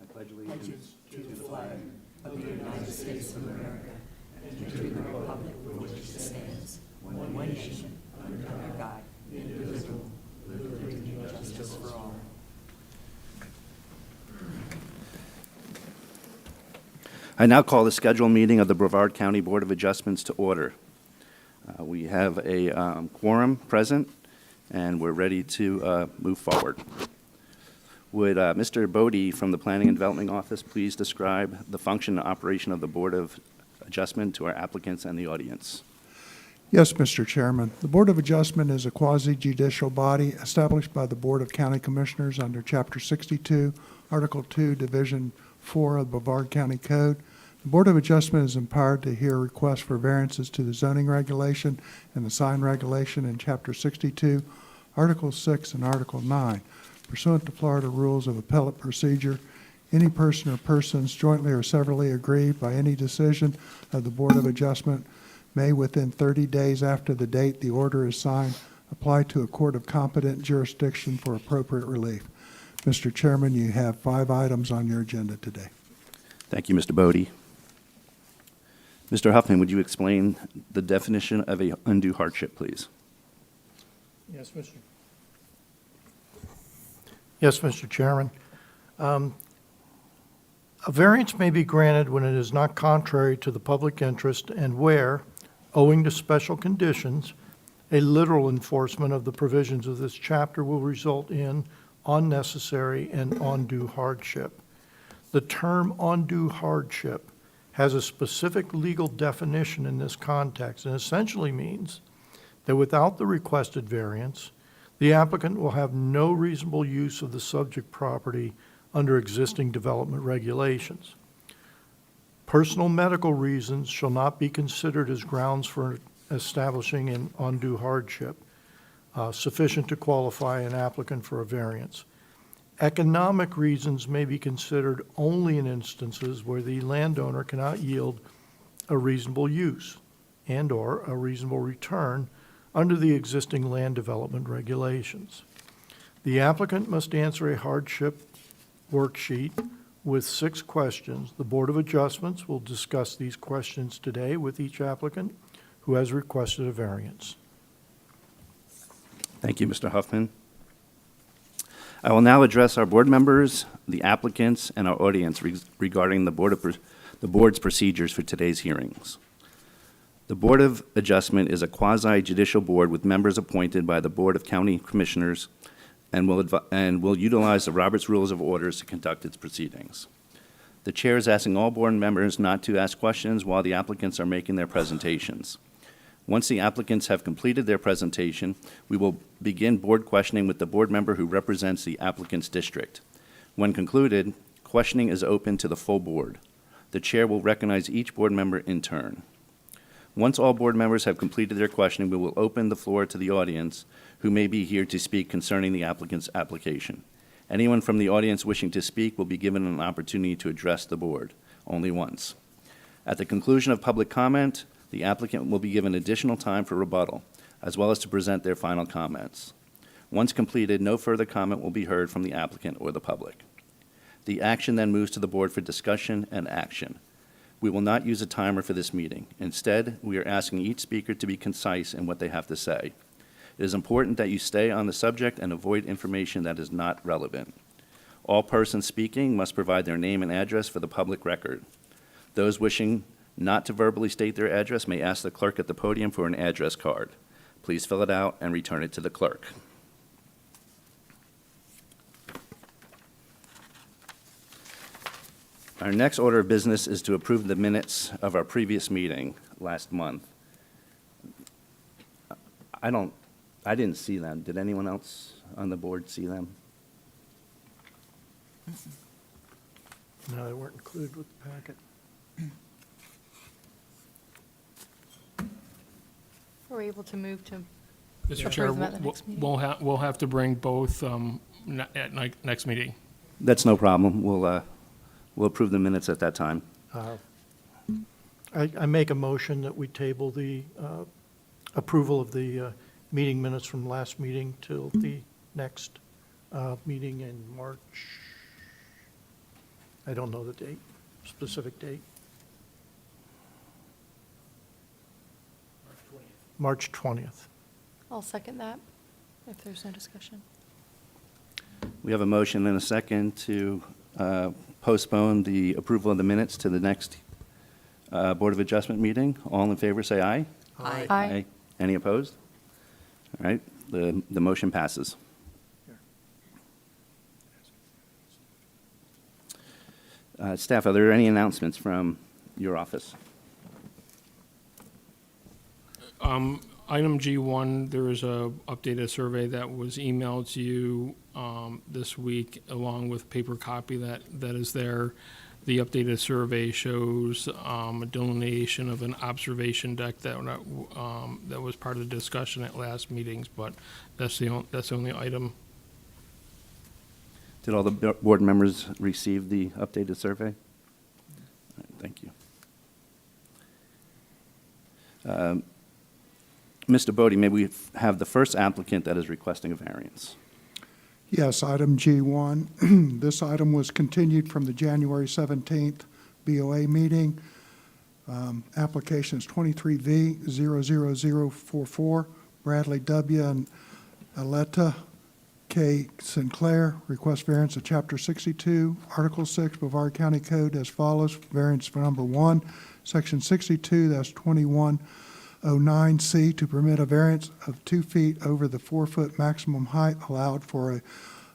I pledge allegiance To the flag of the United States of America and to the republic for which it stands, one nation, under God, indivisible, with liberty and justice for all. I now call the scheduled meeting of the Brevard County Board of Adjustments to order. We have a quorum present, and we're ready to move forward. Would Mr. Bodie from the Planning and Development Office please describe the function and operation of the Board of Adjustment to our applicants and the audience? Yes, Mr. Chairman. The Board of Adjustment is a quasi-judicial body established by the Board of County Commissioners under Chapter 62, Article 2, Division 4 of the Brevard County Code. The Board of Adjustment is empowered to hear requests for variances to the zoning regulation and the sign regulation in Chapter 62, Article 6, and Article 9. Pursuant to Florida Rules of Appellate Procedure, any person or persons jointly or severally aggrieved by any decision of the Board of Adjustment may, within 30 days after the date the order is signed, apply to a court of competent jurisdiction for appropriate relief. Mr. Chairman, you have 5 items on your agenda today. Thank you, Mr. Bodie. Mr. Huffman, would you explain the definition of an undue hardship, please? Yes, Mr. Chairman. A variance may be granted when it is not contrary to the public interest and where, owing to special conditions, a literal enforcement of the provisions of this chapter will result in unnecessary and undue hardship. The term undue hardship has a specific legal definition in this context and essentially means that without the requested variance, the applicant will have no reasonable use of the subject property under existing development regulations. Personal medical reasons shall not be considered as grounds for establishing an undue hardship, sufficient to qualify an applicant for a variance. Economic reasons may be considered only in instances where the landowner cannot yield a reasonable use and/or a reasonable return under the existing land development regulations. The applicant must answer a hardship worksheet with 6 questions. The Board of Adjustments will discuss these questions today with each applicant who has requested a variance. Thank you, Mr. Huffman. I will now address our board members, the applicants, and our audience regarding the board's procedures for today's hearings. The Board of Adjustment is a quasi-judicial board with members appointed by the Board of County Commissioners and will utilize the Roberts Rules of Orders to conduct its proceedings. The chair is asking all board members not to ask questions while the applicants are making their presentations. Once the applicants have completed their presentation, we will begin board questioning with the board member who represents the applicant's district. When concluded, questioning is open to the full board. The chair will recognize each board member in turn. Once all board members have completed their questioning, we will open the floor to the audience who may be here to speak concerning the applicant's application. Anyone from the audience wishing to speak will be given an opportunity to address the board, only once. At the conclusion of public comment, the applicant will be given additional time for rebuttal, as well as to present their final comments. Once completed, no further comment will be heard from the applicant or the public. The action then moves to the board for discussion and action. We will not use a timer for this meeting. Instead, we are asking each speaker to be concise in what they have to say. It is important that you stay on the subject and avoid information that is not relevant. All persons speaking must provide their name and address for the public record. Those wishing not to verbally state their address may ask the clerk at the podium for an address card. Please fill it out and return it to the clerk. Our next order of business is to approve the minutes of our previous meeting last month. I didn't see them. Did anyone else on the board see them? No, they weren't included with the packet. Are we able to move to Mr. Chair, approve them at the next meeting? we'll have to bring both at next meeting. That's no problem. We'll approve the minutes at that time. I make a motion that we table the approval of the meeting minutes from last meeting till the next meeting in March. I don't know the date, specific date. March 20th. I'll second that, if there's no discussion. We have a motion and a second to postpone the approval of the minutes to the next Board of Adjustment meeting. All in favor, say aye. Aye. Aye. Any opposed? All right, the motion passes. Staff, are there any announcements from your office? Item G1, there is a updated survey that was emailed to you this week, along with paper copy that is there. The updated survey shows a delineation of an observation deck that was part of the discussion at last meetings, but that's the only item. Did all the board members receive the updated survey? All right, thank you. Mr. Bodie, may we have the first applicant that is requesting a variance? Yes, item G1. This item was continued from the January 17th BOA meeting. Application is 23V00044, Bradley W. and Aleta K. Sinclair. Request variance of Chapter 62, Article 6, Brevard County Code as follows. Variance for number 1, Section 62, that's 2109C, to permit a variance of 2 feet over the 4-foot maximum height allowed for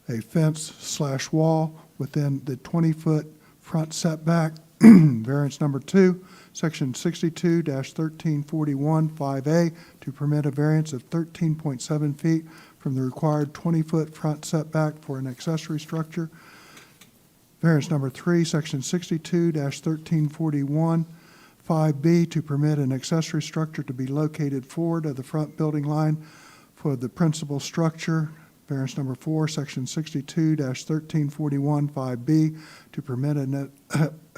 a fence/wall within the 20-foot front setback. Variance number 2, Section 62-1341-5A, to permit a variance of 13.7 feet from the required 20-foot front setback for an accessory structure. Variance number 3, Section 62-1341-5B, to permit an accessory structure to be located forward of the front building line for the principal structure. Variance number 4, Section 62-1341-5B, to permit an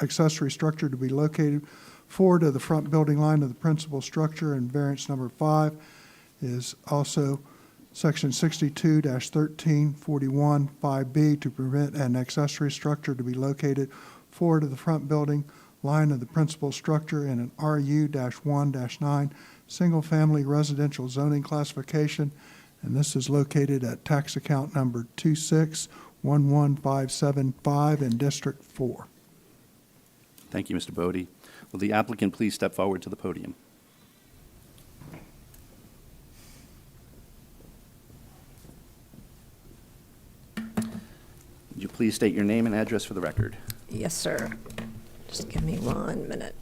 accessory structure to be located forward of the front building line of the principal structure. And variance number 5 is also Section 62-1341-5B, to permit an accessory structure to be located forward of the front building line of the principal structure in an RU-1-9 single-family residential zoning classification, and this is located at tax account number 2611575 in District 4. Thank you, Mr. Bodie. Will the applicant please step forward to the podium? Would you please state your name and address for the record? Yes, sir. Just give me 1 minute.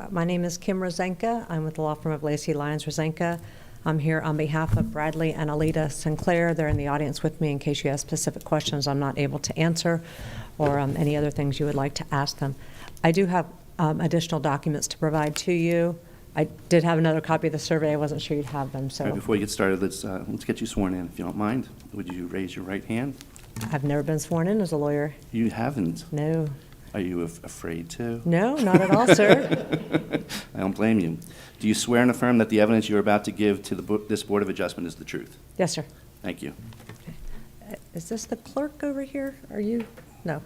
My name is Kim Rezanka. I'm with the law firm of Lacey Lyons Rezanka. I'm here on behalf of Bradley and Aleta Sinclair. They're in the audience with me in case you have specific questions I'm not able to answer, or any other things you would like to ask them. I do have additional documents to provide to you. I did have another copy of the survey. I wasn't sure you'd have them, All right, so before you get started, let's get you sworn in, if you don't mind. Would you raise your right hand? I've never been sworn in as a lawyer. You haven't. No. Are you afraid to? No, not at all, sir. I don't blame you. Do you swear and affirm that the evidence you're about to give to this Board of Adjustment is the truth? Yes, sir. Thank you. Is this the clerk over here? Are you? No.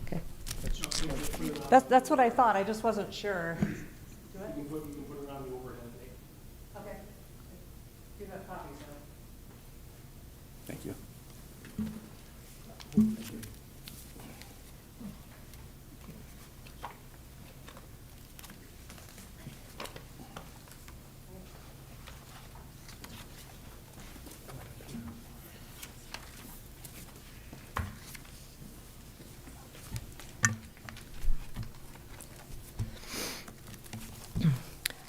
Okay. That's what I thought. I just wasn't sure. You can put it on the overhead. Okay. Do have copies, though. Thank you.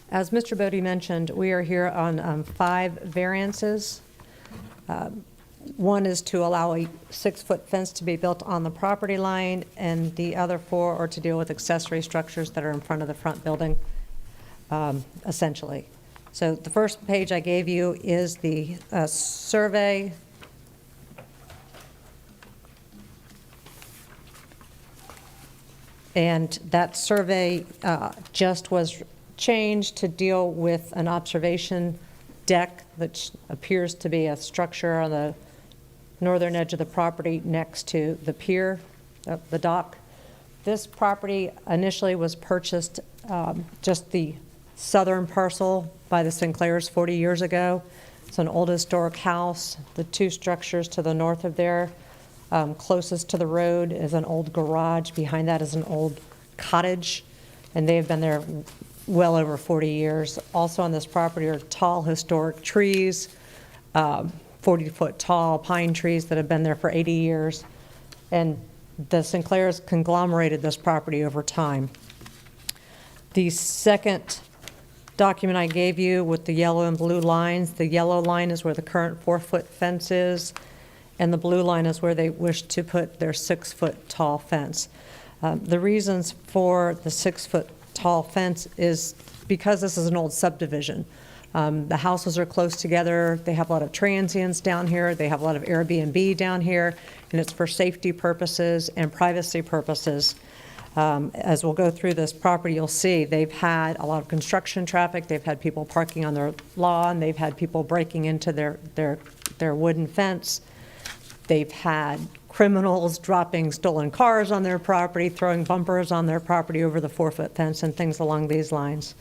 As Mr. Bodie mentioned, we are here on 5 variances. One is to allow a 6-foot fence to be built on the property line, and the other 4 are to deal with accessory structures that are in front of the front building, essentially. So the first page I gave you is the survey. And that survey just was changed to deal with an observation deck that appears to be a structure on the northern edge of the property next to the pier, the dock. This property initially was purchased, just the southern parcel by the Sinclairs 40 years ago. It's an old historic house. The two structures to the north of there, closest to the road, is an old garage. Behind that is an old cottage, and they have been there well over 40 years. Also on this property are tall historic trees, 40-foot tall pine trees that have been there for 80 years. And the Sinclairs conglomerated this property over time. The second document I gave you with the yellow and blue lines, the yellow line is where the current 4-foot fence is, and the blue line is where they wish to put their 6-foot tall fence. The reasons for the 6-foot tall fence is because this is an old subdivision. The houses are close together. They have a lot of transients down here. They have a lot of Airbnb down here, and it's for safety purposes and privacy purposes. As we'll go through this property, you'll see they've had a lot of construction traffic. They've had people parking on their lawn. They've had people breaking into their wooden fence. They've had criminals dropping stolen cars on their property, throwing bumpers on their property over the 4-foot fence and things along these lines.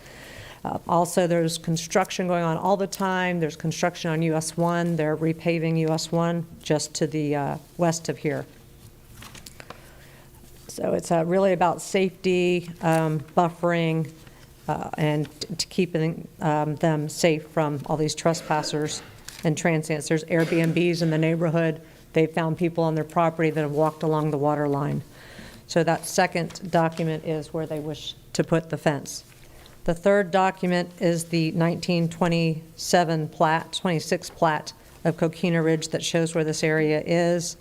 Also, there's construction going on all the time. There's construction on US 1. They're repaving US 1 just to the west of here. So it's really about safety, buffering, and to keeping them safe from all these trespassers and transients. There's Airbnbs in the neighborhood. They've found people on their property that have walked along the water line. So that second document is where they wish to put the fence. The third document is the 1927 plat, 26 plat of Coquina Ridge that shows where this area is.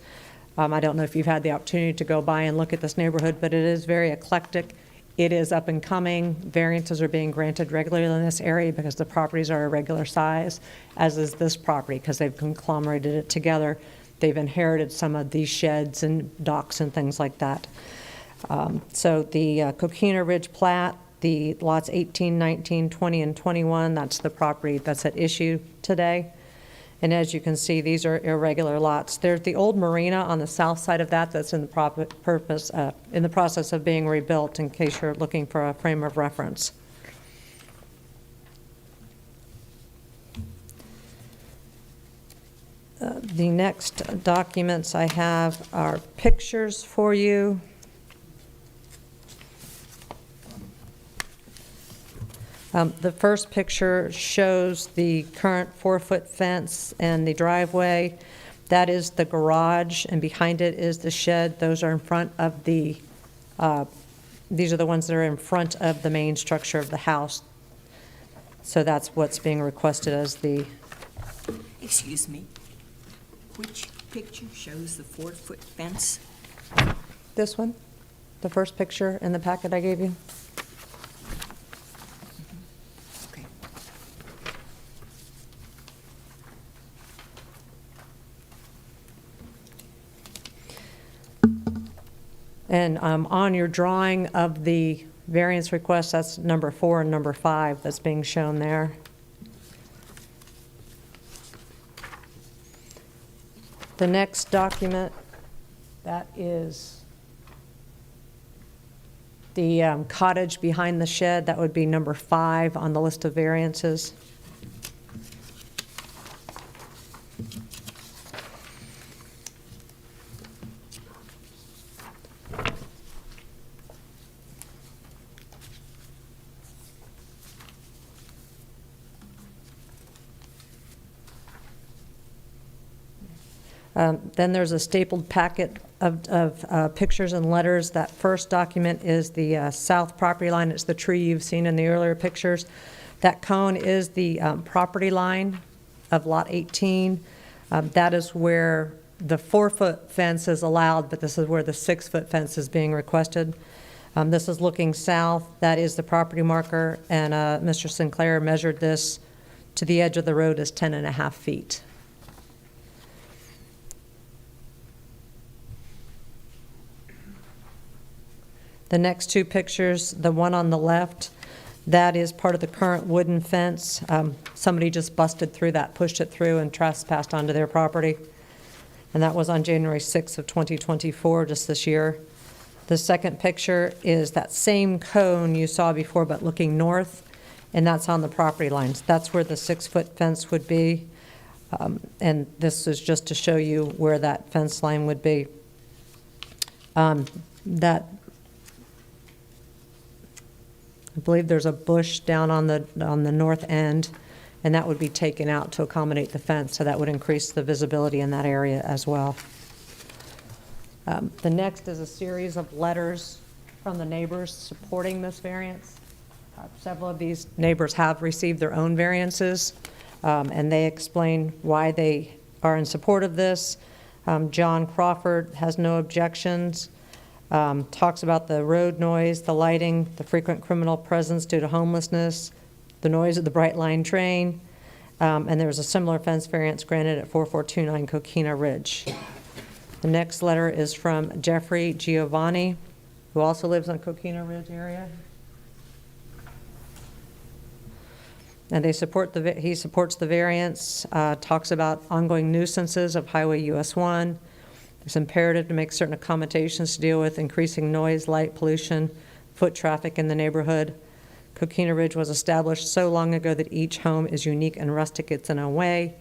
I don't know if you've had the opportunity to go by and look at this neighborhood, but it is very eclectic. It is up and coming. Variances are being granted regularly in this area because the properties are a regular size, as is this property, because they've conglomerated it together. They've inherited some of these sheds and docks and things like that. So the Coquina Ridge plat, the lots 18, 19, 20, and 21, that's the property that's at issue today. And as you can see, these are irregular lots. There's the old marina on the south side of that that's in the in the process of being rebuilt, in case you're looking for a frame of reference. The next documents I have are pictures for you. The first picture shows the current 4-foot fence and the driveway. That is the garage, and behind it is the shed. Those are in front of the, these are the ones that are in front of the main structure of the house. So that's what's being requested as the, Excuse me. Which picture shows the 4-foot fence? this one, the first picture in the packet I gave you. Okay. And on your drawing of the variance request, that's number 4 and number 5 that's being shown there. The next document, that is the cottage behind the shed. That would be number 5 on the list of variances. Then there's a stapled packet of pictures and letters. That first document is the south property line. It's the tree you've seen in the earlier pictures. That cone is the property line of Lot 18. That is where the 4-foot fence is allowed, but this is where the 6-foot fence is being requested. This is looking south. That is the property marker, and Mr. Sinclair measured this to the edge of the road as 10.5 feet. The next two pictures, the one on the left, That is part of the current wooden fence. Somebody just busted through that, pushed it through, and trespassed onto their property. And that was on January 6th of 2024, just this year. The second picture is that same cone you saw before, but looking north, and that's on the property lines. That's where the 6-foot fence would be. And this is just to show you where that fence line would be. That, I believe there's a bush down on the north end, and that would be taken out to accommodate the fence, so that would increase the visibility in that area as well. The next is a series of letters from the neighbors supporting this variance. Several of these neighbors have received their own variances, and they explain why they are in support of this. John Crawford has no objections, talks about the road noise, the lighting, the frequent criminal presence due to homelessness, the noise of the Bright Line train, and there's a similar fence variance granted at 4429 Coquina Ridge. The next letter is from Jeffrey Giovanni, who also lives on Coquina Ridge area. And he supports the variance, talks about ongoing nuisances of Highway US 1. It's imperative to make certain accommodations to deal with increasing noise, light pollution, foot traffic in the neighborhood. Coquina Ridge was established so long ago that each home is unique and rustic in its own way.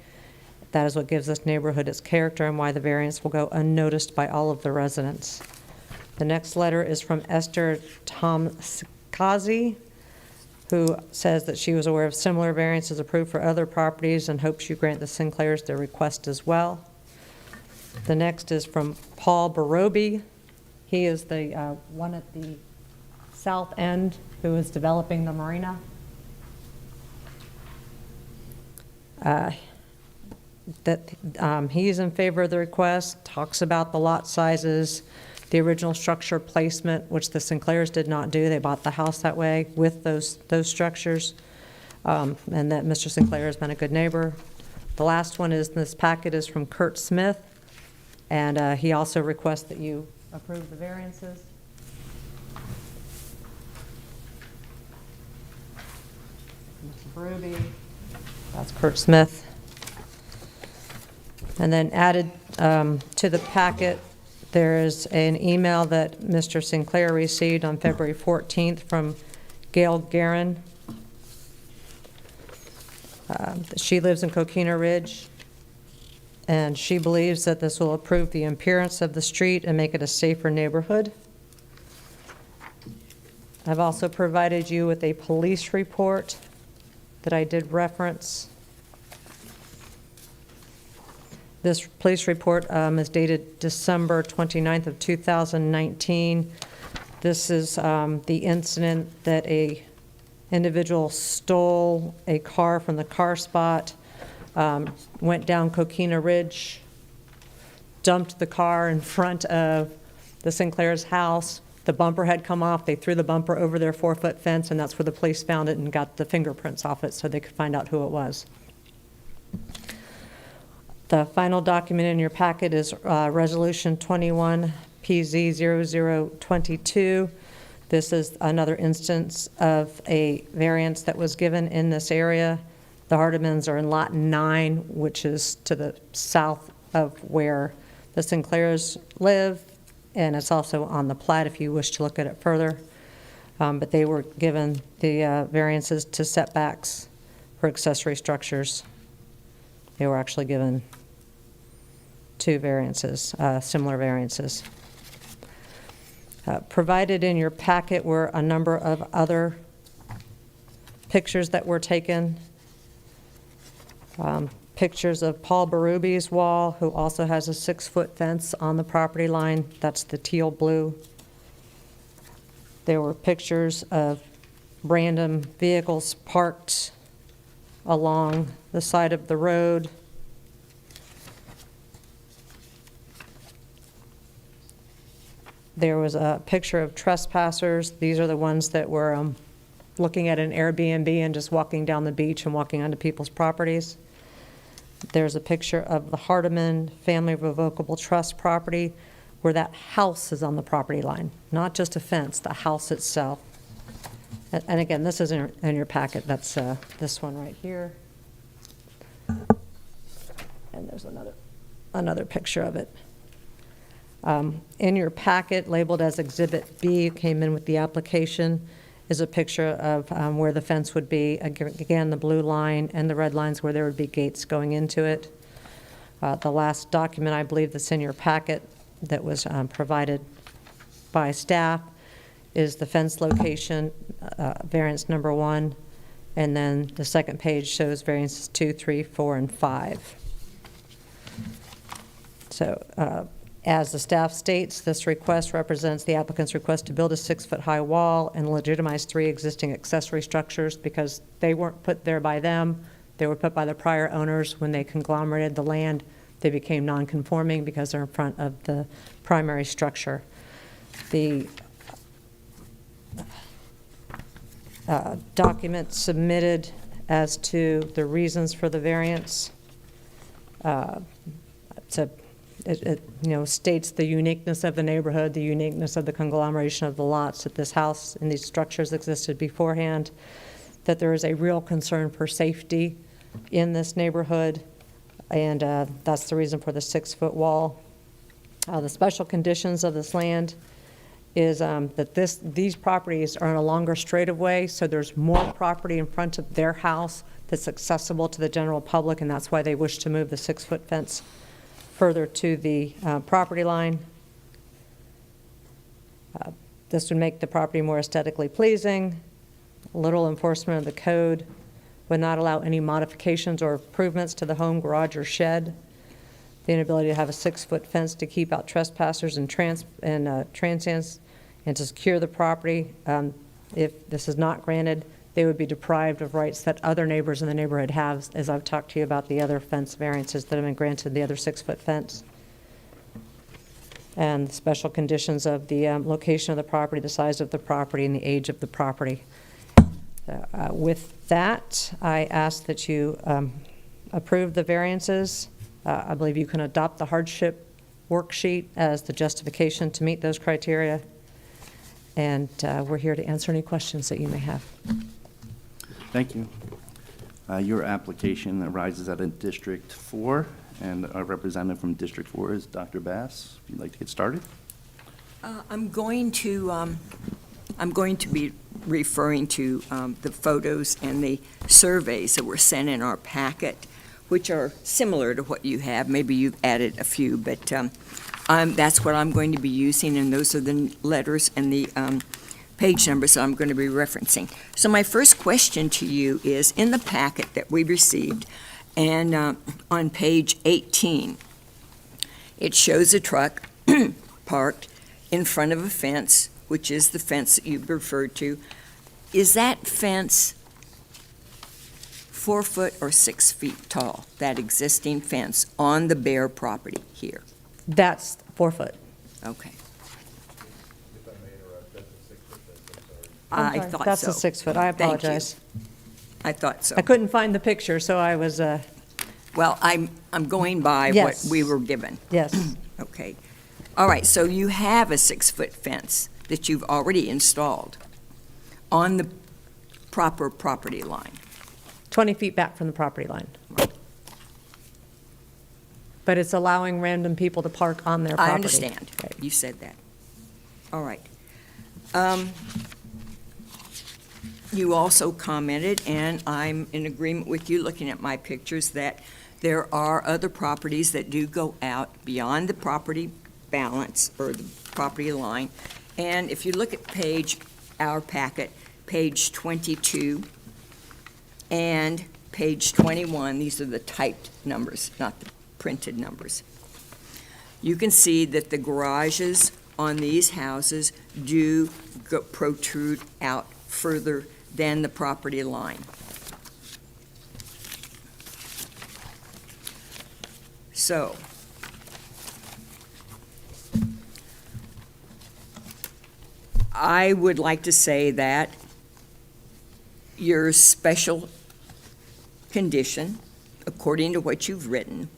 That is what gives this neighborhood its character and why the variance will go unnoticed by all of the residents. The next letter is from Esther Tomskazi, who says that she was aware of similar variances approved for other properties and hopes you grant the Sinclairs their request as well. The next is from Paul Barobi. He is the one at the south end who is developing the marina. He's in favor of the request, talks about the lot sizes, the original structure placement, which the Sinclairs did not do. They bought the house that way with those structures, and that Mr. Sinclair has been a good neighbor. The last one is, this packet is from Kurt Smith, and he also requests that you approve the variances. Mr. Berube, that's Kurt Smith. And then added to the packet, there is an email that Mr. Sinclair received on February 14th from Gail Guerin. She lives in Coquina Ridge, and she believes that this will improve the appearance of the street and make it a safer neighborhood. I've also provided you with a police report that I did reference. This police report is dated December 29th of 2019. This is the incident that a individual stole a car from the car spot, went down Coquina Ridge, dumped the car in front of the Sinclair's house. The bumper had come off. They threw the bumper over their 4-foot fence, and that's where the police found it and got the fingerprints off it so they could find out who it was. The final document in your packet is Resolution 21 PZ0022. This is another instance of a variance that was given in this area. The Hardimans are in Lot 9, which is to the south of where the Sinclairs live, and it's also on the plat if you wish to look at it further. But they were given the variances to setbacks for accessory structures. They were actually given 2 variances, similar variances. Provided in your packet were a number of other pictures that were taken. Pictures of Paul Barubi's wall, who also has a 6-foot fence on the property line. That's the teal blue. There were pictures of random vehicles parked along the side of the road. There was a picture of trespassers. These are the ones that were looking at an Airbnb and just walking down the beach and walking onto people's properties. There's a picture of the Hardiman Family Revocable Trust property where that house is on the property line, not just a fence, the house itself. And again, this is in your packet, that's this one right here. And there's another picture of it. In your packet, labeled as Exhibit B, came in with the application, is a picture of where the fence would be. Again, the blue line and the red lines where there would be gates going into it. The last document, I believe, that's in your packet that was provided by staff is the fence location, variance number 1, and then the second page shows variances 2, 3, 4, and 5. So as the staff states, this request represents the applicant's request to build a 6-foot-high wall and legitimize 3 existing accessory structures because they weren't put there by them. They were put by the prior owners. When they conglomerated the land, they became non-conforming because they're in front of the primary structure. The document submitted as to the reasons for the variance it states the uniqueness of the neighborhood, the uniqueness of the conglomeration of the lots, that this house and these structures existed beforehand, that there is a real concern for safety in this neighborhood, and that's the reason for the 6-foot wall. The special conditions of this land is that these properties are in a longer straightaway, so there's more property in front of their house that's accessible to the general public, and that's why they wish to move the 6-foot fence further to the property line. This would make the property more aesthetically pleasing. Little enforcement of the code would not allow any modifications or improvements to the home, garage, or shed. The inability to have a 6-foot fence to keep out trespassers and transients and to secure the property. If this is not granted, they would be deprived of rights that other neighbors in the neighborhood have, as I've talked to you about the other fence variances that have been granted, the other 6-foot fence. And the special conditions of the location of the property, the size of the property, and the age of the property. With that, I ask that you approve the variances. I believe you can adopt the hardship worksheet as the justification to meet those criteria. And we're here to answer any questions that you may have. Thank you. Your application arises out of District 4, and our representative from District 4 is Dr. Bass. If you'd like to get started. I'm going to be referring to the photos and the surveys that were sent in our packet, which are similar to what you have. Maybe you've added a few, but that's what I'm going to be using, and those are the letters and the page numbers that I'm going to be referencing. So my first question to you is, in the packet that we received, and on page 18, it shows a truck parked in front of a fence, which is the fence that you've referred to. Is that fence 4 foot or 6 feet tall, that existing fence on the bare property here? That's 4 foot. Okay. I'm I sorry. thought That's so. a 6 foot. I Thank you. apologize. I thought so. I couldn't find the picture, so I was, Well, I'm going by what Yes. we were given. yes. Okay. All right, so you have a 6-foot fence that you've already installed on the proper property line. 20 feet back from the property line. But it's allowing random people to park on their property. I understand. Right. You said that. All right. You also commented, and I'm in agreement with you looking at my pictures, that there are other properties that do go out beyond the property balance or the property line. And if you look at our packet, page 22 and page 21, these are the typed numbers, not the printed numbers. You can see that the garages on these houses do protrude out further than the property line. So, I would like to say that your special condition, according to what you've written,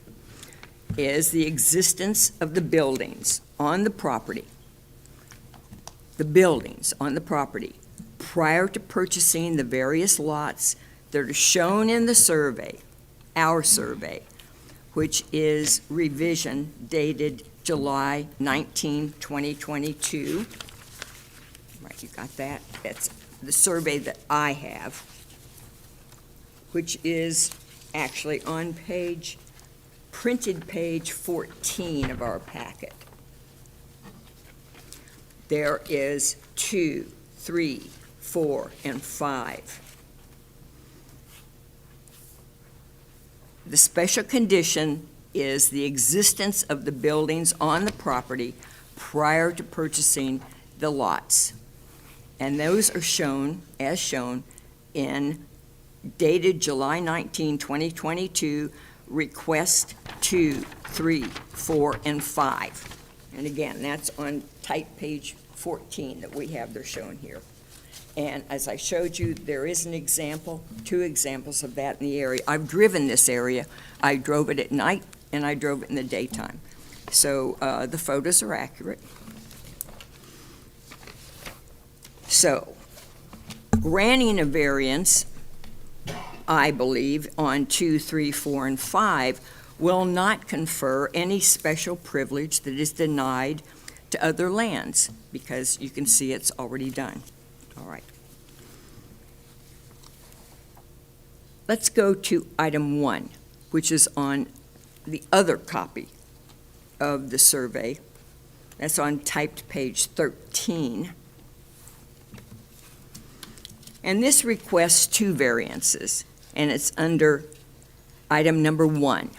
is the existence of the buildings on the property, prior to purchasing the various lots that are shown in the survey, our survey, which is revision dated July 19, 2022. Right, you got that? That's the survey that I have, which is actually on printed page 14 of our packet. There is 2, 3, 4, and 5. The special condition is the existence of the buildings on the property prior to purchasing the lots. And those are shown, as shown, in dated July 19, 2022, request 2, 3, 4, and 5. And again, that's on type page 14 that we have, they're shown here. And as I showed you, there is an example, 2 examples of that in the area. I've driven this area. I drove it at night and I drove it in the daytime. So the photos are accurate. So granting a variance, I believe, on 2, 3, 4, and 5 will not confer any special privilege that is denied to other lands, because you can see it's already done. All right. Let's go to item 1, which is on the other copy of the survey. That's on typed page 13. And this requests 2 variances, and it's under item number 1.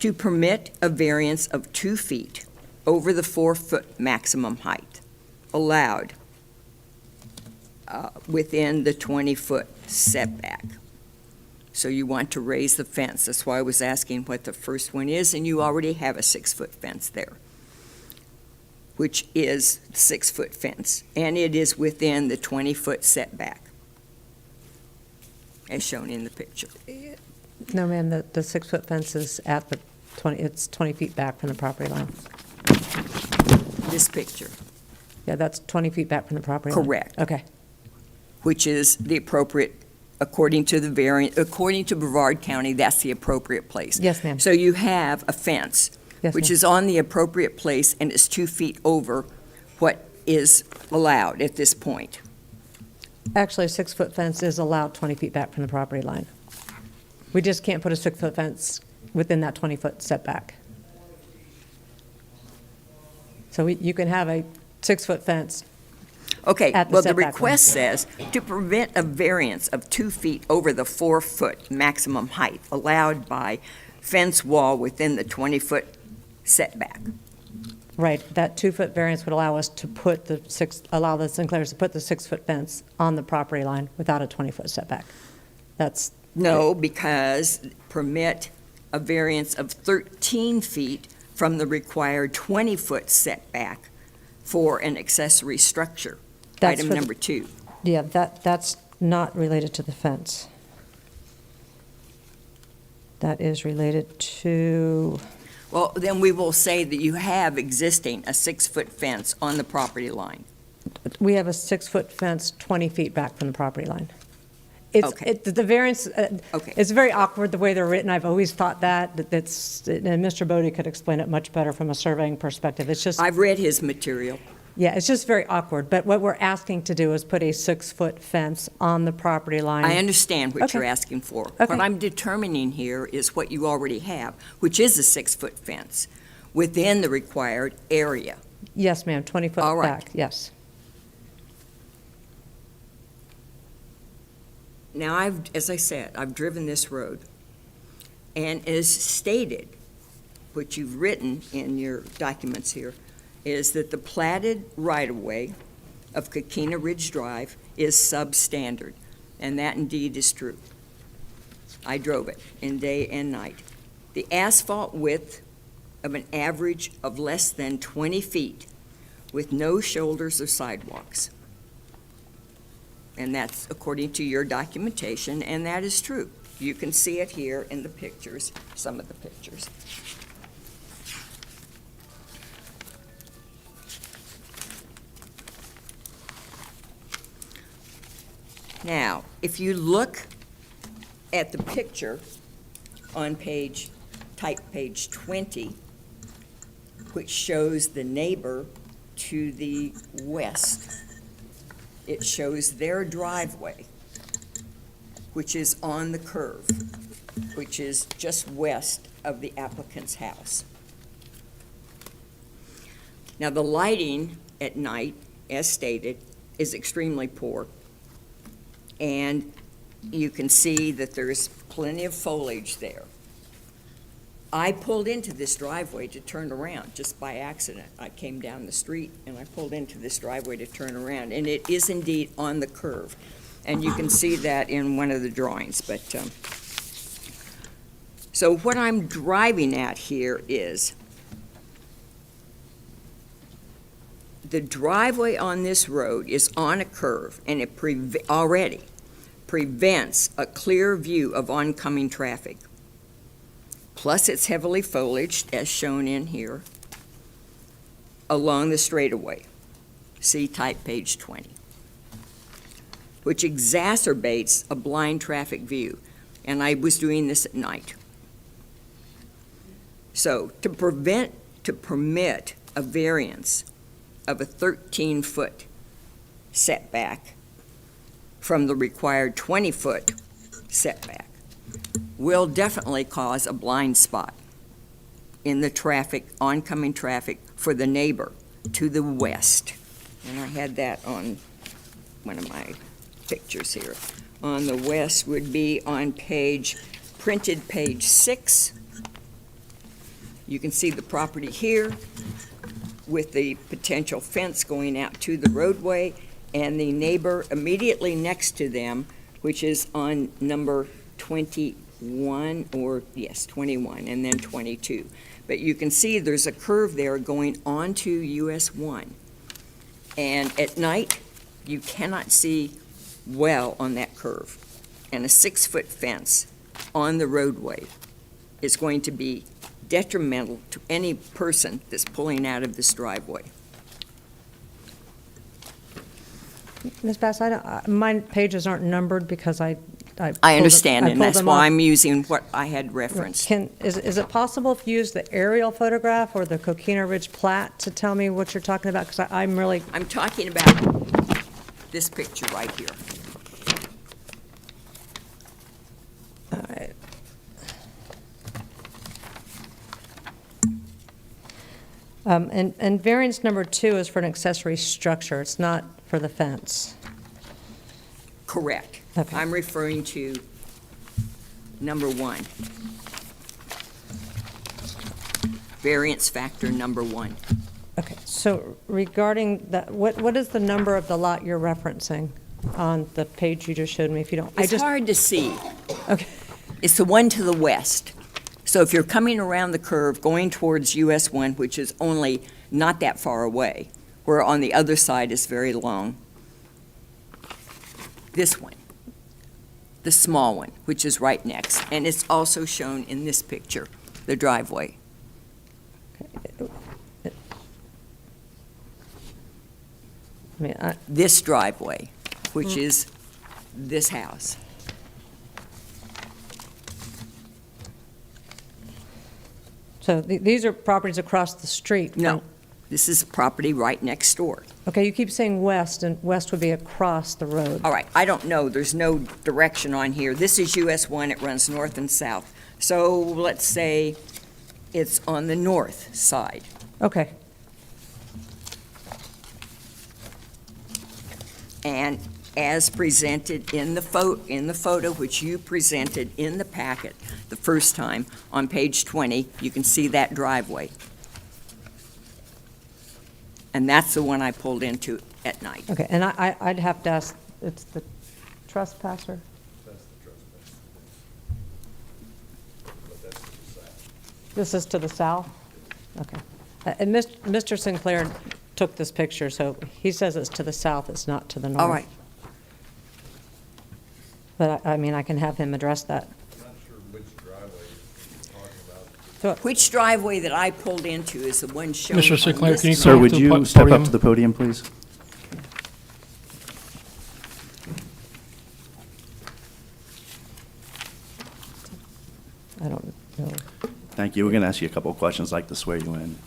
To permit a variance of 2 feet over the 4-foot maximum height allowed within the 20-foot setback. So you want to raise the fence. That's why I was asking what the first one is, and you already have a 6-foot fence there, which is 6-foot fence, and it is within the 20-foot setback, as shown in the picture. No, ma'am, the 6-foot fence is at the 20, it's 20 feet back from the property line. This picture, Yeah, that's 20 feet back from the property line. correct, Okay, which is the appropriate, according to the variant, according to Brevard County, that's the appropriate place. yes, ma'am. So you have a fence, Yes, which ma'am. is on the appropriate place, and it's 2 feet over what is allowed at this point. Actually, a 6-foot fence is allowed 20 feet back from the property line. We just can't put a 6-foot fence within that 20-foot setback. So you can have a 6-foot fence. Okay, At the well, the setback line. request says to prevent a variance of 2 feet over the 4-foot maximum height allowed by fence wall within the 20-foot setback. Right, that 2-foot variance would allow us to put allow the Sinclairs to put the 6-foot fence on the property line without a 20-foot setback. That's, No, because permit a variance of 13 feet from the required 20-foot setback for an accessory structure. That's Item for the- number 2. yeah, that's not related to the fence. That is related to, Well, then we will say that you have existing a 6-foot fence on the property line. we have a 6-foot fence 20 feet back from the property line. It's, Okay. the variance, Okay. it's very awkward the way they're written. I've always thought that's, and Mr. Bodie could explain it much better from a surveying perspective. It's just, I've read his material. yeah, it's just very awkward. But what we're asking to do is put a 6-foot fence on the property line. I understand what you're Okay. asking for. Okay. What I'm determining here is what you already have, which is a 6-foot fence within the required area. Yes, ma'am, 20 foot All right. back, yes. Now, as I said, I've driven this road, and as stated, what you've written in your documents here, is that the platted right-of-way of Coquina Ridge Drive is substandard, and that indeed is true. I drove it in day and night. The asphalt width of an average of less than 20 feet with no shoulders or sidewalks. And that's according to your documentation, and that is true. You can see it here in the pictures, some of the pictures. Now, if you look at the picture on type page 20, which shows the neighbor to the west, it shows their driveway, which is on the curve, which is just west of the applicant's house. Now, the lighting at night, as stated, is extremely poor. And you can see that there's plenty of foliage there. I pulled into this driveway to turn around just by accident. I came down the street and I pulled into this driveway to turn around, and it is indeed on the curve. And you can see that in one of the drawings, but, so what I'm driving at here is the driveway on this road is on a curve, and it already prevents a clear view of oncoming traffic. Plus, it's heavily foliaged, as shown in here, along the straightaway. See type page 20, which exacerbates a blind traffic view, and I was doing this at night. So, to permit a variance of a 13-foot setback from the required 20-foot setback will definitely cause a blind spot in the traffic, oncoming traffic for the neighbor to the west. And I had that on one of my pictures here. On the west would be on printed page 6. You can see the property here with the potential fence going out to the roadway, and the neighbor immediately next to them, which is on number 21, or yes, 21, and then 22. But you can see there's a curve there going onto US 1. And at night, you cannot see well on that curve. And a 6-foot fence on the roadway is going to be detrimental to any person that's pulling out of this driveway. Ms. Bass, my pages aren't numbered because I I understand, and pulled that's them why off. I'm using what I had referenced. Is it possible if you use the aerial photograph or the Coquina Ridge plat to tell me what you're talking about? Because I'm really, I'm talking about this picture right here. all right. And variance number 2 is for an accessory structure. It's not for the fence. Correct. Okay. I'm referring to number 1. Variance factor number 1. Okay, so regarding that, what is the number of the lot you're referencing on the page you just showed me, if you don't? It's hard to see. Okay, It's the one to the west. So if you're coming around the curve going towards US 1, which is only not that far away, where on the other side is very long, this one, the small one, which is right next, and it's also shown in this picture, the driveway. I mean, This driveway, which is this house. so these are properties across the street? No, this is property right next door. Okay, you keep saying west, and west would be across the road. All right, I don't know, there's no direction on here. This is US 1, it runs north and south. So let's say it's on the north side. Okay, And as presented in the photo which you presented in the packet the first time, on page 20, you can see that driveway. And that's the one I pulled into at night. okay, and I'd have to ask, it's the trespasser? This is to the south? Okay. And Mr. Sinclair took this picture, so he says it's to the south, it's not to the north. All right, But I mean, I can have him address that. Not sure which driveway you're talking about. which driveway that I pulled into is the one shown Mr. on Sinclair, this can you drawing? Sir, up would to the you step podium? up to the podium, please? Thank you. We're going to ask you a couple of questions, like to swear you in.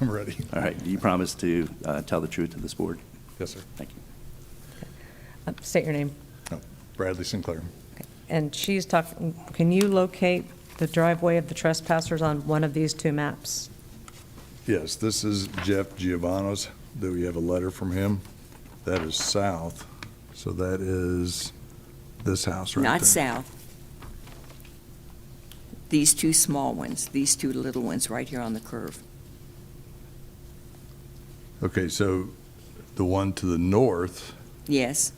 I'm ready. All right. Do you promise to tell the truth to this board? Yes, sir. Thank you. State your name. No, Bradley Sinclair. And she's talking, can you locate the driveway of the trespassers on one of these two maps? Yes, this is Jeff Giovanni's. Do we have a letter from him? That is south, so that is this house right there. Not south. These two small ones, these two little ones right here on the curve. Okay, so the one to the north, Yes,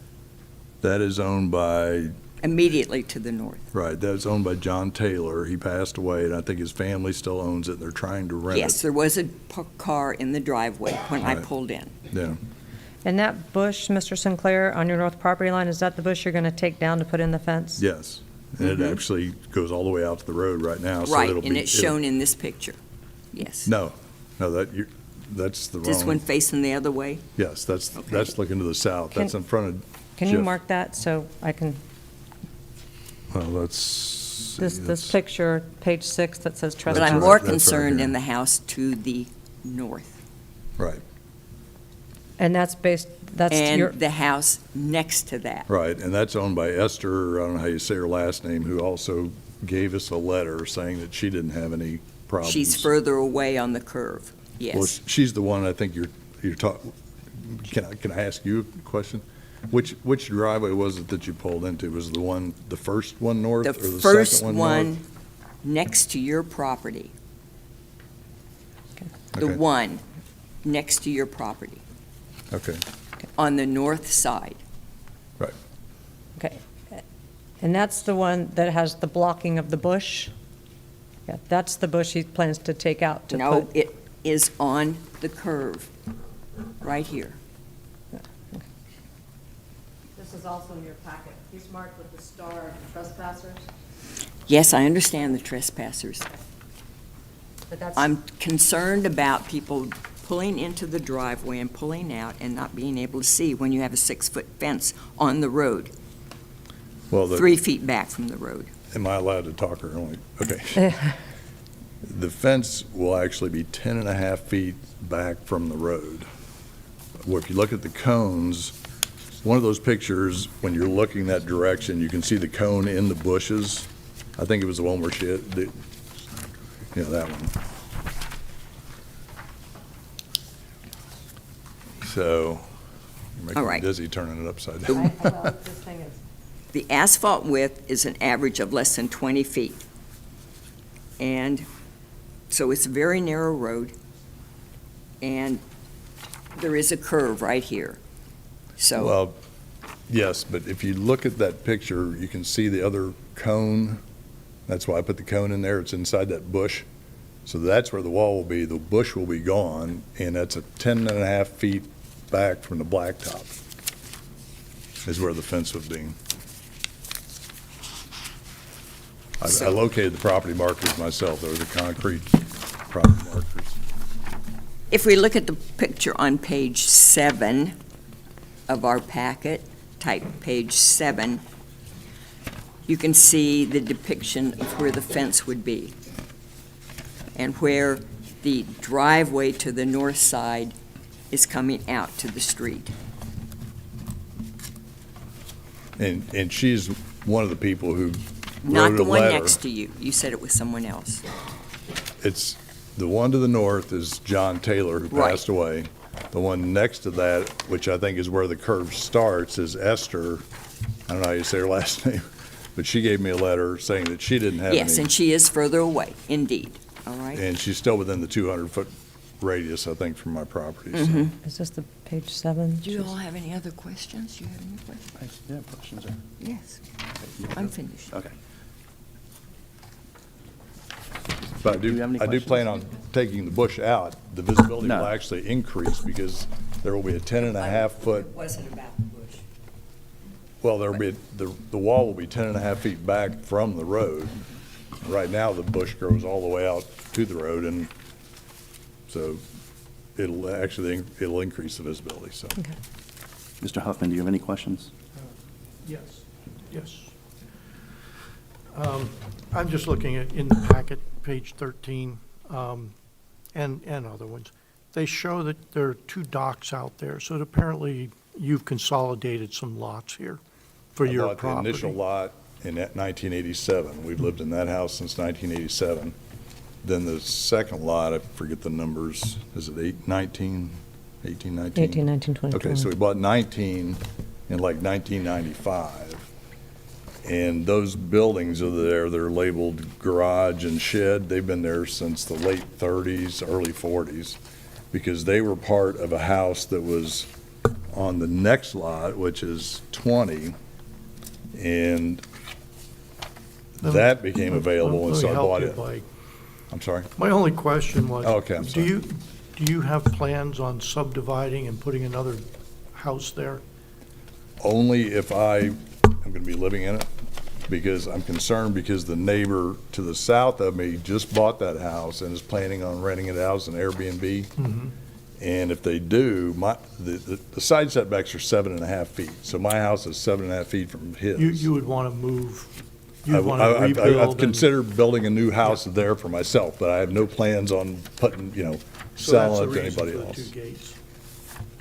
that is owned by, immediately to the north. right, that's owned by John Taylor. He passed away, and I think his family still owns it. They're trying to rent it. Yes, there was a car in the driveway when I Right. pulled in. Yeah, And that bush, Mr. Sinclair, on your north property line, is that the bush you're going to take down to put in the fence? yes. And it actually goes all the way out to the road right now, so Mm-hmm. Right, it'll be. and it's shown in this picture. Yes. No, that's the wrong. This one facing the other way? Yes, that's Okay. looking to the south. That's in front of. Can you Jeff. mark that so I can, Well, that's. this picture, page 6, that says But That's I'm trespass? right, more that's right concerned here. in the house to the north. Right, And that's your, And the house next to that. right, and that's owned by Esther, I don't know how you say her last name, who also gave us a letter saying that she didn't have any problems. She's further away on the curve, Well, yes. she's the one, I think you're talking, can I ask you a question? Which driveway was it that you pulled into? Was the first one north The or the first second one one north? next to your property. The Okay. one next to your property, Okay, on the north side. okay. And that's the one that has the blocking of the bush? Yeah, that's the bush he plans to take out to No, put. it is on the curve, right here. This is also in your packet. He's marked with the star of trespassers, Yes, I understand the trespassers. but that's. I'm concerned about people pulling into the driveway and pulling out and not being able to see when you have a 6-foot fence on the road, well, 3 feet back from the road. am I allowed to talk or only, okay. The fence will actually be 10 and a half feet back from the road. Well, if you look at the cones, one of those pictures, when you're looking that direction, you can see the cone in the bushes. I think it was the one where she had, that one. So, you're making All me right. dizzy turning it upside down. Well, this thing is. The asphalt width is an average of less than 20 feet. And so it's a very narrow road, and there is a curve right here. So, Well, yes, but if you look at that picture, you can see the other cone. That's why I put the cone in there. It's inside that bush. So that's where the wall will be. The bush will be gone, and that's 10 and a half feet back from the blacktop is where the fence would be. I So- located the property markers myself. Those are concrete property markers. if we look at the picture on page 7 of our packet, type page 7, you can see the depiction of where the fence would be and where the driveway to the north side is coming out to the street. And she's one of the people who Not wrote the a one letter. next to you. You said it was someone else. It's, the one to the north is John Taylor, who Right. passed away. The one next to that, which I think is where the curve starts, is Esther. I don't know how you say her last name, but she gave me a letter saying that she didn't have Yes, any. and she is further away, indeed. All right? And she's still within the 200-foot radius, I think, from my property. so. Mhm. Is this the page 7? Do you all have any other questions? Do you have any questions? Yeah, questions are. Yes, I'm finished. Okay. But Do you have any I do questions? plan on taking the bush out. The visibility No. will actually increase because there will be a 10 and a half foot. It wasn't about the bush. Well, there'll be, the wall will be 10 and a half feet back from the road. Right now, the bush grows all the way out to the road, and so it'll increase the visibility, so. Mr. Huffman, do you have any questions? Yes, yes. I'm just looking at, in the packet, page 13, and other ones. They show that there are 2 docks out there, so apparently you've consolidated some lots here for I your bought the property. initial lot in 1987. We've lived in that house since 1987. Then the second lot, I forget the numbers, is it 18, 19? 18, 19, 20, Okay, so we bought 19 in like 1995. And those buildings are there, they're labeled garage and shed. They've been there since the late 30s, early 40s, because they were part of a house that was on the next lot, which is 20, and that became available, and Let so me I help bought you it. by- I'm sorry? My only question was, Oh, okay, I'm do sorry. you have plans on subdividing and putting another house there? Only if I am going to be living in it, because I'm concerned because the neighbor to the south of me just bought that house and is planning on renting it out as an Airbnb. And if they do, the side setbacks are 7.5 feet. So my house is 7.5 feet from his. You would want to move, I- you'd want to I- rebuild. I've and- considered building a new house there for myself, but I have no plans on putting, So that's selling the it to reason anybody for the else. 2 gates.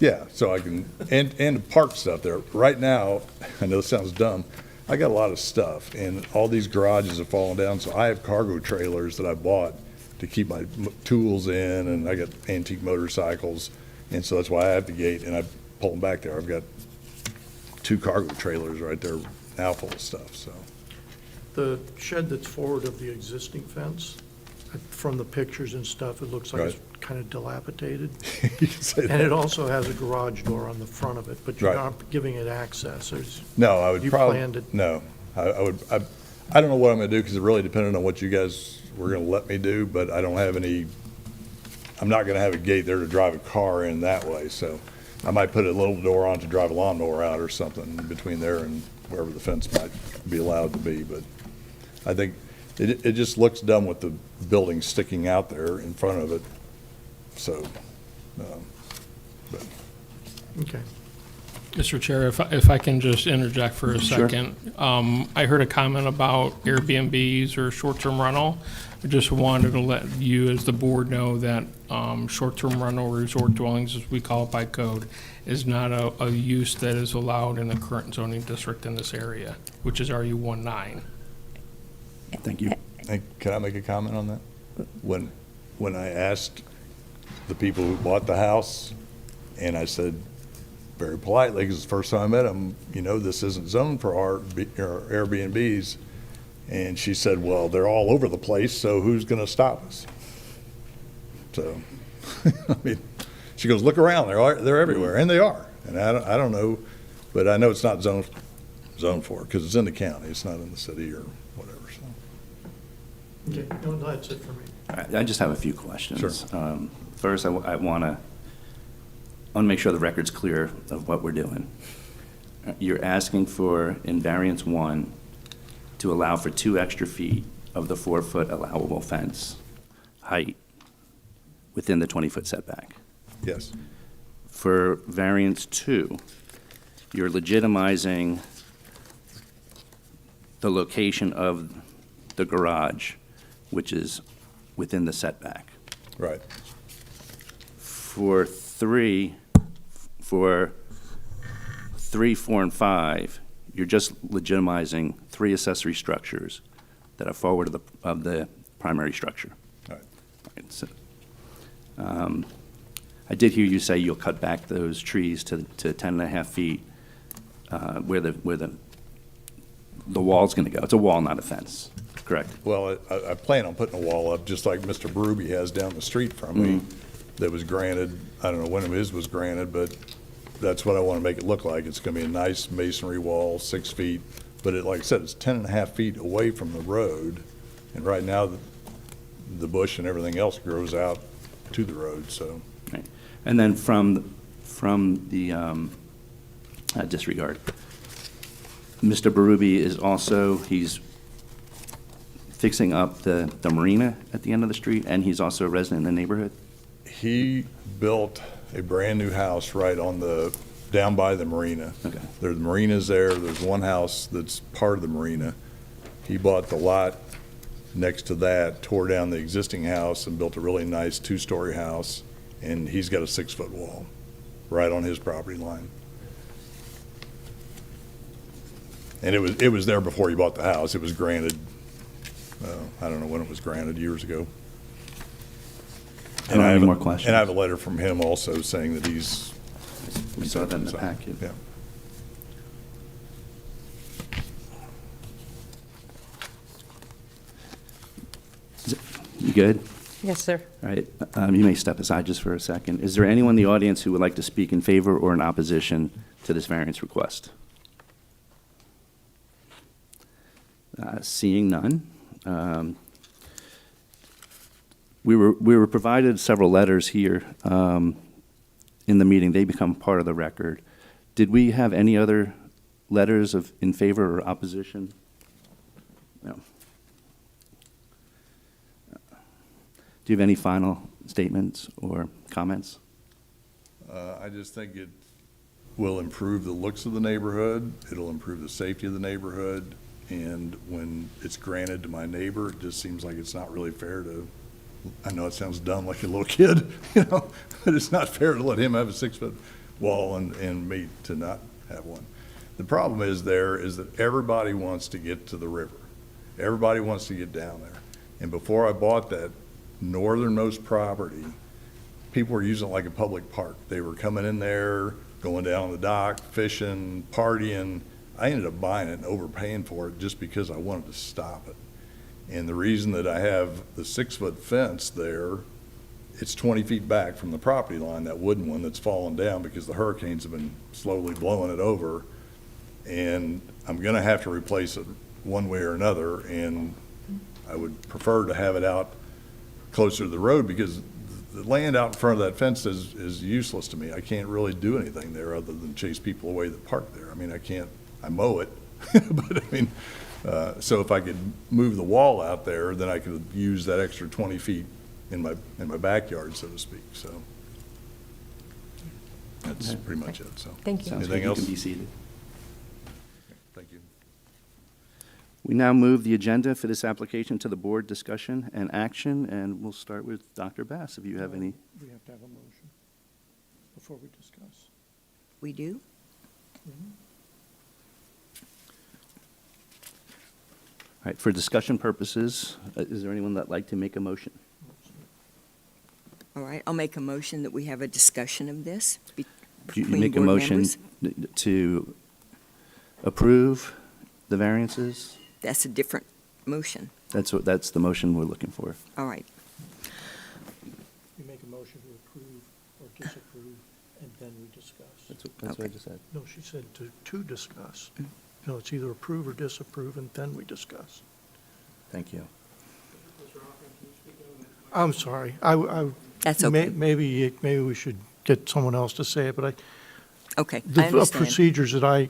Yeah, so I can, and park stuff there. Right now, I know it sounds dumb, I got a lot of stuff, and all these garages have fallen down, so I have cargo trailers that I bought to keep my tools in, and I got antique motorcycles, and so that's why I have the gate, and I pull them back there. I've got 2 cargo trailers right there now full of stuff, so. The shed that's forward of the existing fence, from the pictures and stuff, it looks like it's kind of dilapidated. You can say And it that. also has a garage door on the front of it, but you're Right. not giving it access. No, I would You probably, planned it- no, I don't know what I'm gonna do, because it really depended on what you guys were gonna let me do, but I don't have any, I'm not gonna have a gate there to drive a car in that way, so I might put a little door on to drive a lawnmower out or something between there and wherever the fence might be allowed to be, but I think it just looks dumb with the building sticking out there in front of it, so, but, Okay. Mr. Chair, if I can just interject for a Sure. second. I heard a comment about Airbnbs or short-term rental. I just wanted to let you, as the board, know that short-term rental resort dwellings, as we call it by code, is not a use that is allowed in the current zoning district in this area, which is RU 19. Thank you. hey, can I make a comment on that? When I asked the people who bought the house, and I said, very politely, because it's the first time I met them, this isn't zoned for Airbnbs. And she said, well, they're all over the place, so who's going to stop us? So, I mean, she goes, look around, they're everywhere, and they are. And I don't know, but I know it's not zoned for, because it's in the county, it's not in the city or whatever, so. Okay, no, that's it for me. All right, I just have a few questions. Sure. First, I want to make sure the record's clear of what we're doing. You're asking for, in variance 1, to allow for 2 extra feet of the 4-foot allowable fence height within the 20-foot setback. Yes, For variance 2, you're legitimizing the location of the garage, which is within the setback. right. For 3, 4, and 5, you're just legitimizing 3 accessory structures that are forward of the primary structure. Right. Right, so, I did hear you say you'll cut back those trees to 10.5 feet where the wall's going to go. It's a wall, not a fence, correct? Well, I plan on putting a wall up, just like Mr. Berube has down the street from me, that was granted, I don't know when his was granted, but that's what I want to make it look like. It's going to be a nice masonry wall, 6 feet, but like I said, it's 10.5 feet away from the road, and right now, the bush and everything else grows out to the road, so. Right. And then from the disregard, Mr. Berube is also, he's fixing up the marina at the end of the street, and he's also a resident in the neighborhood? He built a brand-new house right down by the marina. Okay. The marina's there, there's one house that's part of the marina. He bought the lot next to that, tore down the existing house and built a really nice 2-story house, and he's got a 6-foot wall right on his property line. And it was there before he bought the house. It was granted, I don't know when it was granted, years ago. I don't have any more questions. And I have a letter from him also saying that he's. We saw that in the packet. Yeah. You good? Yes, sir. All right, you may step aside just for a second. Is there anyone in the audience who would like to speak in favor or in opposition to this variance request? Seeing none. We were provided several letters here in the meeting. They become part of the record. Did we have any other letters in favor or opposition? No. Do you have any final statements or comments? I just think it will improve the looks of the neighborhood. It'll improve the safety of the neighborhood. And when it's granted to my neighbor, it just seems like it's not really fair to, I know it sounds dumb like a little kid, but it's not fair to let him have a 6-foot wall and me to not have one. The problem is that everybody wants to get to the river. Everybody wants to get down there. And before I bought that northernmost property, people were using it like a public park. They were coming in there, going down the dock, fishing, partying. I ended up buying it and overpaying for it just because I wanted to stop it. And the reason that I have the 6-foot fence there, it's 20 feet back from the property line, that wooden one that's fallen down because the hurricanes have been slowly blowing it over. And I'm gonna have to replace it one way or another, and I would prefer to have it out closer to the road because the land out in front of that fence is useless to me. I can't really do anything there other than chase people away that park there. I mean, I mow it, but I mean, so if I could move the wall out there, then I could use that extra 20 feet in my backyard, so to speak, so. That's pretty much it, so. Thank you. Sounds Anything good. You else? can be seated. Thank you. We now move the agenda for this application to the board discussion and action, and we'll start with Dr. Bass, if you have any. We have to have a motion before we discuss. We do? All right, for discussion purposes, is there anyone that'd like to make a motion? All right, I'll make a motion that we have a discussion of this You between make a board motion members. to approve the variances? That's a different motion. That's the motion we're looking for. All right. You make a motion to approve or disapprove, and then we discuss. That's what I Okay. just said. No, she said to discuss. No, it's either approve or disapprove, and then we discuss. Thank you. I'm sorry. That's okay. Maybe we should get someone else to say it, but Okay, I the understand. procedures that I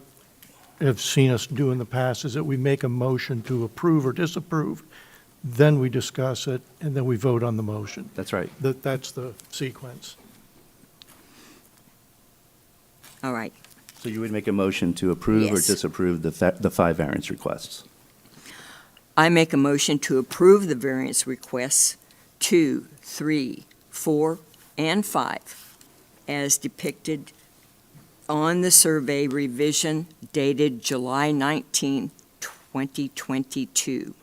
have seen us do in the past is that we make a motion to approve or disapprove, then we discuss it, and then we vote on the motion. That's right. That's the sequence. All right. So you would make a motion to approve or Yes. disapprove the 5 variance requests? I make a motion to approve the variance requests 2, 3, 4, and 5 as depicted on the survey revision dated July 19, 2022.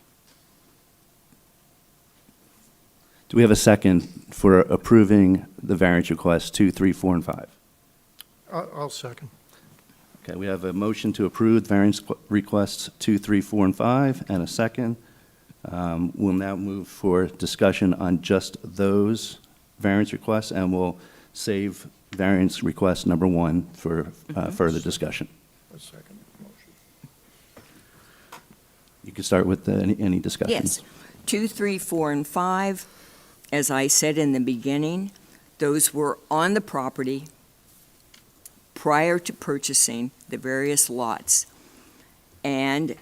Do we have a second for approving the variance requests 2, 3, 4, and 5? I'll second. Okay, we have a motion to approve variance requests 2, 3, 4, and 5, and a second. We'll now move for discussion on just those variance requests, and we'll save variance request number 1 for further discussion. A second motion. You can start with any discussions. Yes, 2, 3, 4, and 5, as I said in the beginning, those were on the property prior to purchasing the various lots. And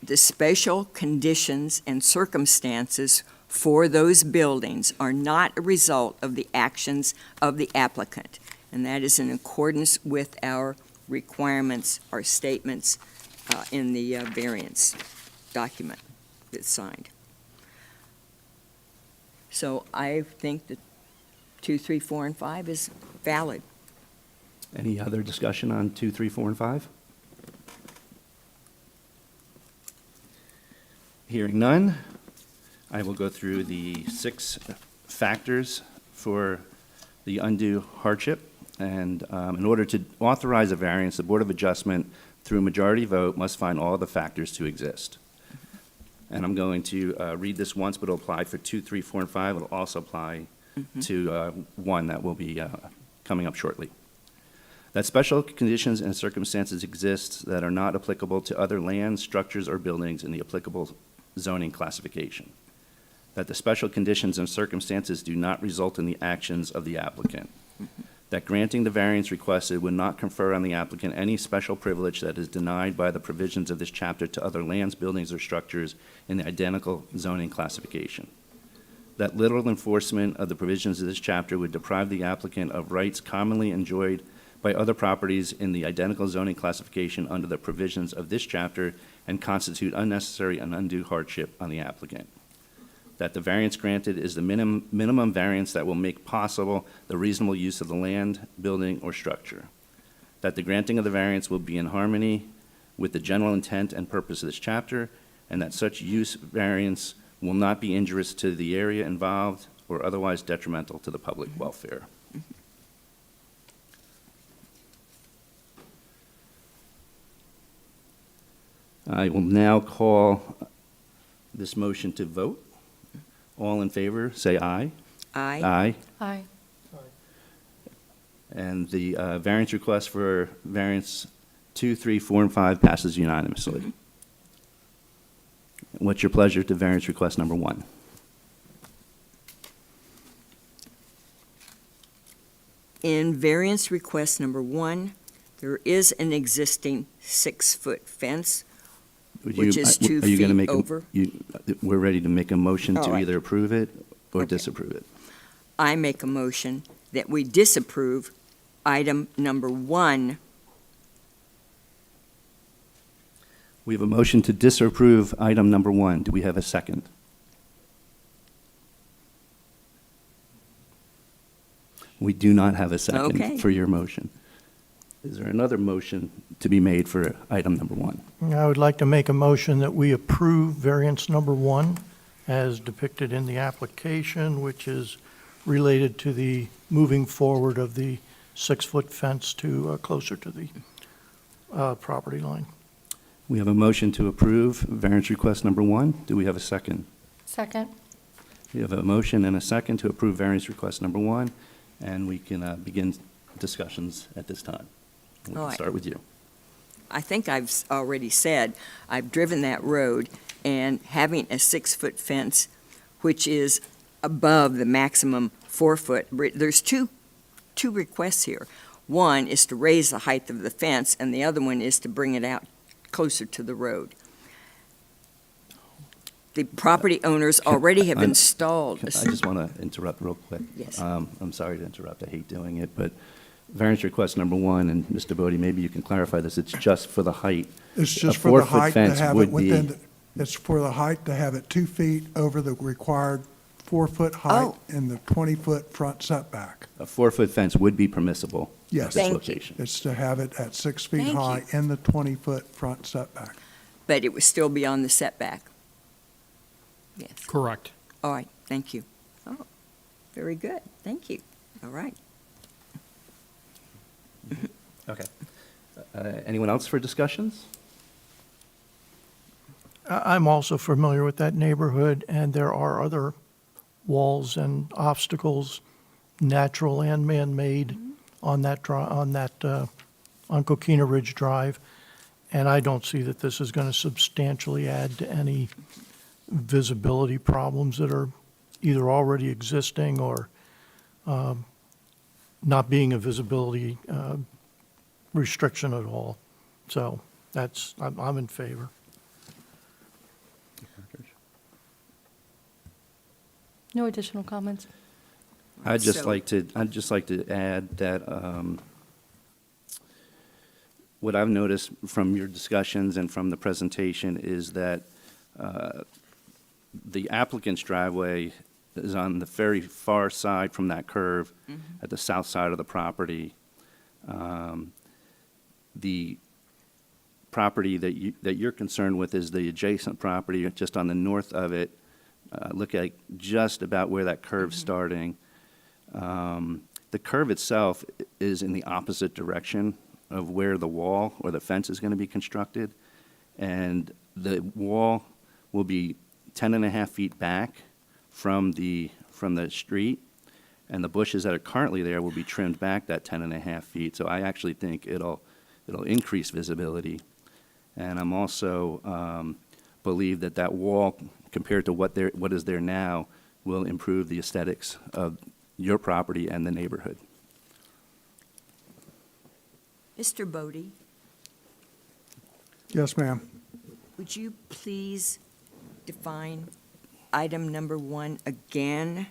the special conditions and circumstances for those buildings are not a result of the actions of the applicant. And that is in accordance with our requirements, our statements in the variance. document that's signed. So I think that 2, 3, 4, and 5 is valid. Any other discussion on 2, 3, 4, and 5? Hearing none, I will go through the 6 factors for the undue hardship. And in order to authorize a variance, the Board of Adjustment, through a majority vote, must find all the factors to exist. And I'm going to read this once, but it'll apply for 2, 3, 4, and 5. It'll also apply to 1 that will be coming up shortly. That special conditions and circumstances exist that are not applicable to other lands, structures, or buildings in the applicable zoning classification. That the special conditions and circumstances do not result in the actions of the applicant. That granting the variance requested would not confer on the applicant any special privilege that is denied by the provisions of this chapter to other lands, buildings, or structures in the identical zoning classification. That literal enforcement of the provisions of this chapter would deprive the applicant of rights commonly enjoyed by other properties in the identical zoning classification under the provisions of this chapter and constitute unnecessary and undue hardship on the applicant. That the variance granted is the minimum variance that will make possible the reasonable use of the land, building, or structure. That the granting of the variance will be in harmony with the general intent and purpose of this chapter, and that such use variance will not be injurious to the area involved or otherwise detrimental to the public welfare. I will now call this motion to vote. All in favor, say aye. Aye. Aye. Aye. And the variance request for variance 2, 3, 4, and 5 passes unanimously. What's your pleasure to variance request number 1? In variance request number 1, there is an existing 6-foot fence, which is 2 Are you gonna feet make a- over. We're ready to make a motion All to right. either approve it or Okay. disapprove it. I make a motion that we disapprove item number 1. We have a motion to disapprove item number 1. Do we have a second? We do not have a second Okay. for your motion. Is there another motion to be made for item number 1? I would like to make a motion that we approve variance number 1 as depicted in the application, which is related to the moving forward of the 6-foot fence to closer to the property line. We have a motion to approve variance request number 1. Do we have a second? Second. We have a motion and a second to approve variance request number 1, and we can begin discussions at this time. We All can right. start with you. I think I've already said, I've driven that road, and having a 6-foot fence, which is above the maximum 4-foot, there's two requests here. One is to raise the height of the fence, and the other one is to bring it out closer to the road. The property owners already have installed. I just want to interrupt real quick. Yes. I'm sorry to interrupt. I hate doing it, but variance request number 1, and Mr. Bodie, maybe you can clarify this. It's just for the height. It's just A for the 4-foot height to fence have it would within, be- it's for the height to have it 2 feet over the required 4-foot height Oh. and the 20-foot front setback. A 4-foot fence would be permissible at Yes. this Thank you. location. It's to have it at 6 feet Thank high you. and the 20-foot front setback. But it would still be on the setback. Yes. Correct. All right, thank you. Oh, very good, thank you. All right. Okay. Anyone else for discussions? I'm also familiar with that neighborhood, and there are other walls and obstacles, natural and man-made, on that, on Coquina Ridge Drive, and I don't see that this is going to substantially add to any visibility problems that are either already existing or not being a visibility restriction at all. So I'm in favor. No additional comments? I'd just So- like to add that what I've noticed from your discussions and from the presentation is that The applicant's driveway is on the very far side from that curve, at the south side of the property. The property that you're concerned with is the adjacent property, just on the north of it. Look at just about where that curve's starting. The curve itself is in the opposite direction of where the wall or the fence is going to be constructed. And the wall will be 10.5 feet back from the street, and the bushes that are currently there will be trimmed back that 10.5 feet. So I actually think it'll increase visibility. And I'm also believe that wall, compared to what is there now, will improve the aesthetics of your property and the neighborhood. Mr. Bodie, Yes, ma'am. would you please define item number 1 again,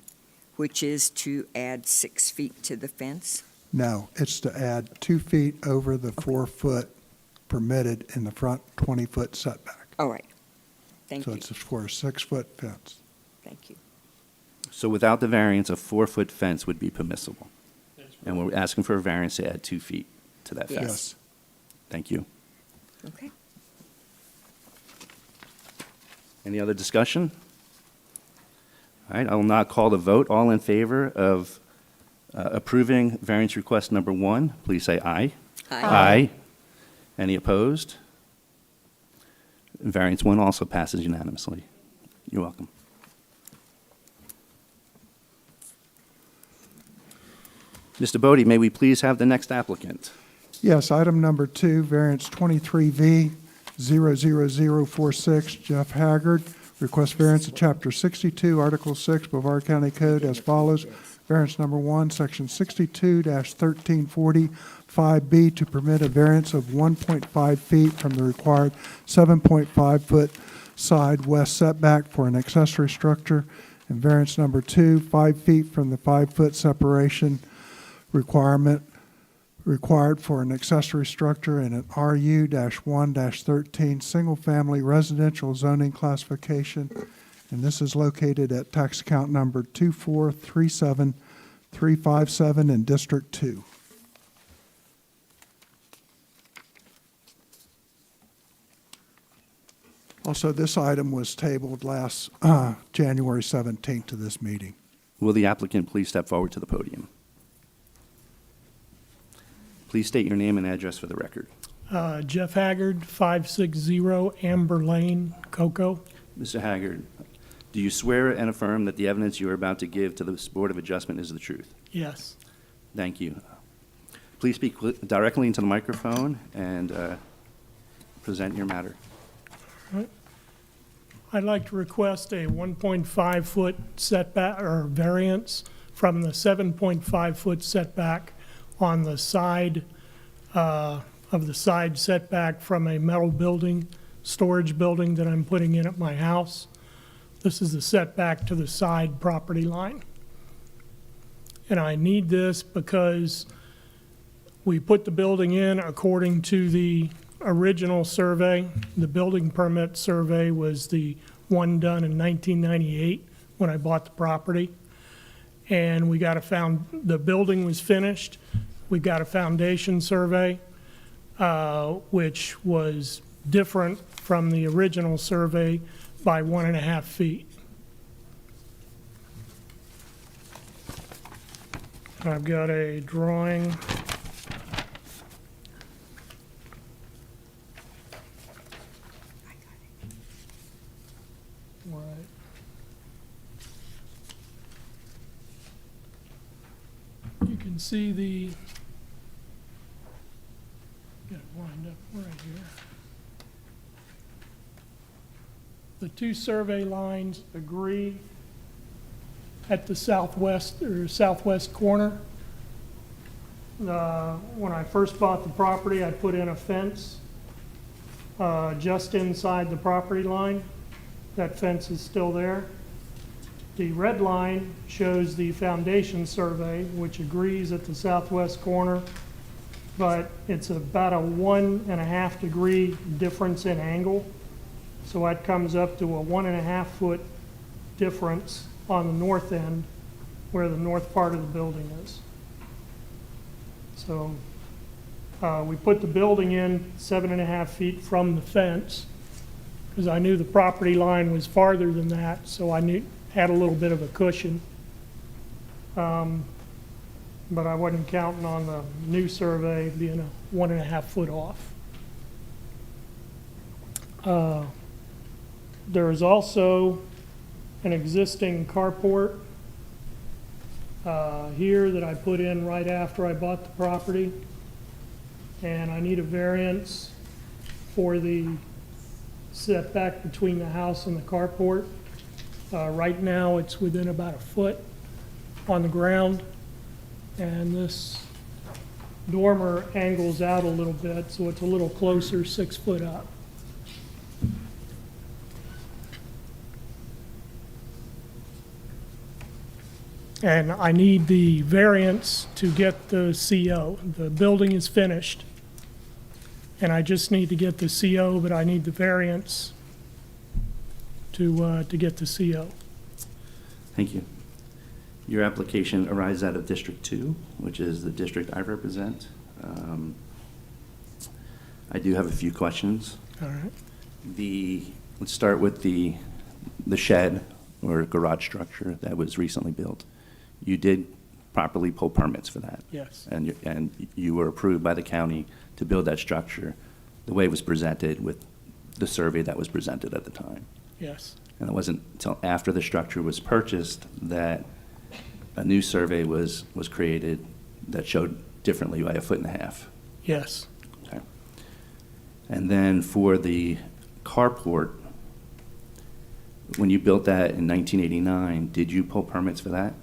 which is to add 6 feet to the fence? No, it's to add 2 feet over the 4-foot permitted in the front 20-foot setback. All right. Thank So you. it's for a 6-foot fence. Thank you. So without the variance, a 4-foot fence would be permissible. And we're asking for a variance to add 2 feet to that fence. Yes. Thank you. Okay. Any other discussion? All right, I will now call the vote. All in favor of approving variance request number 1, please say aye. Aye. Any opposed? Variance 1 also passes unanimously. You're welcome. Mr. Bodie, may we please have the next applicant? Yes, item number 2, variance 23V 00046, Jeff Haggard. Request variance of Chapter 62, Article 6, Brevard County Code as follows. Variance number 1, Section 62-1340, 5B, to permit a variance of 1.5 feet from the required 7.5-foot side west setback for an accessory structure. And variance number 2, 5 feet from the 5-foot separation requirement required for an accessory structure in an RU-1-13 single-family residential zoning classification. And this is located at tax account number 2437357 in District 2. Also, this item was tabled last January 17th to this meeting. Will the applicant please step forward to the podium? Please state your name and address for the record. Jeff Haggard, 560 Amber Lane, Cocoa. Mr. Haggard, do you swear and affirm that the evidence you are about to give to this Board of Adjustment is the truth? Yes. Thank you. Please speak directly into the microphone and present your matter. I'd like to request a 1.5-foot setback or variance from the 7.5-foot setback on the side of the side setback from a metal building, storage building that I'm putting in at my house. This is the setback to the side property line. And I need this because we put the building in according to the original survey. The building permit survey was the one done in 1998 when I bought the property. And we got the building was finished. We got a foundation survey, which was different from the original survey by 1.5 feet. I've got a drawing. Right. You can see the, got it lined up right here. The two survey lines agree at the southwest corner. When I first bought the property, I put in a fence just inside the property line. That fence is still there. The red line shows the foundation survey, which agrees at the southwest corner, but it's about a 1.5 degree difference in angle. So that comes up to a 1.5-foot difference on the north end where the north part of the building is. So we put the building in 7.5 feet from the fence because I knew the property line was farther than that, so I had a little bit of a cushion. But I wasn't counting on the new survey being a 1.5 foot off. There is also an existing carport here that I put in right after I bought the property. And I need a variance for the setback between the house and the carport. Right now, it's within about 1 foot on the ground. And this dormer angles out a little bit, so it's a little closer, 6 foot up. And I need the variance to get the CO. The building is finished, and I just need to get the CO, but I need the variance to get the CO. Thank you. Your application arises out of District 2, which is the district I represent. I do have a few questions. All right. Let's start with the shed or garage structure that was recently built. You did properly pull permits for that. Yes. And you were approved by the county to build that structure the way it was presented with the survey that was presented at the time. Yes. And it wasn't until after the structure was purchased that a new survey was created that showed differently by 1.5 feet. Yes. Okay. And then for the carport, when you built that in 1989, did you pull permits for that?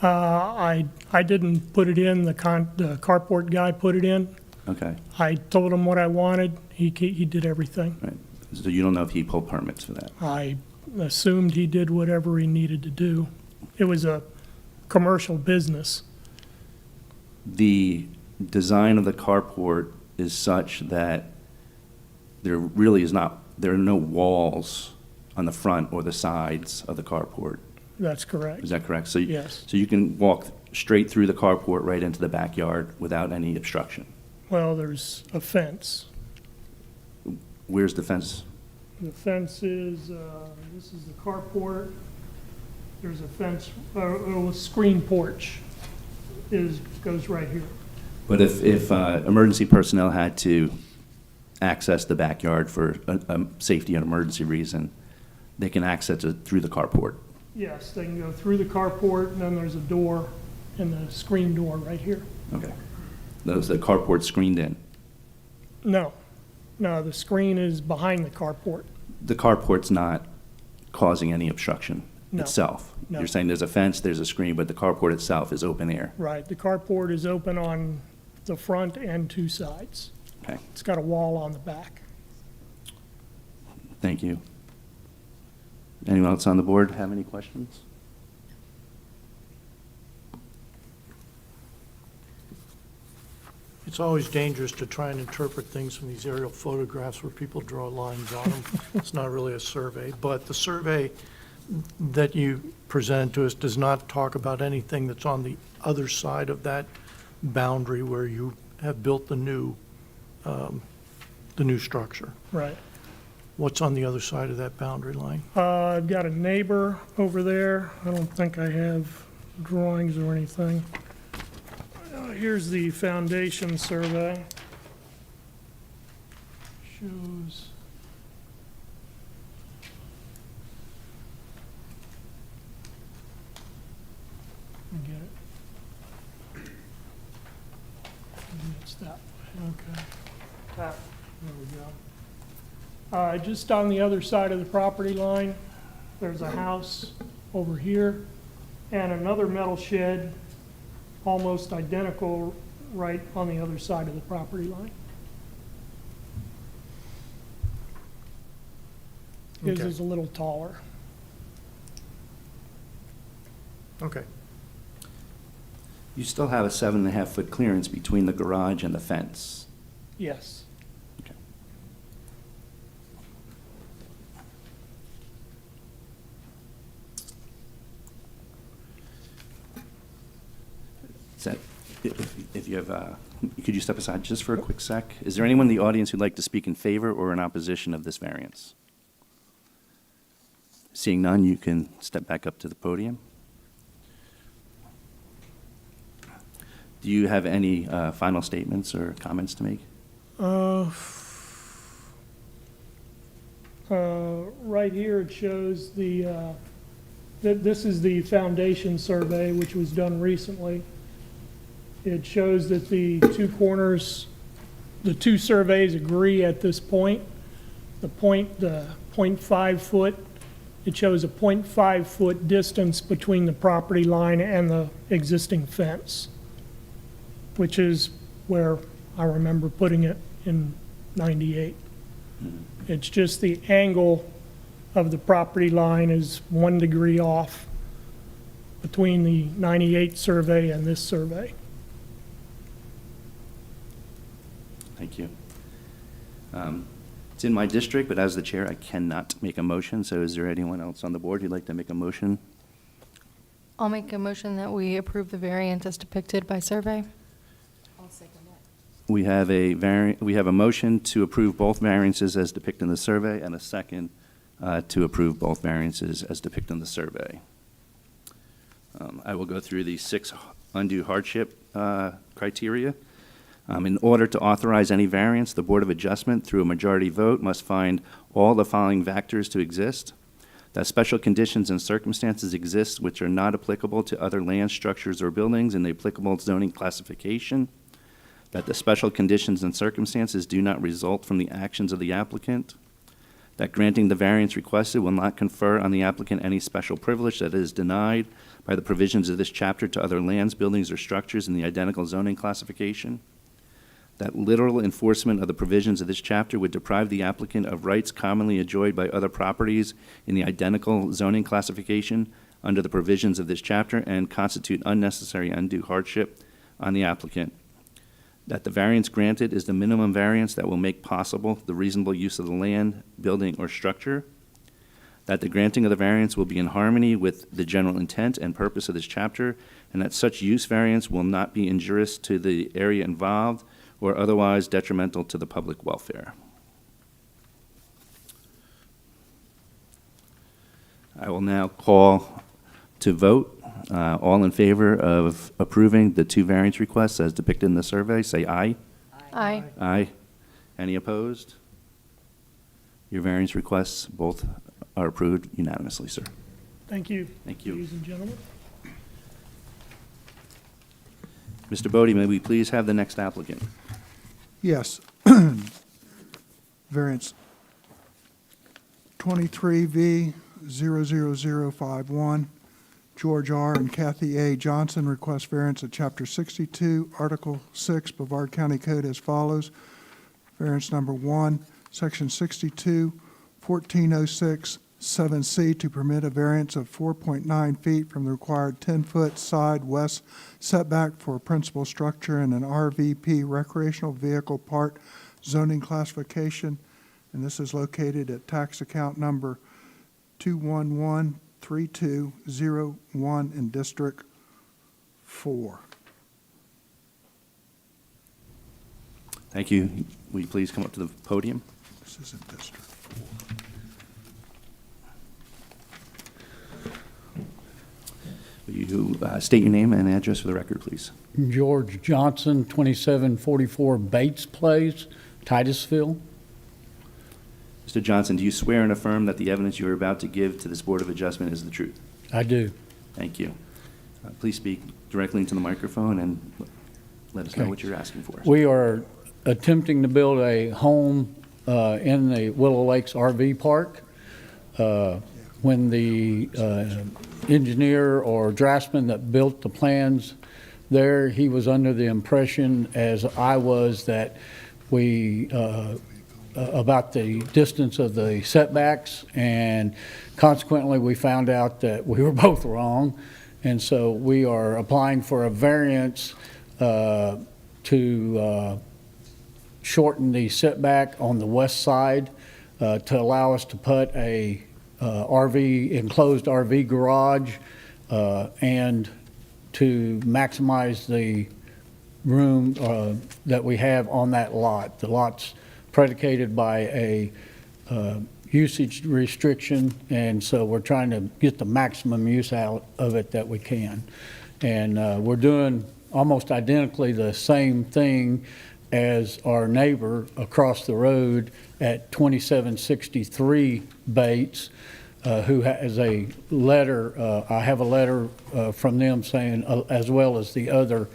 I didn't put it in. The carport guy put it in. Okay, I told him what I wanted. He did everything. right. So you don't know if he pulled permits for that? I assumed he did whatever he needed to do. It was a commercial business. The design of the carport is such that there are no walls on the front or the sides of the carport. That's correct. Is that correct? So Yes. So you can walk straight through the carport right into the backyard without any obstruction? Well, there's a fence. Where's the fence? The fence is, this is the carport. There's a fence, a screen porch goes right here. But if emergency personnel had to access the backyard for a safety and emergency reason, they can access it through the carport? Yes, they can go through the carport, and then there's a door and the screen door right here. Okay. The carport's screened in? No, the screen is behind the carport. The carport's not causing any obstruction No. itself? No. You're saying there's a fence, there's a screen, but the carport itself is open air? Right, the carport is open on the front and 2 sides. Okay, It's got a wall on the back. thank you. Anyone else on the board have any questions? It's always dangerous to try and interpret things from these aerial photographs where people draw lines on them. It's not really a survey, but the survey that you presented to us does not talk about anything that's on the other side of that boundary where you have built the new structure. Right. What's on the other side of that boundary line? I've got a neighbor over there. I don't think I have drawings or anything. Here's the foundation survey. Shows. Let me get it. Maybe it's that way, okay. There we go. Just on the other side of the property line, there's a house over here and another metal shed, almost identical, right on the other side of the property line. His Okay. is a little taller. Okay. You still have a 7.5-foot clearance between the garage and the fence? Yes. Okay. Is that, if you have, could you step aside just for a quick sec? Is there anyone in the audience who'd like to speak in favor or in opposition of this variance? Seeing none, you can step back up to the podium. Do you have any final statements or comments to make? Right here, it shows that this is the foundation survey, which was done recently. It shows that the two corners, the two surveys agree at this point. The 0.5 foot, it shows a 0.5 foot distance between the property line and the existing fence, which is where I remember putting it in '98. It's just the angle of the property line is 1 degree off between the '98 survey and this survey. Thank you. It's in my district, but as the chair, I cannot make a motion. So is there anyone else on the board who'd like to make a motion? I'll make a motion that we approve the variant as depicted by survey. We have a motion to approve both variances as depicted in the survey, and a second to approve both variances as depicted in the survey. I will go through the 6 undue hardship criteria. In order to authorize any variance, the Board of Adjustment, through a majority vote, must find all the following factors to exist: that special conditions and circumstances exist which are not applicable to other land, structures, or buildings in the applicable zoning classification; that the special conditions and circumstances do not result from the actions of the applicant; that granting the variance requested will not confer on the applicant any special privilege that is denied by the provisions of this chapter to other lands, buildings, or structures in the identical zoning classification; that literal enforcement of the provisions of this chapter would deprive the applicant of rights commonly enjoyed by other properties in the identical zoning classification under the provisions of this chapter and constitute unnecessary undue hardship on the applicant; that the variance granted is the minimum variance that will make possible the reasonable use of the land, building, or structure; that the granting of the variance will be in harmony with the general intent and purpose of this chapter, and that such use variance will not be injurious to the area involved or otherwise detrimental to the public welfare. I will now call to vote. All in favor of approving the 2 variance requests as depicted in the survey, say aye. Aye. Aye. Any opposed? Your variance requests both are approved unanimously, sir. Thank you. Thank you. Ladies and gentlemen. Mr. Bodie, may we please have the next applicant? Yes. Variance 23V00051, George R. and Kathy A. Johnson request variance at Chapter 62, Article 6, Brevard County Code as follows. Variance number 1, Section 62, 1406, 7C, to permit a variance of 4.9 feet from the required 10-foot side west setback for a principal structure in an RVP recreational vehicle park zoning classification, and this is located at tax account number 2113201 in District 4. Thank you. Will you please come up to the podium? This is in District 4. Will you state your name and address for the record, please? George Johnson, 2744 Bates Place, Titusville. Mr. Johnson, do you swear and affirm that the evidence you are about to give to this Board of Adjustment is the truth? I do. Thank you. Please speak directly into the microphone and let us know Okay. what you're asking for. We are attempting to build a home in the Willow Lakes RV Park. When the engineer or draftsman that built the plans there, he was under the impression, as I was, that we about the distance of the setbacks, and consequently we found out that we were both wrong, and so we are applying for a variance to shorten the setback on the west side to allow us to put a enclosed RV garage and to maximize the room that we have on that lot. The lot's predicated by a usage restriction, and so we're trying to get the maximum use out of it that we can. And we're doing almost identically the same thing as our neighbor across the road at 2763 Bates, who has a letter, I have a letter from them saying, as well as the other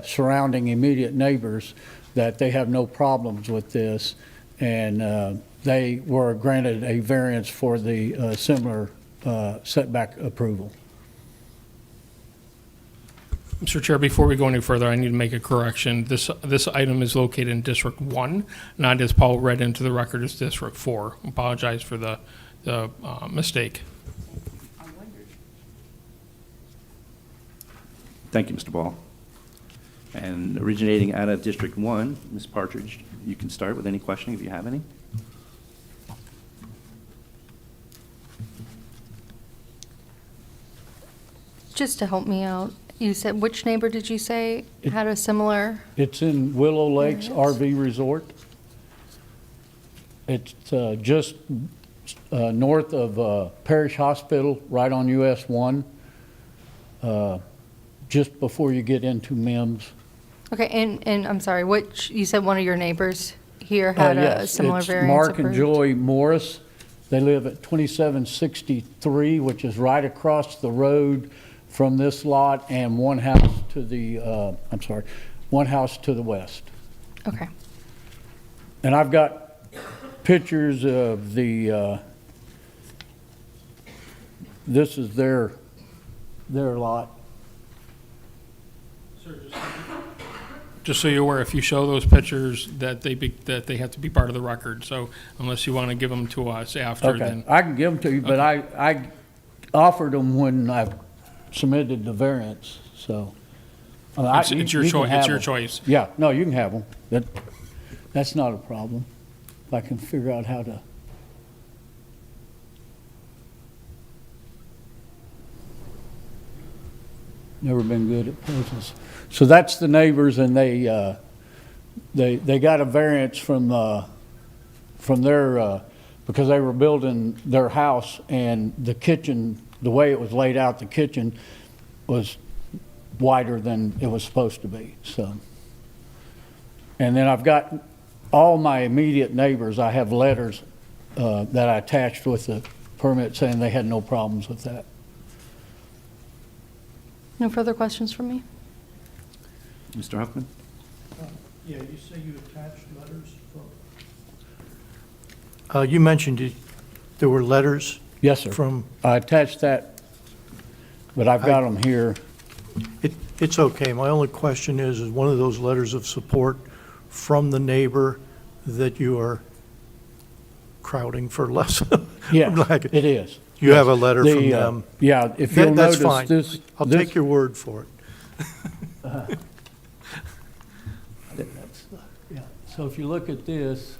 surrounding immediate neighbors, that they have no problems with this, and they were granted a variance for the similar setback approval. Mr. Chair, before we go any further, I need to make a correction. This item is located in District 1, not as Paul read into the record as District 4. Apologize for the mistake. Thank you, Mr. Ball. And originating out of District 1, Ms. Partridge, you can start with any questioning if you have any. Just to help me out, you said, which neighbor did you say had a similar? It's in Willow Lakes Variance. RV Resort. It's just north of Parish Hospital, right on US 1, just before you get into Mims. Okay, and I'm sorry, which, you said one of your neighbors here had a Yes, similar it's variance Mark and approved? Joy Morris. They live at 2763, which is right across the road from this lot, and one house to the, one house to the west. Okay. And I've got pictures of the, this is their lot. Just so you're aware, if you show those pictures, that they have to be part of the record. So unless you want to give them to us after, Okay, then. I can give them to you, but I offered them when I submitted the variance, so. It's your you can choice. have It's your them. choice. Yeah, no, you can have them. That's not a problem. If I can figure out how to. Never been good at puzzles. So that's the neighbors, and they got a variance from their, because they were building their house, and the kitchen, the way it was laid out, the kitchen was wider than it was supposed to be, so. And then I've got all my immediate neighbors, I have letters that I attached with the permit saying they had no problems with that. No further questions from me? Mr. Huffman? Yeah, you say you attached letters from? You mentioned there were letters Yes, sir. from, I attached that, but I've got them here. it's okay. My only question is one of those letters of support from the neighbor that you are crowding for less? Yeah, Like, it is. you have a letter from The, them? Yeah, if you'll That's notice fine. this. I'll this- take your word for it. Yeah, so if you look at this,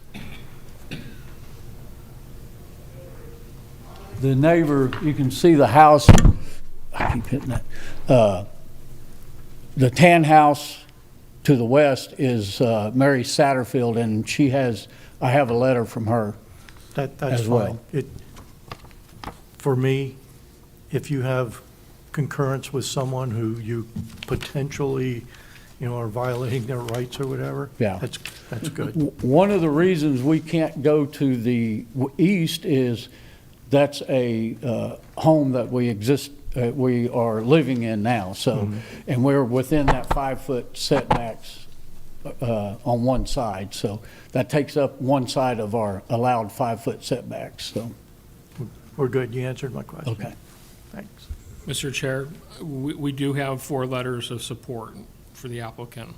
the neighbor, you can see the house, I keep hitting that. The tan house to the west is Mary Satterfield, and she has, I have a letter from her. That's As well. fine. For me, if you have concurrence with someone who you potentially, are violating their rights or whatever. Yeah. That's good. One of the reasons we can't go to the east is that's a home that we are living in now, so, and we're within that 5-foot setbacks on one side, so that takes up one side of our allowed 5-foot setbacks, so, We're good. You answered my question. okay. Thanks. Mr. Chair, we do have 4 letters of support for the applicant.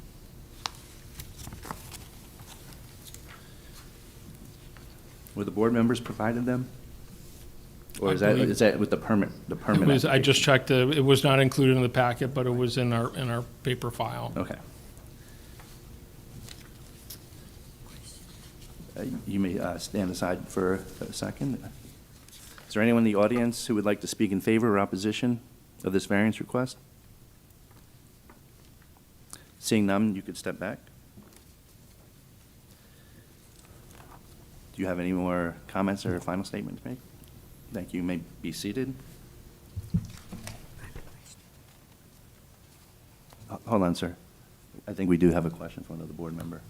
Were the board members provided them? Or I is that, believe- is that with the permit, I application? just checked, it was not included in the packet, but it was in our paper file. Okay. You may stand aside for a second. Is there anyone in the audience who would like to speak in favor or opposition of this variance request? Seeing none, you could step back. Do you have any more comments or final statements to make? Thank you. You may be seated. Hold on, sir. I think we do have a question from another board member.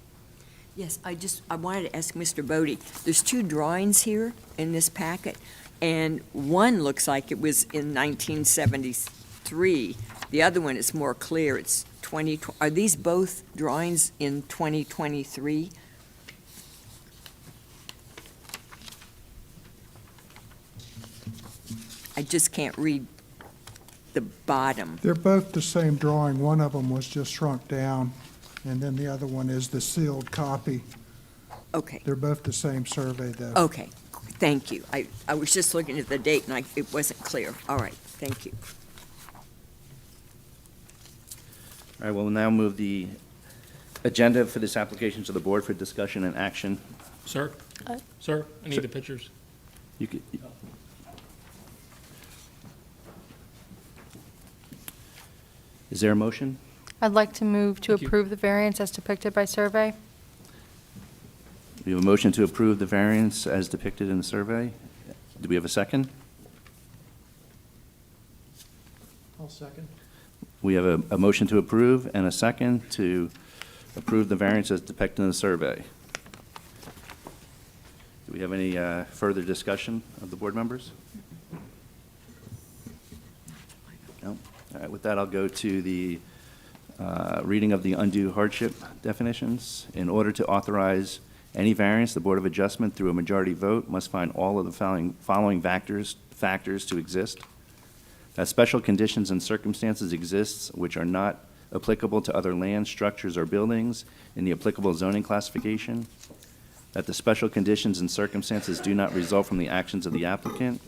Yes, I wanted to ask Mr. Bodie, there's two drawings here in this packet, and one looks like it was in 1973. The other one is more clear, it's are these both drawings in 2023? I just can't read the bottom. They're both the same drawing. One of them was just shrunk down, and then the other one is the sealed copy. Okay, They're both the same survey, though. okay, thank you. I was just looking at the date and it wasn't clear. All right, thank you. All right, we'll now move the agenda for this application to the board for discussion and action. Sir? Sir, I need the pictures. You could, is there a motion? I'd like to move to Thank you. approve the variance as depicted by survey. We have a motion to approve the variance as depicted in the survey. Do we have a second? I'll second. We have a motion to approve and a second to approve the variance as depicted in the survey. Do we have any further discussion of the board members? No? All right, with that, I'll go to the reading of the undue hardship definitions. In order to authorize any variance, the Board of Adjustment, through a majority vote, must find all of the following factors to exist: that special conditions and circumstances exist which are not applicable to other lands, structures, or buildings in the applicable zoning classification; that the special conditions and circumstances do not result from the actions of the applicant;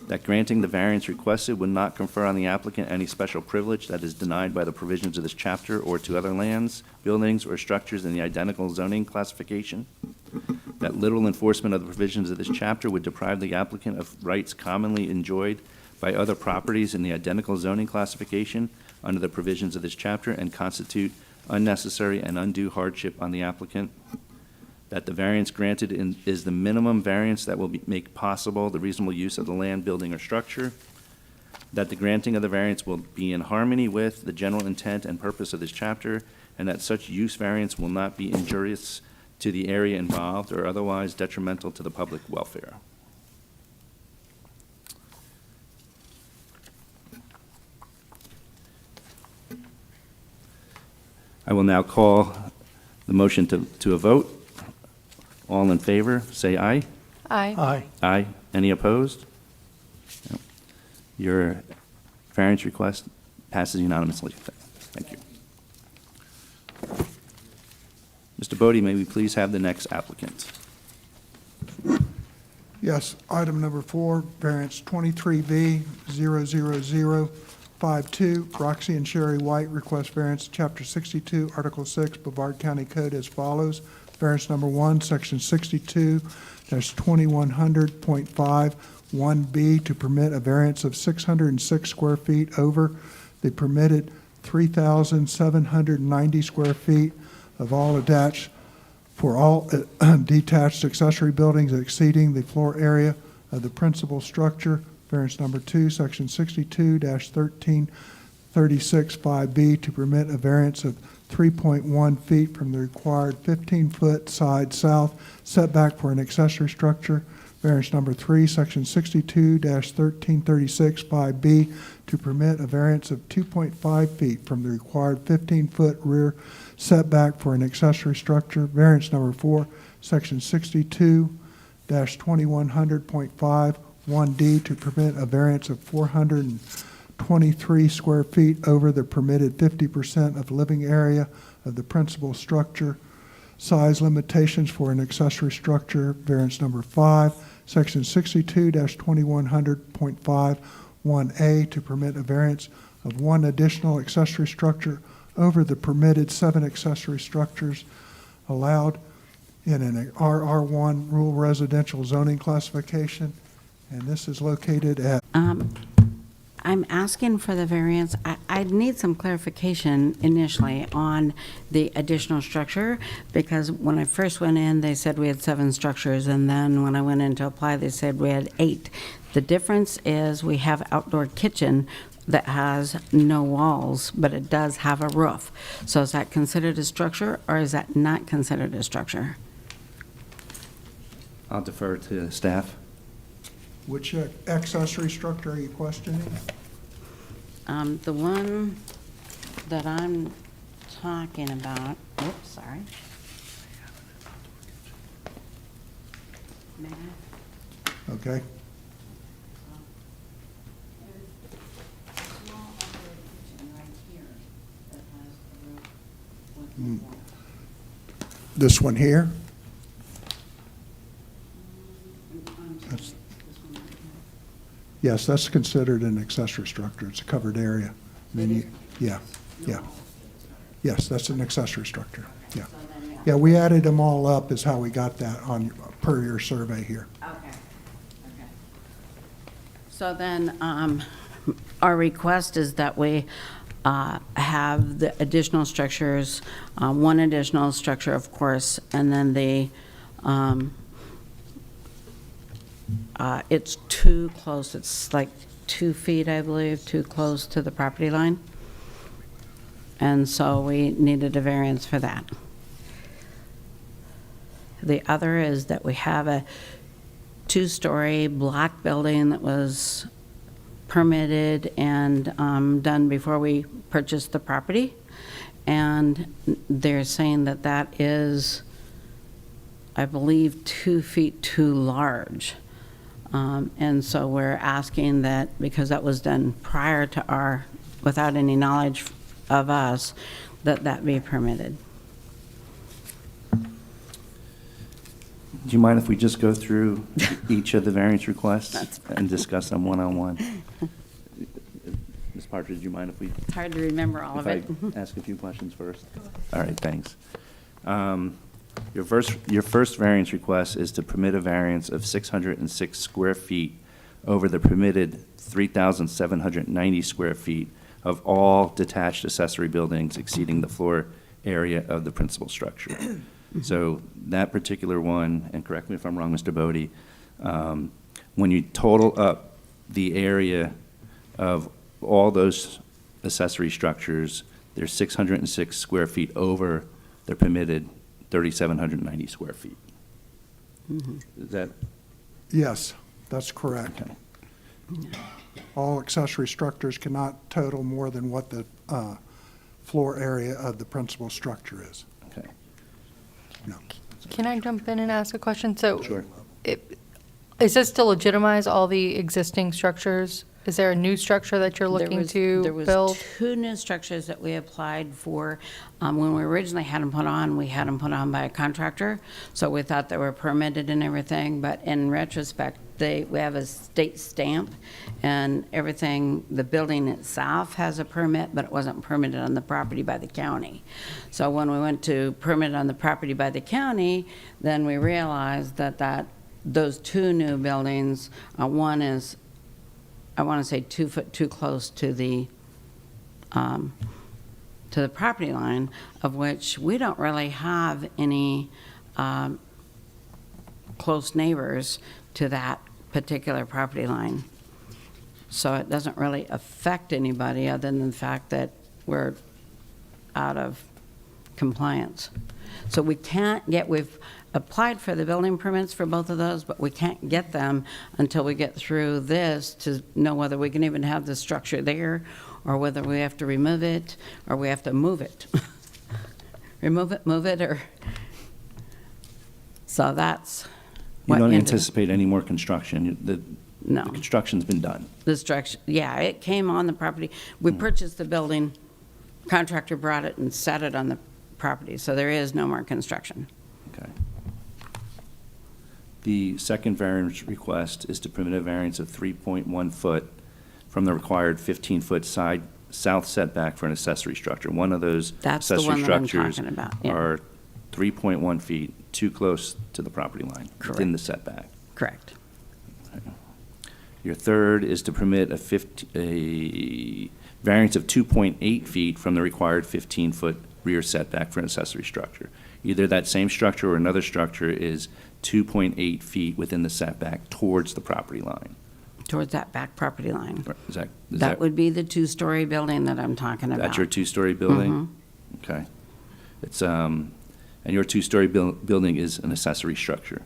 that granting the variance requested would not confer on the applicant any special privilege that is denied by the provisions of this chapter or to other lands, buildings, or structures in the identical zoning classification; that little enforcement of the provisions of this chapter would deprive the applicant of rights commonly enjoyed by other properties in the identical zoning classification under the provisions of this chapter and constitute unnecessary and undue hardship on the applicant; that the variance granted is the minimum variance that will make possible the reasonable use of the land, building, or structure; that the granting of the variance will be in harmony with the general intent and purpose of this chapter, and that such use variance will not be injurious to the area involved or otherwise detrimental to the public welfare. I will now call the motion to a vote. All in favor, say aye. Aye. Aye. Aye. Any opposed? No. Your variance request passes unanimously. Thank you. Mr. Bodie, may we please have the next applicant? Yes, item number 4, variance 23V00052, Roxy and Cheri White request variance, Chapter 62, Article 6, Brevard County Code as follows. Variance number 1, Section 62-2100.5, 1B, to permit a variance of 606 square feet over the permitted 3,790 square feet of all attached for all detached accessory buildings exceeding the floor area of the principal structure. Variance number 2, Section 62-1336-5B, to permit a variance of 3.1 feet from the required 15-foot side south setback for an accessory structure. Variance number 3, Section 62-1336-5B, to permit a variance of 2.5 feet from the required 15-foot rear setback for an accessory structure. Variance number 4, Section 62-2100.5, 1D, to permit a variance of 423 square feet over the permitted 50% of living area of the principal structure. Size limitations for an accessory structure. Variance number 5, Section 62-2100.5, 1A, to permit a variance of 1 additional accessory structure over the permitted 7 accessory structures allowed in an RR1 rural residential zoning classification. And this is located at I'm asking for the variance. I'd need some clarification initially on the additional structure, because when I first went in, they said we had 7 structures, and then when I went in to apply, they said we had 8. The difference is we have outdoor kitchen that has no walls, but it does have a roof. So is that considered a structure, or is that not considered a structure? I'll defer to staff. Which accessory structure are you questioning? The one that I'm talking about, oops, sorry. May I? Okay. This one here? That's- Yes, that's considered an accessory structure. It's a covered area. Yeah. Yes, that's an accessory structure, yeah. Yeah, we added them all up is how we got that on, per your survey here. Okay. So then, our request is that we have the additional structures, one additional structure, of course, and then it's too close, it's like 2 feet, I believe, too close to the property line. And so we needed a variance for that. The other is that we have a 2-story block building that was permitted and done before we purchased the property. And they're saying that that is, I believe, 2 feet too large. And so we're asking that, because that was done prior to without any knowledge of us, that be permitted. Do you mind if we just go through each of the variance requests and discuss them one-on-one? Ms. Partridge, do you mind if we? It's hard to remember all of it. If I ask a few questions first? All right, thanks. Your first variance request is to permit a variance of 606 square feet over the permitted 3,790 square feet of all detached accessory buildings exceeding the floor area of the principal structure. So that particular one, and correct me if I'm wrong, Mr. Bodie, when you total up the area of all those accessory structures, they're 606 square feet over their permitted 3,790 square feet. Is that? Yes, that's correct. Okay. All accessory structures cannot total more than what the floor area of the principal structure is. Okay. No. Can I jump in and ask a question? So, Sure. Is this to legitimize all the existing structures? Is there a new structure that you're looking to There was build? 2 new structures that we applied for. When we originally had them put on, we had them put on by a contractor, so we thought they were permitted and everything, but in retrospect, we have a state stamp, and everything, the building itself has a permit, but it wasn't permitted on the property by the county. So when we went to permit on the property by the county, then we realized that those 2 new buildings, one is, I want to say 2 foot too close to the property line, of which we don't really have any close neighbors to that particular property line. So it doesn't really affect anybody other than the fact that we're out of compliance. So we can't we've applied for the building permits for both of those, but we can't get them until we get through this to know whether we can even have the structure there, or whether we have to remove it, or we have to move it. Move it, or... So that's You what don't ended- anticipate any more construction? No. The construction's been done? The structure, yeah, it came on the property. We purchased the building, contractor brought it and set it on the property, so there is no more construction. Okay. The second variance request is to permit a variance of 3.1 foot from the required 15-foot south setback for an accessory structure. One of those That's the accessory one that I'm structures talking about, yeah. are 3.1 feet too close to the property line, within Correct. the setback. Correct. Your third is to permit a variance of 2.8 feet from the required 15-foot rear setback for an accessory structure. Either that same structure or another structure is 2.8 feet within the setback towards the property line. Towards that back property line. Is that, That would be the two-story building that I'm talking about. that's your two-story building? Okay. It's, and your two-story building is an accessory structure.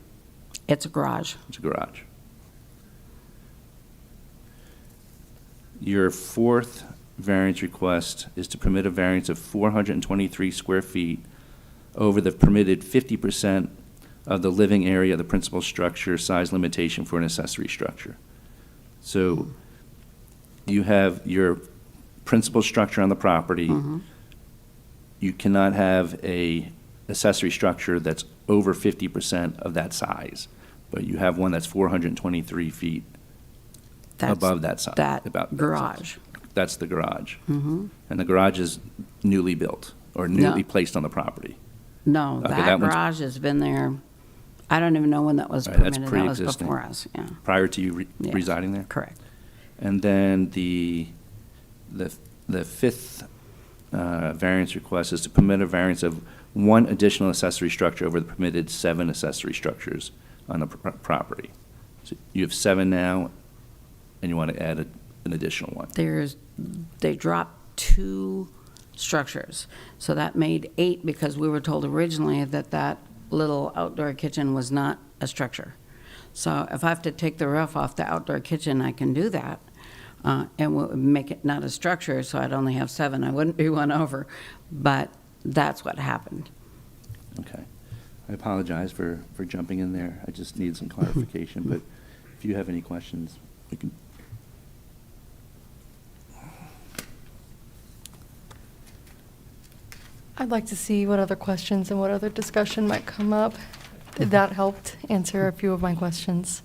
It's a garage. It's a garage. Your fourth variance request is to permit a variance of 423 square feet over the permitted 50% of the living area of the principal structure size limitation for an accessory structure. So you have your principal structure on the property. You cannot have a accessory structure that's over 50% of that size, but you have one that's 423 feet That's above that size. that about that garage. size. That's the garage. And the garage is newly built or newly placed on the property. No, Okay, that that one's- garage has been there, I don't even know when that was All right, that's permitted. That was pre-existing. before us, yeah. Prior to you Yeah. residing there? Correct. And then the fifth variance request is to permit a variance of one additional accessory structure over the permitted 7 accessory structures on the property. So you have 7 now, and you want to add an additional one. They dropped 2 structures. So that made 8 because we were told originally that that little outdoor kitchen was not a structure. So if I have to take the roof off the outdoor kitchen, I can do that. And we'll make it not a structure, so I'd only have 7. I wouldn't be one over. But that's what happened. Okay. I apologize for jumping in there. I just need some clarification, but if you have any questions, we can. I'd like to see what other questions and what other discussion might come up. That helped answer a few of my questions.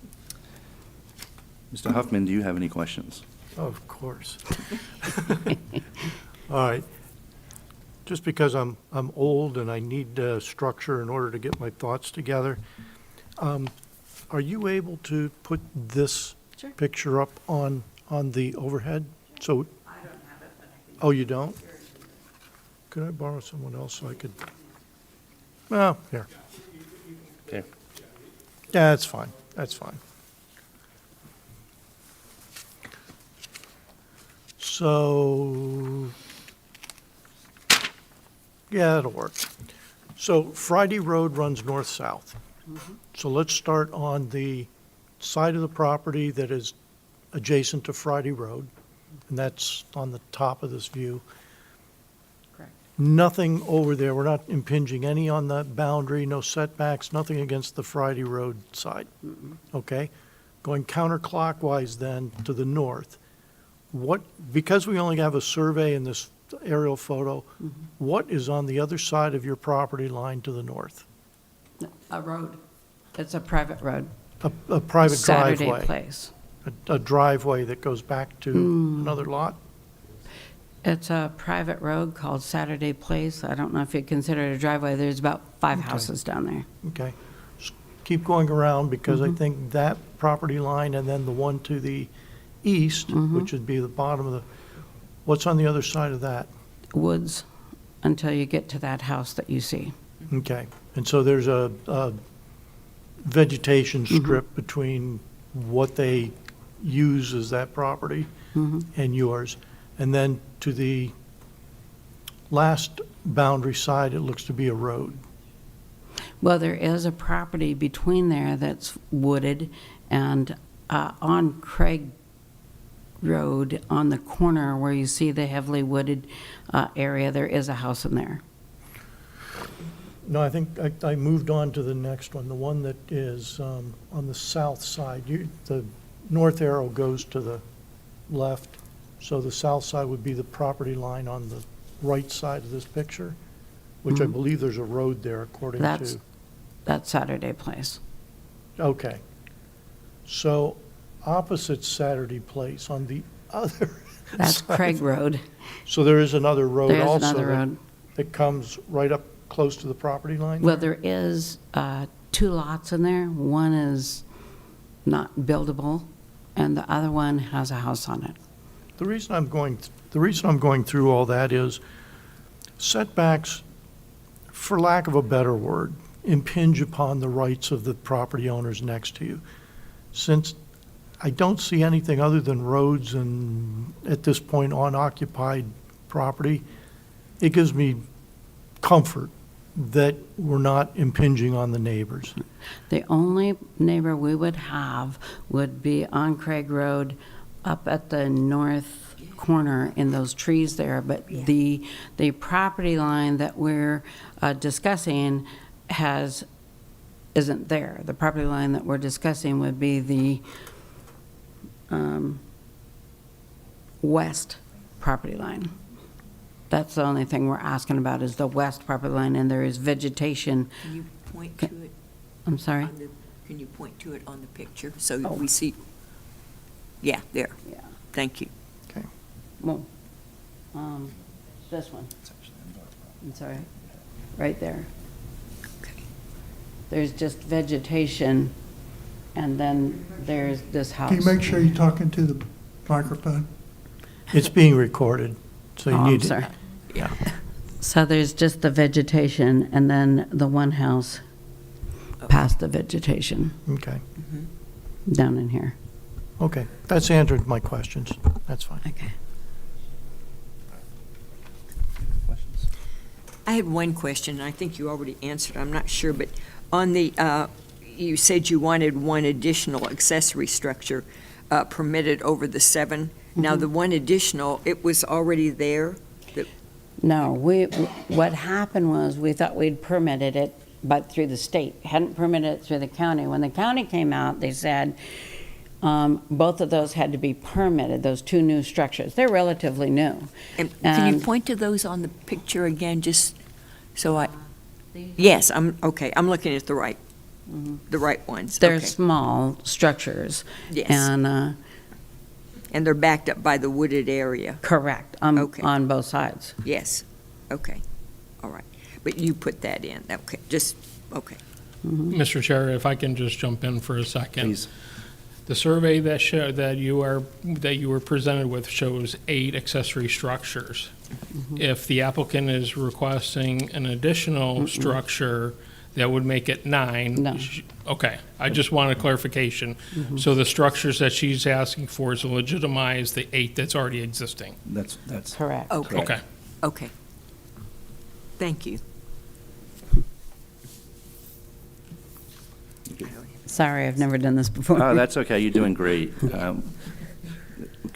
Mr. Huffman, do you have any questions? Of course. All right. Just because I'm old and I need structure in order to get my thoughts together, are you able to put this Sure. picture up on the overhead? So, I don't have it, but I can. oh, you don't? Could I borrow someone else so I could? Well, here. Okay. Yeah, that's fine. That's fine. So, yeah, that'll work. So Friday Road runs north-south. So let's start on the side of the property that is adjacent to Friday Road, and that's on the top of this view. Correct. Nothing over there, we're not impinging any on that boundary, no setbacks, nothing against the Friday Road side. Okay? Going counterclockwise then to the north, because we only have a survey in this aerial photo, what is on the other side of your property line to the north? A road. It's a private road. A private Saturday driveway? Place. A driveway that goes back to another lot? It's a private road called Saturday Place. I don't know if you'd consider it a driveway. There's about 5 houses down there. Okay. Just keep going around, because I think that property line and then the one to the east, which would be the bottom of what's on the other side of that? Woods until you get to that house that you see. Okay. And so there's a vegetation strip between what they use as that property and yours. And then to the last boundary side, it looks to be a road. Well, there is a property between there that's wooded, and on Craig Road, on the corner where you see the heavily wooded area, there is a house in there. No, I think I moved on to the next one, the one that is on the south side. The north arrow goes to the left, so the south side would be the property line on the right side of this picture, which I believe there's a road there according That's to. Saturday Place. Okay. So opposite Saturday Place on the other. That's side. Craig Road. So there is another road There is also another that- road. that comes right up close to the property line? Well, there is 2 lots in there. One is not buildable, and the other one has a house on it. The reason I'm going through all that is setbacks, for lack of a better word, impinge upon the rights of the property owners next to you. Since I don't see anything other than roads and, at this point, unoccupied property, it gives me comfort that we're not impinging on the neighbors. The only neighbor we would have would be on Craig Road up at the north corner in those trees there, but the property line that we're discussing isn't there. The property line that we're discussing would be the west property line. That's the only thing we're asking about is the west property line, and there is vegetation. Can you point to it? I'm sorry? Can you point to it on the picture so Oh. we see? Yeah, there. Yeah. Thank you. Okay. Well, this one. I'm sorry. Right there. Okay. There's just vegetation, and then there's this house. Can you make sure you're talking to the microphone? It's being recorded, so you Oh, need I'm to. sorry. Yeah. So there's just the vegetation, and then the one house past the vegetation, Okay, down in here. okay. That's answered my questions. That's fine. Okay. I had one question, and I think you already answered, I'm not sure, but on the, you said you wanted one additional accessory structure permitted over the 7. Now, the one additional, it was already there? No, what happened was, we thought we'd permitted it, but through the state, hadn't permitted it through the county. When the county came out, they said both of those had to be permitted, those 2 new structures. They're relatively new. And can you And- point to those on the picture again, just so I, yes, I'm looking at the right ones. They're Okay. small structures. Yes. And, And they're backed up by the wooded area. correct, Okay. on both sides. Yes, okay, all right. But you put that in, okay, just, okay. Mr. Chair, if I can just jump in for a second. Please. The survey that you were presented with shows 8 accessory structures. If the applicant is requesting an additional structure, that would make it 9. No. Okay, I just wanted clarification. So the structures that she's asking for is to legitimize the 8 that's already existing. That's Correct. Okay, Okay. okay. Thank you. Sorry, I've never done this before. Oh, that's okay. You're doing great.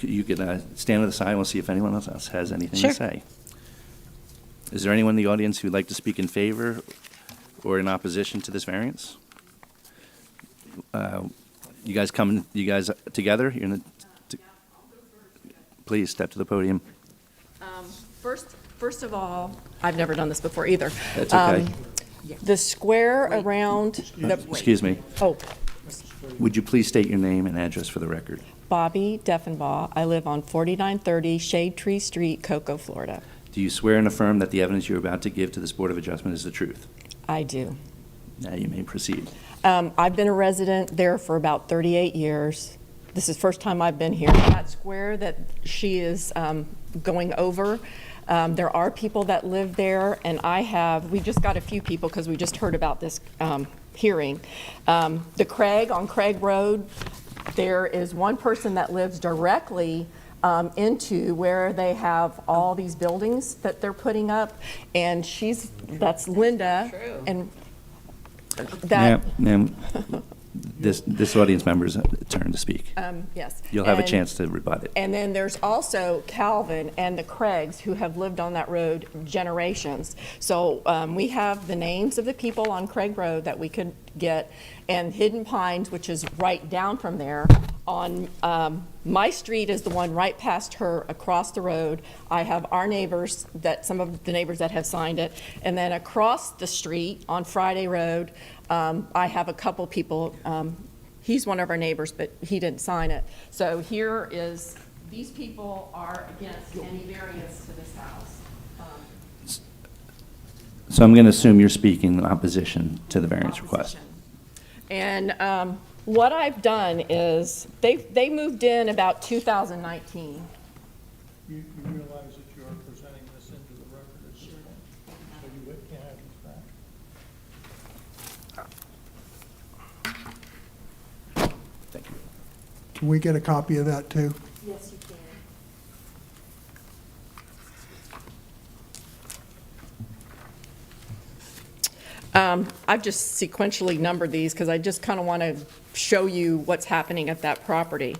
You can stand to the side and we'll see if anyone else has anything Sure. to say. Is there anyone in the audience who'd like to speak in favor or in opposition to this variance? You guys together? Please step to the podium. First of all, I've never done this before either. That's okay. The square around the, Excuse me. oh, Would you please state your name and address for the record? Bobby Deffenbaugh. I live on 4930 Shade Tree Street, Cocoa, Florida. Do you swear and affirm that the evidence you're about to give to this Board of Adjustment is the truth? I do. Now you may proceed. I've been a resident there for about 38 years. This is the first time I've been here. That square that she is going over, there are people that live there, and we just got a few people because we just heard about this hearing. The Craig, on Craig Road, there is one person that lives directly into where they have all these buildings that they're putting up, and that's Linda. And that, Ma'am, this audience member's turn to speak. yes. You'll have a And- chance to rebut it. And then there's also Calvin and the Craigs who have lived on that road generations. So we have the names of the people on Craig Road that we could get, and Hidden Pines, which is right down from there. On my street is the one right past her across the road. I have our neighbors, some of the neighbors that have signed it. And then across the street on Friday Road, I have a couple people. He's one of our neighbors, but he didn't sign it. So these people are against any variance to this house. So I'm going to assume you're speaking in opposition to the variance request. And What I've done is, they moved in about 2019. You realize that you are presenting this into the record as so you can't have these back. Thank you. Can we get a copy of that too? Yes, you can. I've just sequentially numbered these because I just kind of want to show you what's happening at that property.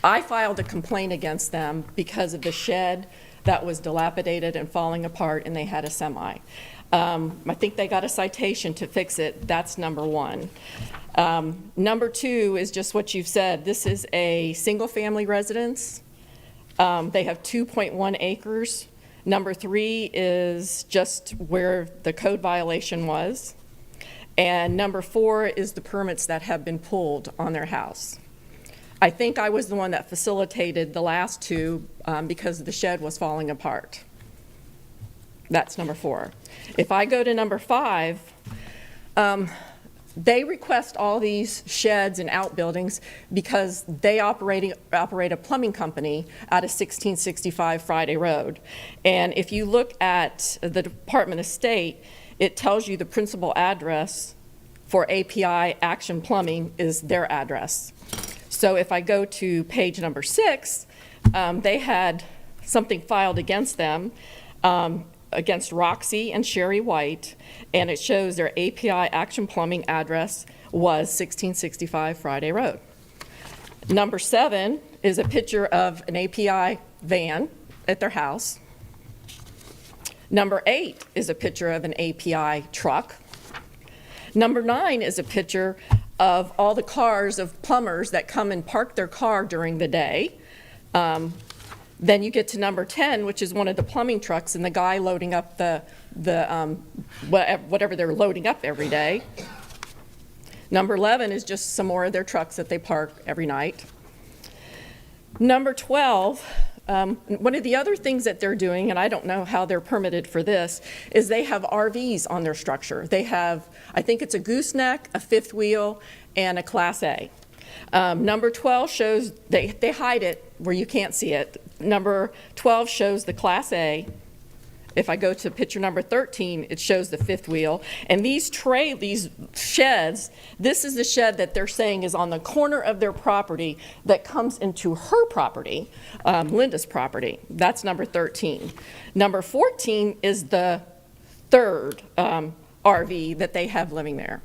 I filed a complaint against them because of the shed that was dilapidated and falling apart, and they had a semi. I think they got a citation to fix it. That's number one. Number two is just what you've said. This is a single-family residence. They have 2.1 acres. Number three is just where the code violation was. And number four is the permits that have been pulled on their house. I think I was the one that facilitated the last two because the shed was falling apart. That's number four. If I go to number five, they request all these sheds and outbuildings because they operate a plumbing company out of 1665 Friday Road. And if you look at the Department of State, it tells you the principal address for API Action Plumbing is their address. So if I go to page number 6, they had something filed against them, against Roxy and Cheri White, and it shows their API Action Plumbing address was 1665 Friday Road. Number 7 is a picture of an API van at their house. Number 8 is a picture of an API truck. Number 9 is a picture of all the cars of plumbers that come and park their car during the day. Then you get to number 10, which is one of the plumbing trucks and the guy loading up whatever they're loading up every day. Number 11 is just some more of their trucks that they park every night. Number 12, one of the other things that they're doing, and I don't know how they're permitted for this, is they have RVs on their structure. They have, I think it's a gooseneck, a fifth wheel, and a Class A. Number 12 shows, they hide it where you can't see it. Number 12 shows the Class A. If I go to picture number 13, it shows the fifth wheel. And these sheds, this is the shed that they're saying is on the corner of their property that comes into her property, Linda's property. That's number 13. Number 14 is the third RV that they have living there.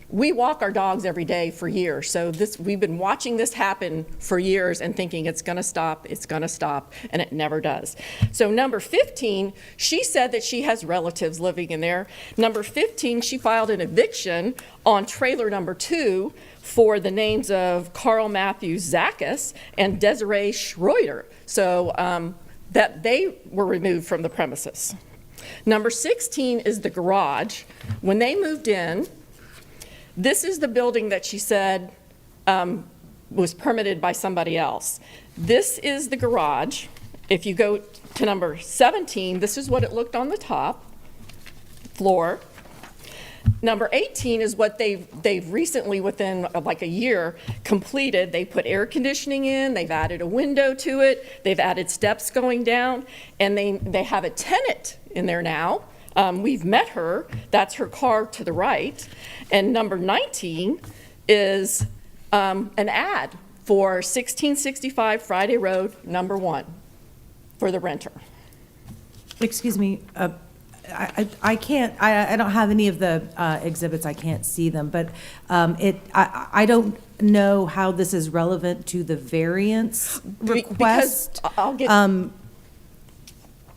We walk our dogs every day for years, so we've been watching this happen for years and thinking it's going to stop, and it never does. So number 15, she said that she has relatives living in there. Number 15, she filed an eviction on trailer number 2 for the names of Carl Matthews Zachas and Desiree Schroeder, so that they were removed from the premises. Number 16 is the garage. When they moved in, this is the building that she said was permitted by somebody else. This is the garage. If you go to number 17, this is what it looked on the top floor. Number 18 is what they've recently, within like a year, completed. They put air conditioning in, they've added a window to it, they've added steps going down, and they have a tenant in there now. We've met her. That's her car to the right. And number 19 is an ad for 1665 Friday Road, number 1, for the renter. Excuse me, I can't, I don't have any of the exhibits, I can't see them, but I don't know how this is relevant to the variance request. Because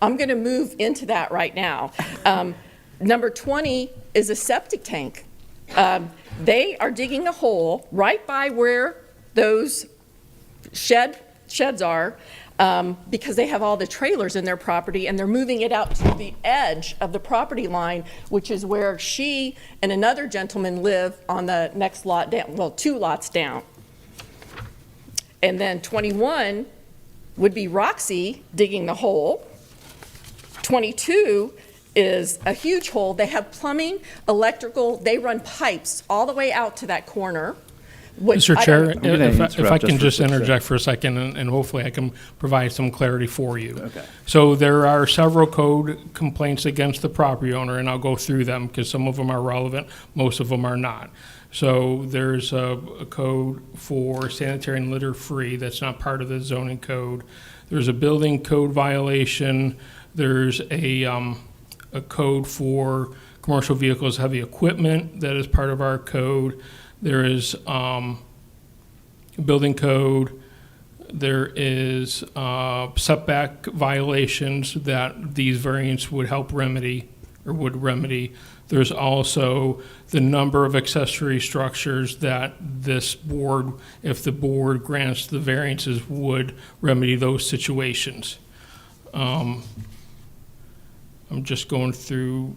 I'm going to move into that right now. Number 20 is a septic tank. They are digging a hole right by where those sheds are because they have all the trailers in their property, and they're moving it out to the edge of the property line, which is where she and another gentleman live on the next lot down, well, 2 lots down. And then 21 would be Roxy digging the hole. 22 is a huge hole. They have plumbing, electrical, they run pipes all the way out to that corner. which Mr. I Chair, don't- I'm gonna if I interrupt can just for a just quick second. interject for a second, and hopefully I can provide some clarity for you. Okay. So there are several code complaints against the property owner, and I'll go through them because some of them are relevant, most of them are not. So there's a code for sanitary and litter-free that's not part of the zoning code. There's a building code violation. There's a code for commercial vehicles, heavy equipment that is part of our code. There is a building code. There is setback violations that these variants would help remedy or would remedy. There's also the number of accessory structures that this board, if the board grants the variances, would remedy those situations. I'm just going through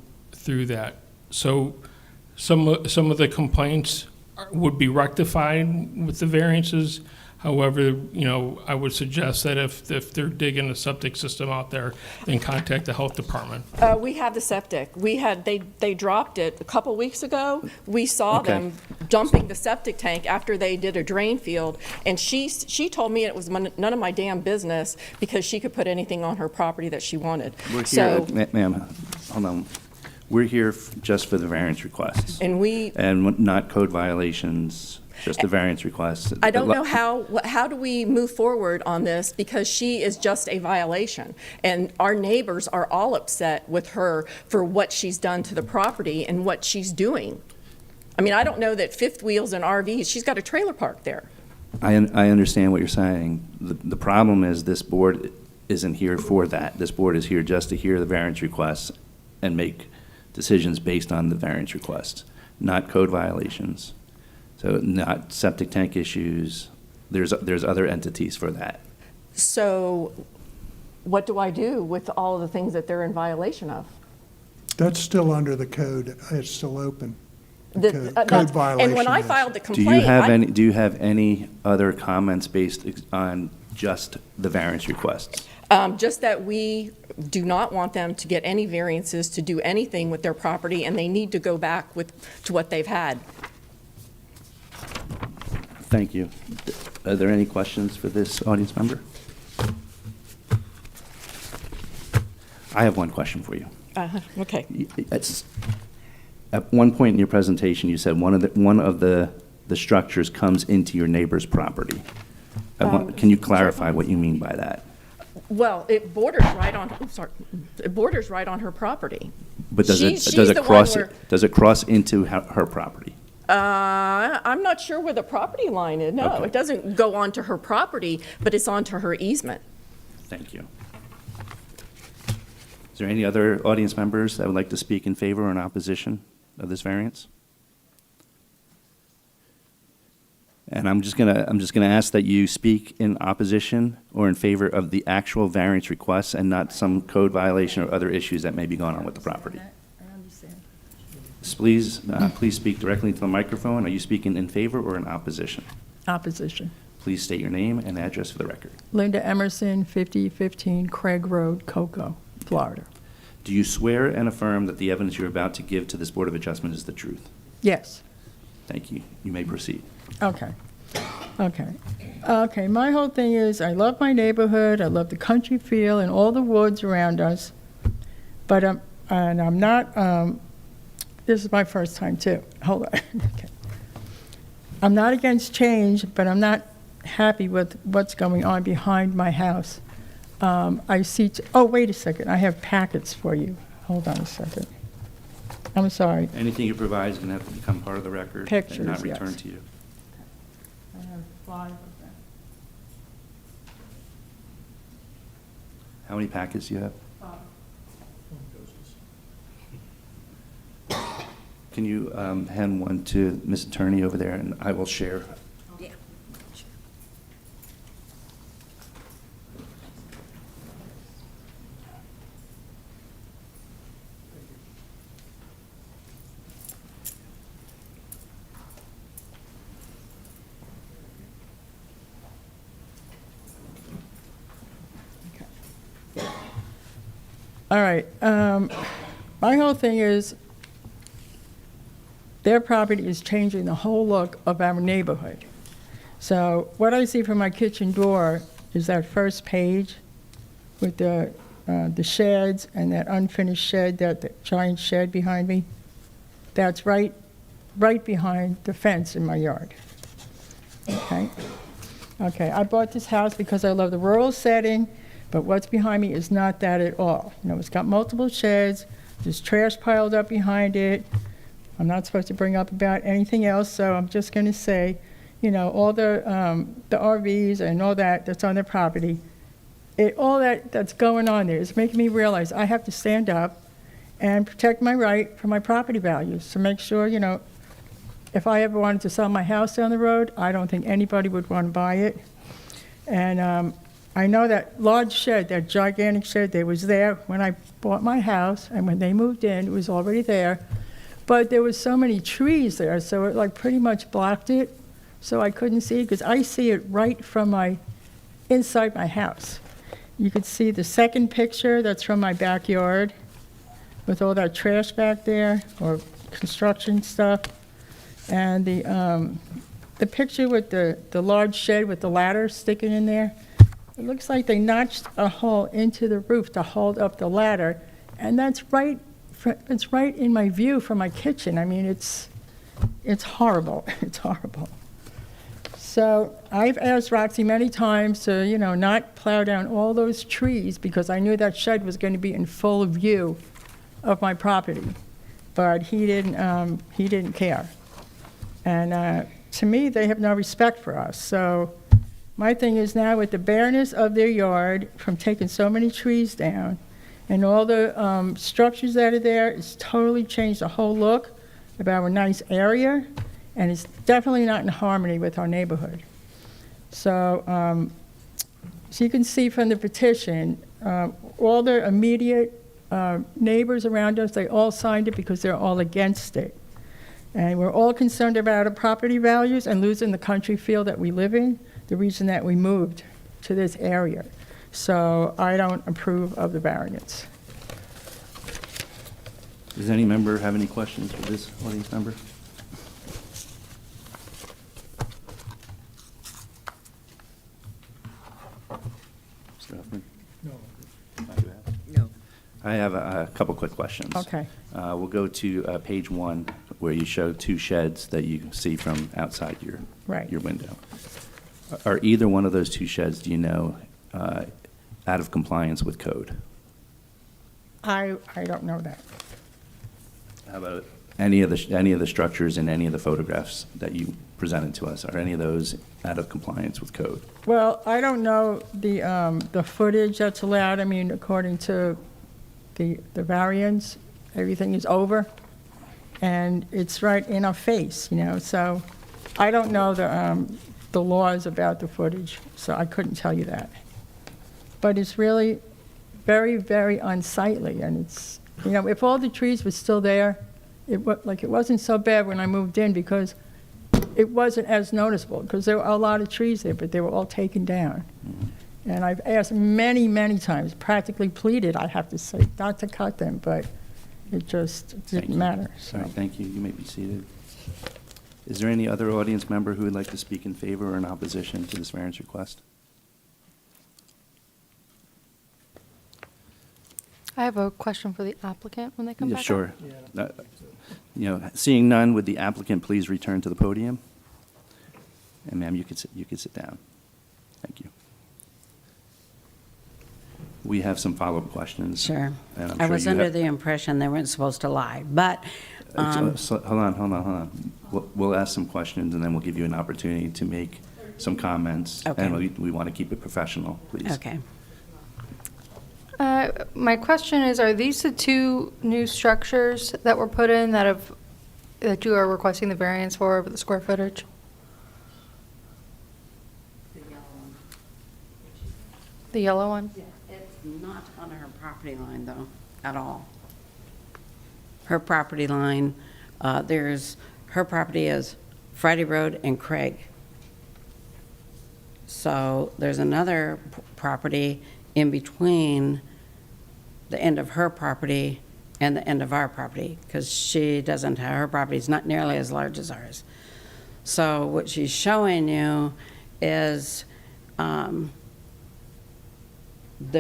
that. So some of the complaints would be rectified with the variances. However, I would suggest that if they're digging a septic system out there, then contact the health department. We have the septic. They dropped it a couple weeks ago. We saw Okay. them dumping the septic tank after they did a drain field, and she told me it was none of my damn business because she could put anything on her property that she wanted. We're here, So, ma'am, hold on. We're here just for the variance requests, and not code violations, just the variance requests. I don't know how do we move forward on this because she is just a violation. And our neighbors are all upset with her for what she's done to the property and what she's doing. I mean, I don't know that fifth wheels and RVs, she's got a trailer park there. I understand what you're saying. The problem is this board isn't here for that. This board is here just to hear the variance requests and make decisions based on the variance requests, not code violations. So not septic tank issues. There's other entities for that. So what do I do with all of the things that they're in violation of? That's still under the code. It's still open. The- Code that's- violation. And when I is. filed the Do complaint. you have any other comments based on just the variance requests? Just that we do not want them to get any variances to do anything with their property, and they need to go back to what they've had. Thank you. Are there any questions for this audience member? I have one question for you. Okay. At one point in your presentation, you said one of the structures comes into your neighbor's property. Can you clarify what you mean by that? Well, it borders right on, it borders right on her property. But does She's it the one cross where- does it cross into her property? I'm not sure where the property line is. No, Okay. it doesn't go onto her property, but it's onto her easement. Thank you. Is there any other audience members that would like to speak in favor or in opposition of this variance? And I'm just gonna ask that you speak in opposition or in favor of the actual variance requests and not some code violation or other issues that may be going on with the property. Please speak directly into the microphone. Are you speaking in favor or in opposition? Opposition. Please state your name and address for the record. Linda Emerson, 5015 Craig Road, Cocoa, Florida. Do you swear and affirm that the evidence you're about to give to this Board of Adjustment is the truth? Yes. Thank you. You may proceed. Okay, my whole thing is, I love my neighborhood, I love the country feel and all the woods around us, but I'm not, this is my first time too, hold on. Okay. I'm not against change, but I'm not happy with what's going on behind my house. I see, oh, wait a second, I have packets for you. Hold on a second. I'm sorry. Anything you provide is going to have to become part of the record. Pictures, and not yes. returned to you. I have 5 of them. How many packets do you have? 5. Can you hand one to Ms. Attorney over there, and I will share. Yeah. All right, my whole thing is, their property is changing the whole look of our neighborhood. So what I see from my kitchen door is that first page with the sheds and that unfinished shed, that giant shed behind me. That's right behind the fence in my yard. Okay? Okay, I bought this house because I love the rural setting, but what's behind me is not that at all. You know, it's got multiple sheds, there's trash piled up behind it. I'm not supposed to bring up about anything else, so I'm just going to say, you know, all the RVs and all that's on their property, all that's going on there is making me realize I have to stand up and protect my right for my property values, to make sure, you know, if I ever wanted to sell my house down the road, I don't think anybody would want to buy it. And I know that large shed, that gigantic shed, that was there when I bought my house, and when they moved in, it was already there. But there was so many trees there, so it like pretty much blocked it, so I couldn't see it, because I see it right from inside my house. You could see the second picture, that's from my backyard, with all that trash back there, or construction stuff. And the picture with the large shed with the ladder sticking in there, it looks like they notched a hole into the roof to hold up the ladder, and it's right in my view from my kitchen. I mean, it's horrible. It's horrible. So I've asked Roxy many times to, you know, not plow down all those trees, because I knew that shed was going to be in full view of my property, but he didn't care. And to me, they have no respect for us. So my thing is now, with the bareness of their yard from taking so many trees down, and all the structures that are there, it's totally changed the whole look of our nice area, and it's definitely not in harmony with our neighborhood. So, so you can see from the petition, all the immediate neighbors around us, they all signed it because they're all against it. And we're all concerned about our property values and losing the country feel that we live in, the reason that we moved to this area. So I don't approve of the variance. Does any member have any questions for this audience member? Mr. Huffman? No. No. I have a couple quick questions. Okay. We'll go to page 1, where you show 2 sheds that you see from outside your window. Are either one of those 2 sheds, do you know, out of compliance with code? I don't know that. How about any of the structures in any of the photographs that you presented to us? Are any of those out of compliance with code? Well, I don't know the footage that's allowed. I mean, according to the variance, everything is over, and it's right in our face, you know. So I don't know the laws about the footage, so I couldn't tell you that. But it's really very, very unsightly, and it's, you know, if all the trees were still there, it wasn't so bad when I moved in, because it wasn't as noticeable, because there were a lot of trees there, but they were all taken down. Mm-hmm. And I've asked many, many times, practically pleaded, I have to say, not to cut them, but it just didn't matter. So. All right, thank you. You may be seated. Is there any other audience member who would like to speak in favor or in opposition to this variance request? I have a question for the applicant when they come Yeah, back. sure. You know, seeing none, would the applicant please return to the podium? And ma'am, you could sit down. Thank you. We have some follow-up questions. Sure. And I'm I sure was you under have- the impression they weren't supposed to lie, but, So, hold on. We'll ask some questions, and then we'll give you an opportunity to make some comments. Okay. And we want to keep it professional, please. okay. My question is, are these the 2 new structures that were put in that you are requesting the variance for over the square footage? The yellow one? It's not on her property line, though, at all. Her property line, her property is Friday Road and Craig. So there's another property in between the end of her property and the end of our property, because she doesn't, her property's not nearly as large as ours. So what she's showing you is that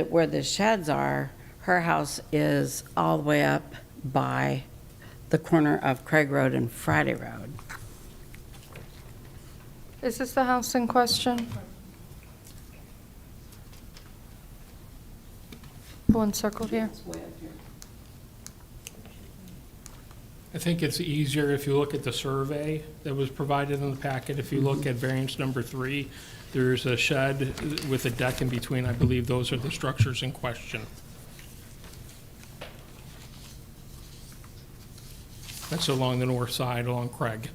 where the sheds are, her house is all the way up by the corner of Craig Road and Friday Road. Is this the house in question? The one circled here? I think it's easier if you look at the survey that was provided in the packet. If you look at variance number 3, there's a shed with a deck in between. I believe those are the structures in question. That's along the north side, along Craig.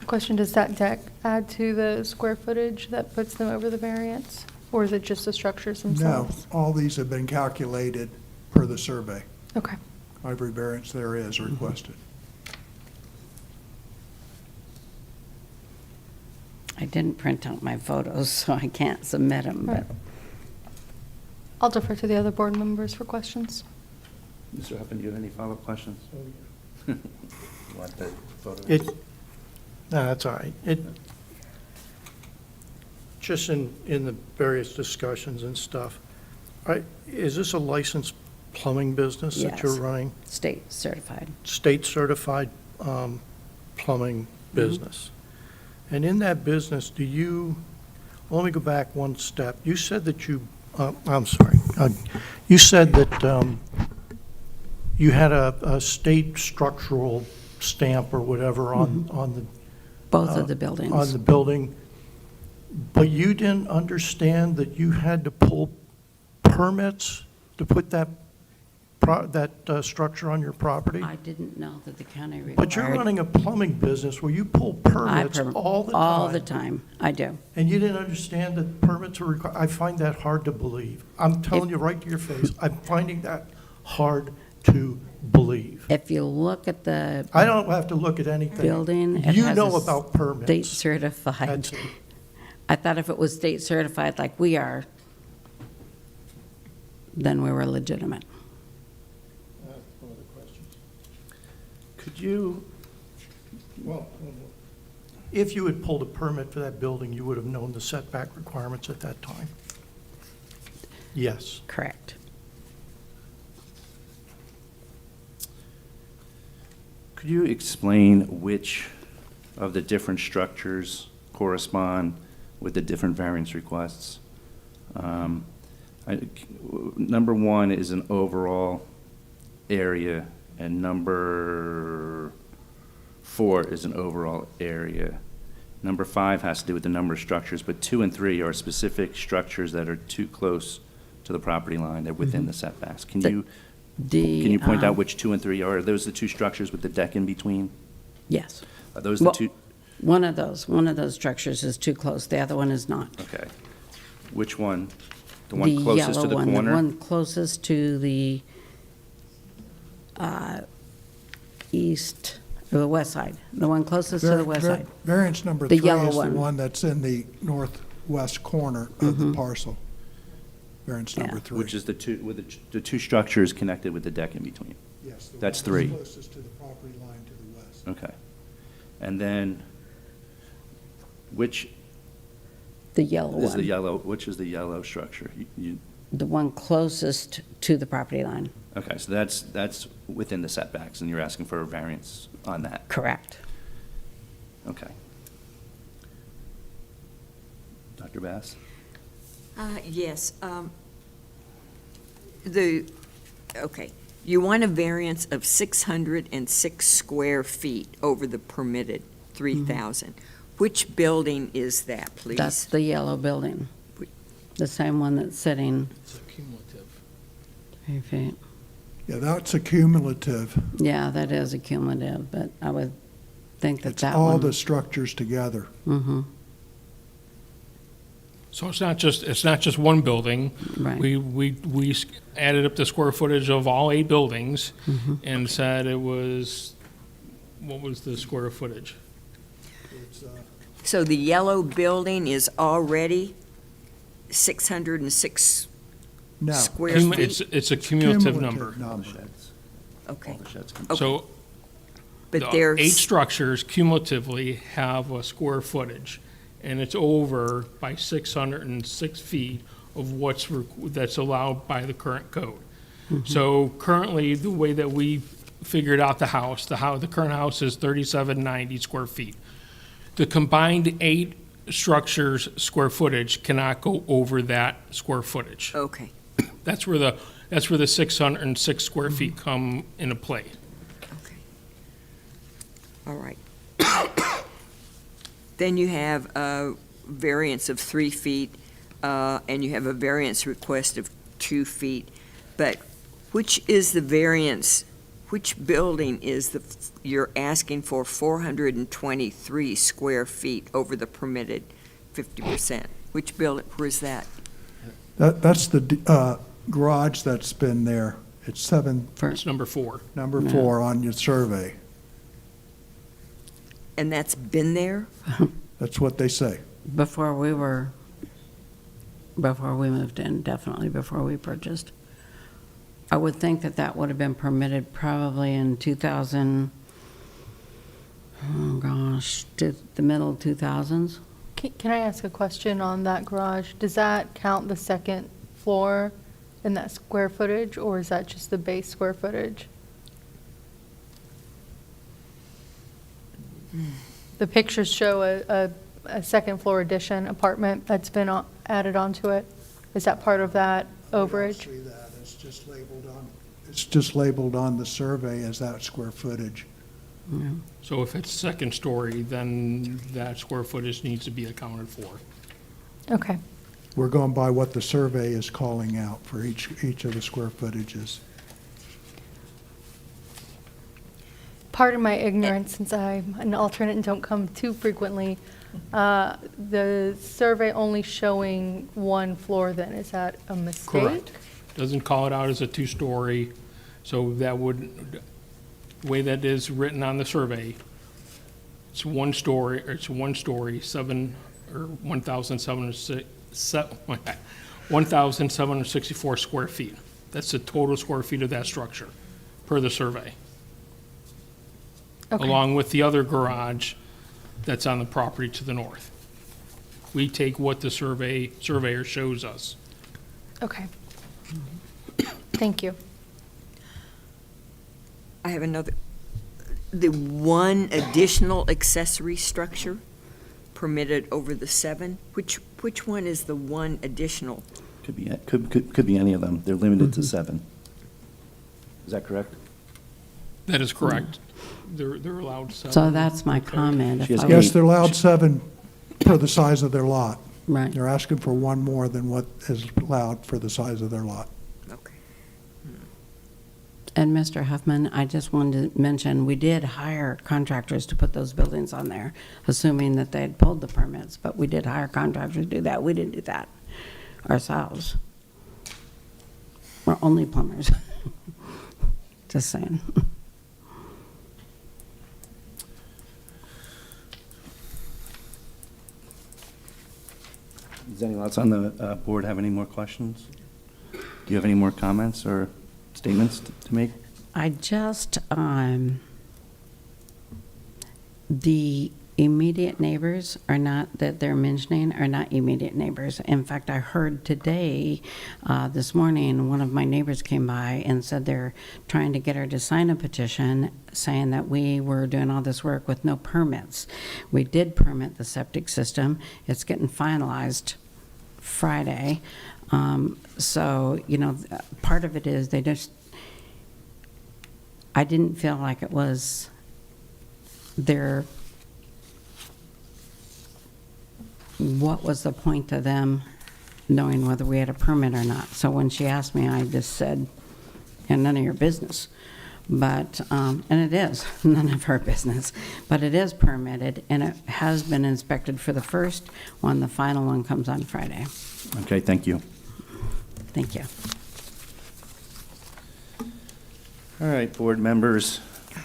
Question, does that deck add to the square footage that puts them over the variance? Or is it just the structures No, themselves? all these have been calculated per the survey. Okay. Every variance there is requested. I didn't print out my photos, so I can't submit them, but Right. I'll defer to the other board members for questions. Mr. Huffman, do you have any follow-up questions? You want the photo? No, that's all right. Just in the various discussions and stuff, is this a licensed plumbing business that you're Yes. running? state certified. State-certified plumbing business? And in that business, let me go back one step. You said that I'm sorry. You said that you had a state structural stamp or whatever on the Both of the buildings. on the building, but you didn't understand that you had to pull permits to put that structure on your property? I didn't know that the county required. But you're running a plumbing business where you pull permits all the time. All the time, I do. And you didn't understand that permits are required? I find that hard to believe. I'm telling you right to your face, I'm finding that hard to believe. If you look at the I don't have to look at anything. building, it You has know a about permits. state certified. That's it. I thought if it was state certified like we are, then we were legitimate. Could you, if you had pulled a permit for that building, you would have known the setback requirements at that time? Yes. Correct. Could you explain which of the different structures correspond with the different variance requests? Number 1 is an overall area, and number 4 is an overall area. Number 5 has to do with the number of structures, but 2 and 3 are specific structures that are too close to the property line. They're within the setbacks. Can you point out which 2 and 3 are? Are those the 2 structures with the deck in between? Yes. Are those the Well, 2? One of those structures is too close. The other one is not. Okay. Which one? The one closest to the yellow one, corner? the one closest to the east, or the west side. The one closest to the west side. Variance number The 3 yellow is the one. one that's in the northwest corner of the parcel. Variance number Yeah. 3. Which is the two structures connected with the deck in between? Yes, the That's one 3. closest to the property line to the west. Okay. And then, which The yellow is the one. yellow, which is the yellow structure? The one closest to the property line. Okay, so that's within the setbacks, and you're asking for a variance on that? Correct. Okay. Dr. Bass? Yes. Okay, you want a variance of 606 square feet over the permitted 3,000. Which building is that, please? That's the yellow building. The same one that's sitting It's cumulative. 3 feet. Yeah, that's a cumulative. Yeah, that is a cumulative, but I would think that It's that all one. the structures together. Mm-hmm, So it's not just one building. right. We added up the square footage of all 8 buildings Mhm. and said it was, what was the square footage? So the yellow building is already 606 No. square It's, feet? it's a cumulative number. Okay, So but the there's. 8 structures cumulatively have a square footage, and it's over by 606 feet of that's allowed by the current code. So currently, the way that we figured out the current house is 3790 square feet. The combined 8 structures' square footage cannot go over that square footage. Okay, That's where the 606 square feet come into play. okay. All right. Then you have a variance of 3 feet, and you have a variance request of 2 feet. But which is the variance, which building is you're asking for 423 square feet over the permitted 50%? Which building, where's that? That's the garage that's been there. It's It's number 4. number 4 on your survey. And that's been there? That's what they say. Before we moved in, definitely before we purchased. I would think that that would have been permitted probably in 2000, oh gosh, the middle 2000s. Can I ask a question on that garage? Does that count the second floor in that square footage, or is that just the base square footage? The pictures show a second floor addition apartment that's been added onto it. Is that part of that overage? See that, it's just labeled on the survey as that square footage. So if it's second story, then that square footage needs to be accounted for. Okay. We're going by what the survey is calling out for each of the square footages. Pardon my ignorance, since I'm an alternate and don't come too frequently. The survey only showing 1 floor then, is that a mistake? Correct. Doesn't call it out as a 2-story, so that would, the way that is written on the survey, it's 1 story, or it's 1 story, 1,764 square feet. That's the total square feet of that structure, per the survey. Okay. Along with the other garage that's on the property to the north. We take what the surveyor shows us. Okay. Thank you. I have another. The one additional accessory structure permitted over the 7, which one is the one additional? Could be any of them. They're limited to 7. Is that correct? That is correct. They're allowed 7. So that's my comment. She has If I Yes, was- eight. they're allowed 7 per the size of their lot. Right. They're asking for 1 more than what is allowed for the size of their lot. Okay. And Mr. Huffman, I just wanted to mention, we did hire contractors to put those buildings on there, assuming that they'd pulled the permits, but we did hire contractors to do that. We didn't do that ourselves. We're only plumbers. Just saying. Does anyone else on the board have any more questions? Do you have any more comments or statements to make? I just, the immediate neighbors are not, that they're mentioning, are not immediate neighbors. In fact, I heard today, this morning, one of my neighbors came by and said they're trying to get her to sign a petition saying that we were doing all this work with no permits. We did permit the septic system. It's getting finalized Friday. So, you know, part of it is they just, I didn't feel like it was their, what was the point to them knowing whether we had a permit or not? So when she asked me, I just said, and none of your business. But, and it is none of her business, but it is permitted and it has been inspected for the first one. The final one comes on Friday. Okay, thank you. Thank you. All right, board members,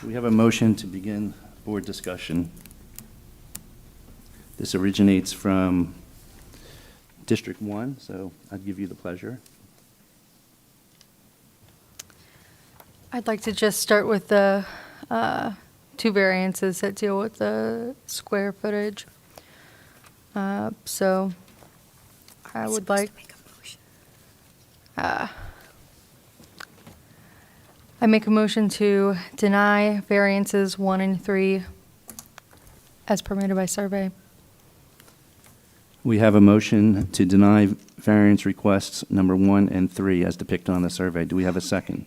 we have a motion to begin board discussion. This originates from District 1, so I'll give you the pleasure. I'd like to just start with the two variances that deal with the square footage. So I would like, I make a motion to deny variances 1 and 3 as permitted by survey. We have a motion to deny variance requests number 1 and 3 as depicted on the survey. Do we have a second?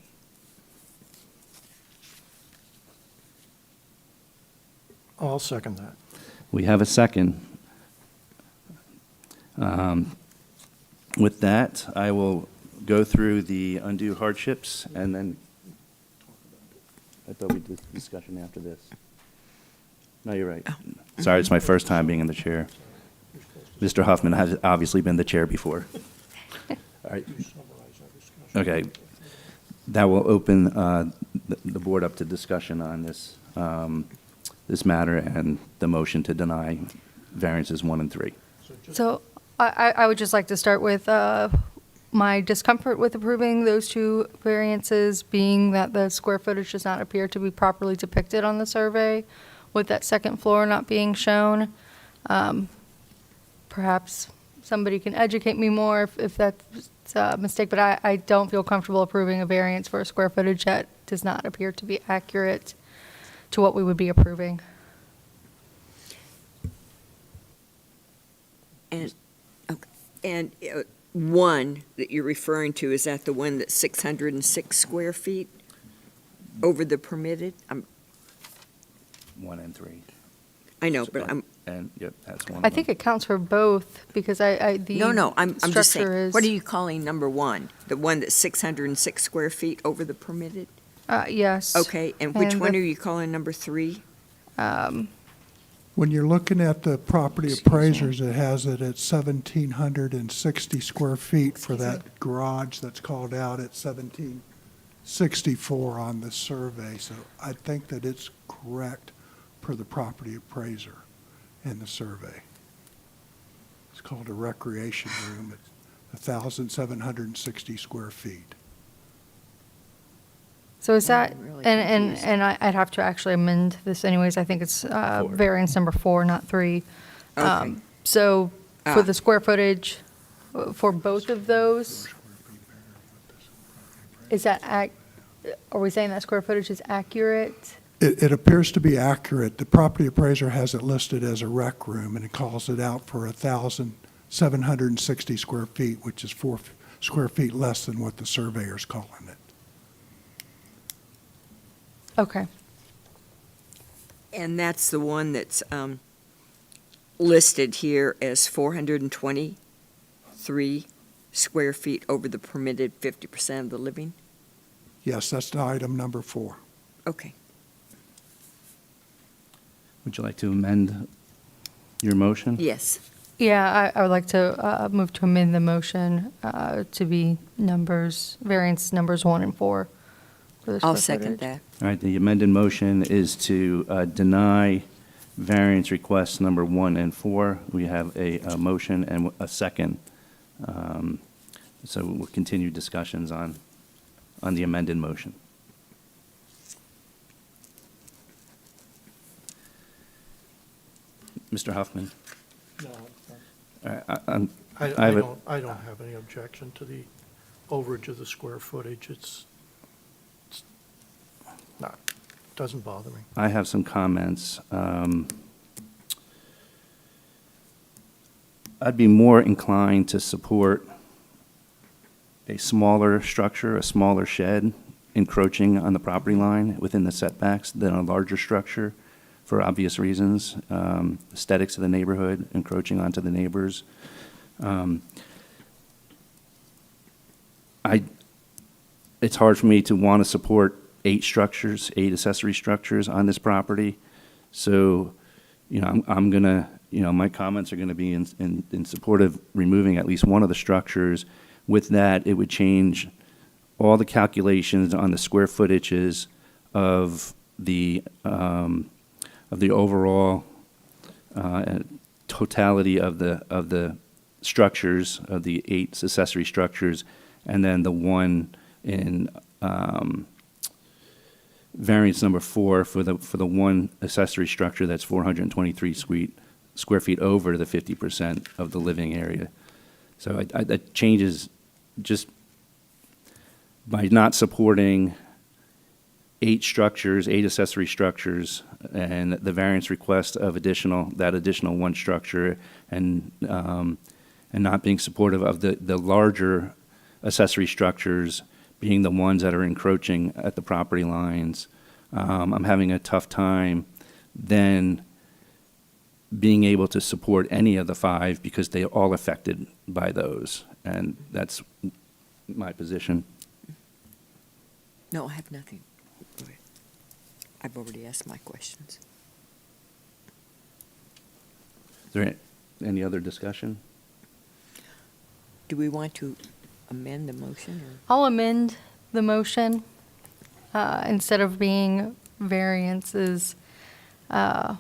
I'll second that. We have a second. With that, I will go through the undue hardships and then, I thought we did discussion after this. No, you're right. Sorry, it's my first time being in the chair. Mr. Huffman has obviously been the chair before. All right. Okay. That will open the board up to discussion on this, this matter and the motion to deny variances 1 and 3. So I would just like to start with my discomfort with approving those two variances being that the square footage does not appear to be properly depicted on the survey, with that second floor not being shown. Perhaps somebody can educate me more if that's a mistake, but I don't feel comfortable approving a variance for a square footage that does not appear to be accurate to what we would be approving. And, okay. And one that you're referring to, is that the one that's 606 square feet over the permitted? 1 and 3. I know, but I'm, And, yep, that's one of I think them. it counts for both because the no, I'm just structure saying, is. what are you calling number one? The one that's 606 square feet over the permitted? Yes. Okay, and which And one the- are you calling number 3? When you're looking at the property appraisers, it has it at 1,760 square feet for that garage that's called out at 1,764 on the survey. So I think that it's correct per the property appraiser in the survey. It's called a recreation room. It's 1,760 square feet. So is that, really and I'd have to actually amend this anyways. I think it's variance number 4, not 3. Okay. So for Ah. the square footage, for both of those, is that, are we saying that square footage is accurate? It appears to be accurate. The property appraiser has it listed as a rec room, and it calls it out for 1,760 square feet, which is 4 square feet less than what the surveyor's calling it. Okay. And that's the one that's listed here as 423 square feet over the permitted 50% of the living? Yes, that's the item number 4. Okay. Would you like to amend your motion? Yes. Yeah, I would like to move to amend the motion to be variance numbers 1 and 4 for the I'll square second footage. that. All right, the amended motion is to deny variance requests number 1 and 4. We have a motion and a second. So we'll continue discussions on the amended motion. Mr. Huffman? No, All right, I have a- don't have any objection to the overage of the square footage. It's not, doesn't bother me. I have some comments. I'd be more inclined to support a smaller structure, a smaller shed encroaching on the property line within the setbacks than a larger structure for obvious reasons, aesthetics of the neighborhood, encroaching onto the neighbors. It's hard for me to want to support 8 accessory structures on this property. So, I'm going to, my comments are going to be in support of removing at least one of the structures. With that, it would change all the calculations on the square footages of the overall totality of the structures, of the 8 accessory structures, and then the one in variance number 4 for the one accessory structure that's 423 square feet over the 50% of the living area. So that changes just by not supporting 8 accessory structures, and the variance request of that additional one structure, and not being supportive of the larger accessory structures being the ones that are encroaching at the property lines. I'm having a tough time then being able to support any of the 5 because they are all affected by those, and that's my position. No, I have nothing. I've already asked my questions. Is there any other discussion? Do we want to amend the motion? Or? I'll amend the motion. Instead of being variances 1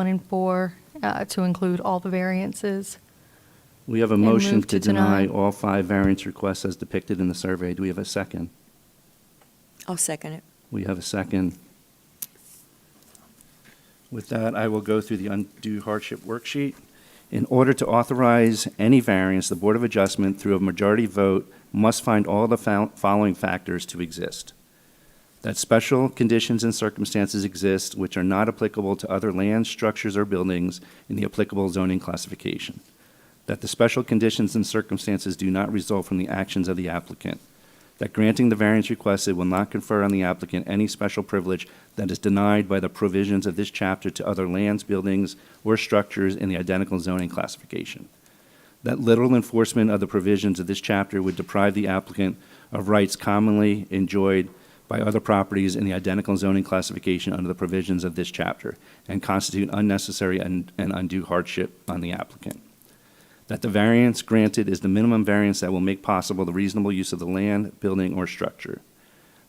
and 4, to include all the variances. We have a And motion move to to deny deny. all 5 variance requests as depicted in the survey. Do we have a second? I'll second it. We have a second. With that, I will go through the undue hardship worksheet. In order to authorize any variance, the Board of Adjustment, through a majority vote, must find all the following factors to exist: that special conditions and circumstances exist which are not applicable to other lands, structures, or buildings in the applicable zoning classification; that the special conditions and circumstances do not result from the actions of the applicant; that granting the variance requested will not confer on the applicant any special privilege that is denied by the provisions of this chapter to other lands, buildings, or structures in the identical zoning classification; that literal enforcement of the provisions of this chapter would deprive the applicant of rights commonly enjoyed by other properties in the identical zoning classification under the provisions of this chapter, and constitute unnecessary and undue hardship on the applicant; that the variance granted is the minimum variance that will make possible the reasonable use of the land, building, or structure;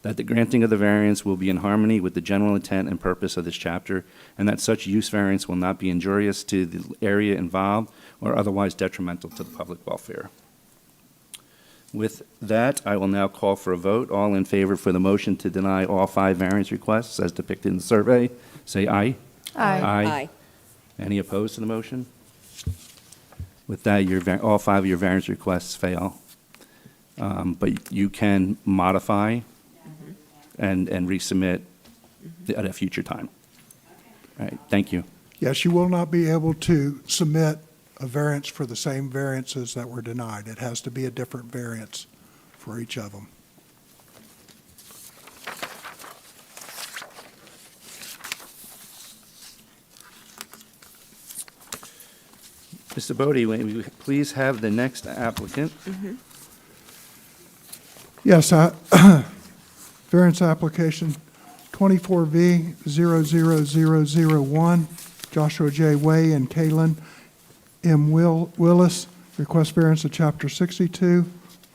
that the granting of the variance will be in harmony with the general intent and purpose of this chapter, and that such use variance will not be injurious to the area involved or otherwise detrimental to the public welfare. With that, I will now call for a vote. All in favor for the motion to deny all 5 variance requests as depicted in the survey, say aye. Aye. Aye. Any opposed to the motion? With that, all 5 of your variance requests fail. But you can modify and resubmit at a future time. All right, thank you. Yes, you will not be able to submit a variance for the same variances that were denied. It has to be a different variance for each of them. Mr. Bodie, may we please have the next applicant? Yes, variance application 24V00001, Joshua J. Way and Katelynd Willis, request variance of Chapter 62,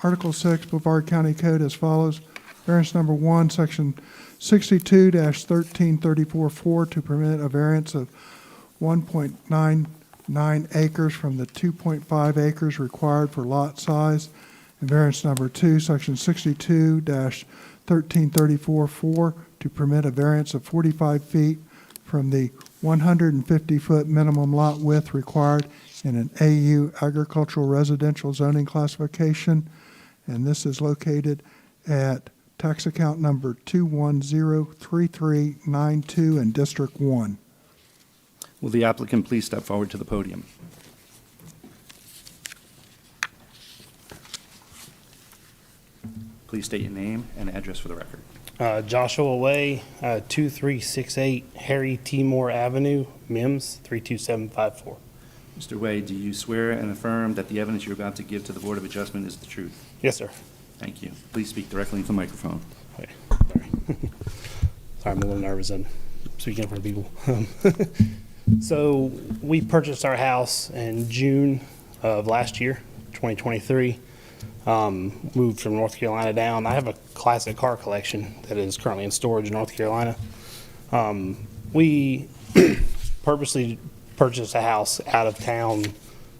Article 6, Brevard County Code as follows. Variance number 1, Section 62-1334-4, to permit a variance of 1.99 acres from the 2.5 acres required for lot size. And variance number 2, Section 62-1334-4, to permit a variance of 45 feet from the 150-foot minimum lot width required in an AU agricultural residential zoning classification. And this is located at tax account number 2103392 in District 1. Will the applicant please step forward to the podium? Please state your name and address for the record. Joshua Way, 2368 Harry T. Moore Avenue, MIMS 32754. Mr. Way, do you swear and affirm that the evidence you're about to give to the Board of Adjustment is the truth? Yes, sir. Thank you. Please speak directly into the microphone. Okay, sorry. Sorry, I'm a little nervous and speaking in front of people. So we purchased our house in June of last year, 2023. Moved from North Carolina down. I have a classic car collection that is currently in storage in North Carolina. We purposely purchased a house out of town,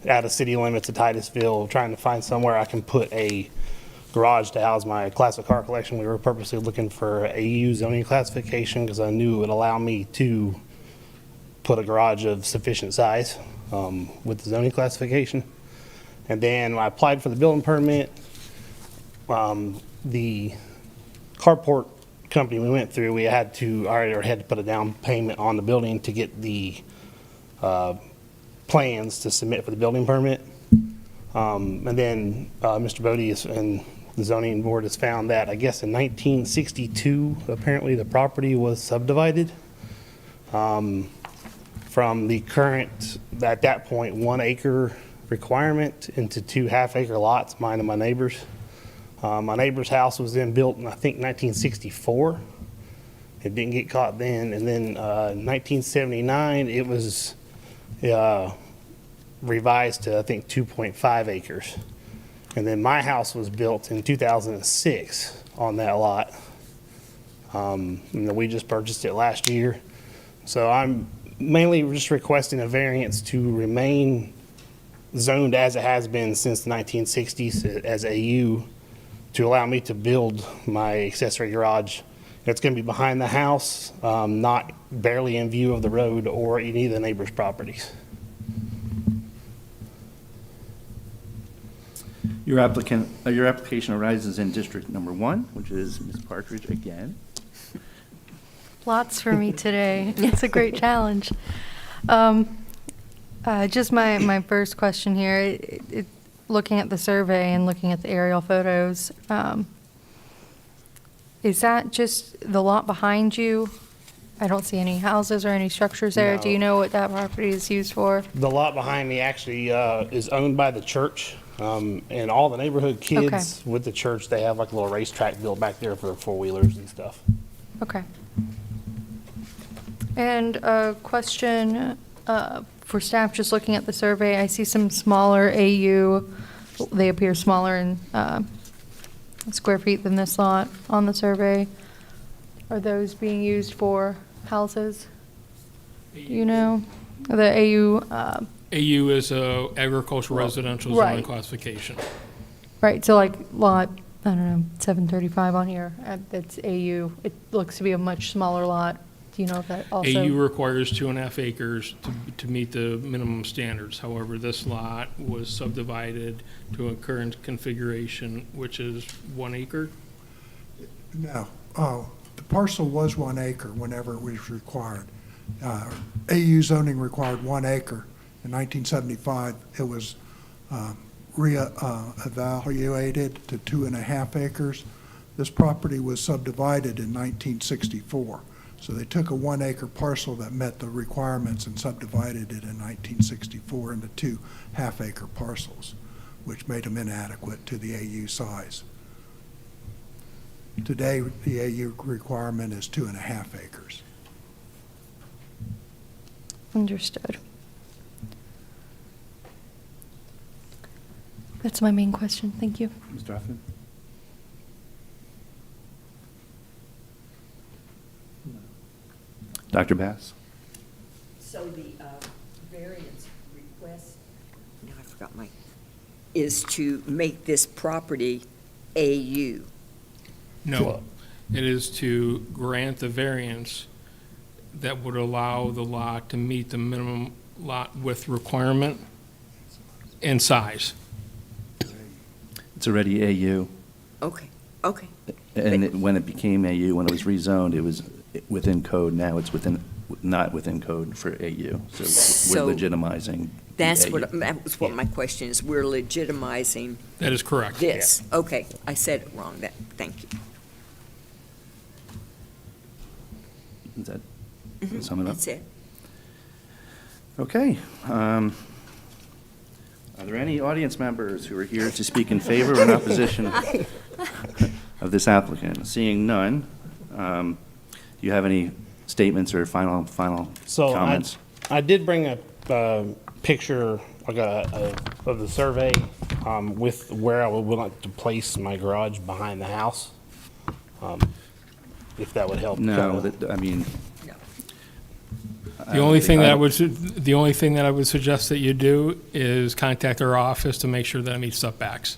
out of city limits of Titusville, trying to find somewhere I can put a garage to house my classic car collection. We were purposely looking for AU zoning classification because I knew it would allow me to put a garage of sufficient size with the zoning classification. And then when I applied for the building permit, the carport company we went through, I already had to put a down payment on the building to get the plans to submit for the building permit. And then Mr. Bodie and the zoning board has found that, I guess in 1962, apparently the property was subdivided from the current, at that point, 1 acre requirement into 2 half-acre lots, mine and my neighbor's. My neighbor's house was then built in, I think, 1964. It didn't get caught then. And then 1979, it was revised to, I think, 2.5 acres. And then my house was built in 2006 on that lot. We just purchased it last year. So I'm mainly just requesting a variance to remain zoned as it has been since the 1960s as AU, to allow me to build my accessory garage. It's going to be behind the house, not barely in view of the road or any of the neighbors' properties. Your application arises in District Number 1, which is Ms. Partridge again. Lots for me today. It's a great challenge. Just my first question here, looking at the survey and looking at the aerial photos, is that just the lot behind you? I don't see any houses or any structures there. No. Do you know what that property is used for? The lot behind me actually is owned by the church, and all the neighborhood kids with the church, they have like a little racetrack built back there for four-wheelers and stuff. Okay. And a question for staff, just looking at the survey, I see some smaller AU. They appear smaller in square feet than this lot on the survey. Are those being used for houses? Do you know? The AU, AU is a agricultural residential zoning Right. classification. right, so like lot, I don't know, 735 on here, that's AU. It looks to be a much smaller lot. Do you know if that also? AU requires 2.5 acres to meet the minimum standards. However, this lot was subdivided to a current configuration, which is 1 acre. No. The parcel was 1 acre whenever it was required. AU zoning required 1 acre. In 1975, it was evaluated to 2.5 acres. This property was subdivided in 1964. So they took a 1 acre parcel that met the requirements and subdivided it in 1964 into 2 half-acre parcels, which made them inadequate to the AU size. Today, the AU requirement is 2.5 acres. Understood. That's my main question. Thank you. Mr. Hoffman? Dr. Bass? So the variance request, now I forgot is to make this property AU. No, it is to grant the variance that would allow the lot to meet the minimum lot width requirement and size. It's already AU. Okay, okay. And when it became AU, when it was rezoned, it was within code. Now it's not within code for AU. So So we're legitimizing. That AU. was what my question is. We're legitimizing That is correct. this. Okay, I said it wrong. Thank you. Is that sum it up? That's it. Okay. Are there any audience members who are here to speak in favor or in opposition of this applicant? Seeing none, do you have any statements or final comments? I did bring a picture like of the survey with where I would like to place my garage behind the house, if that would help. No, I mean. The only thing that I would suggest that you do is contact our office to make sure that it meets setbacks.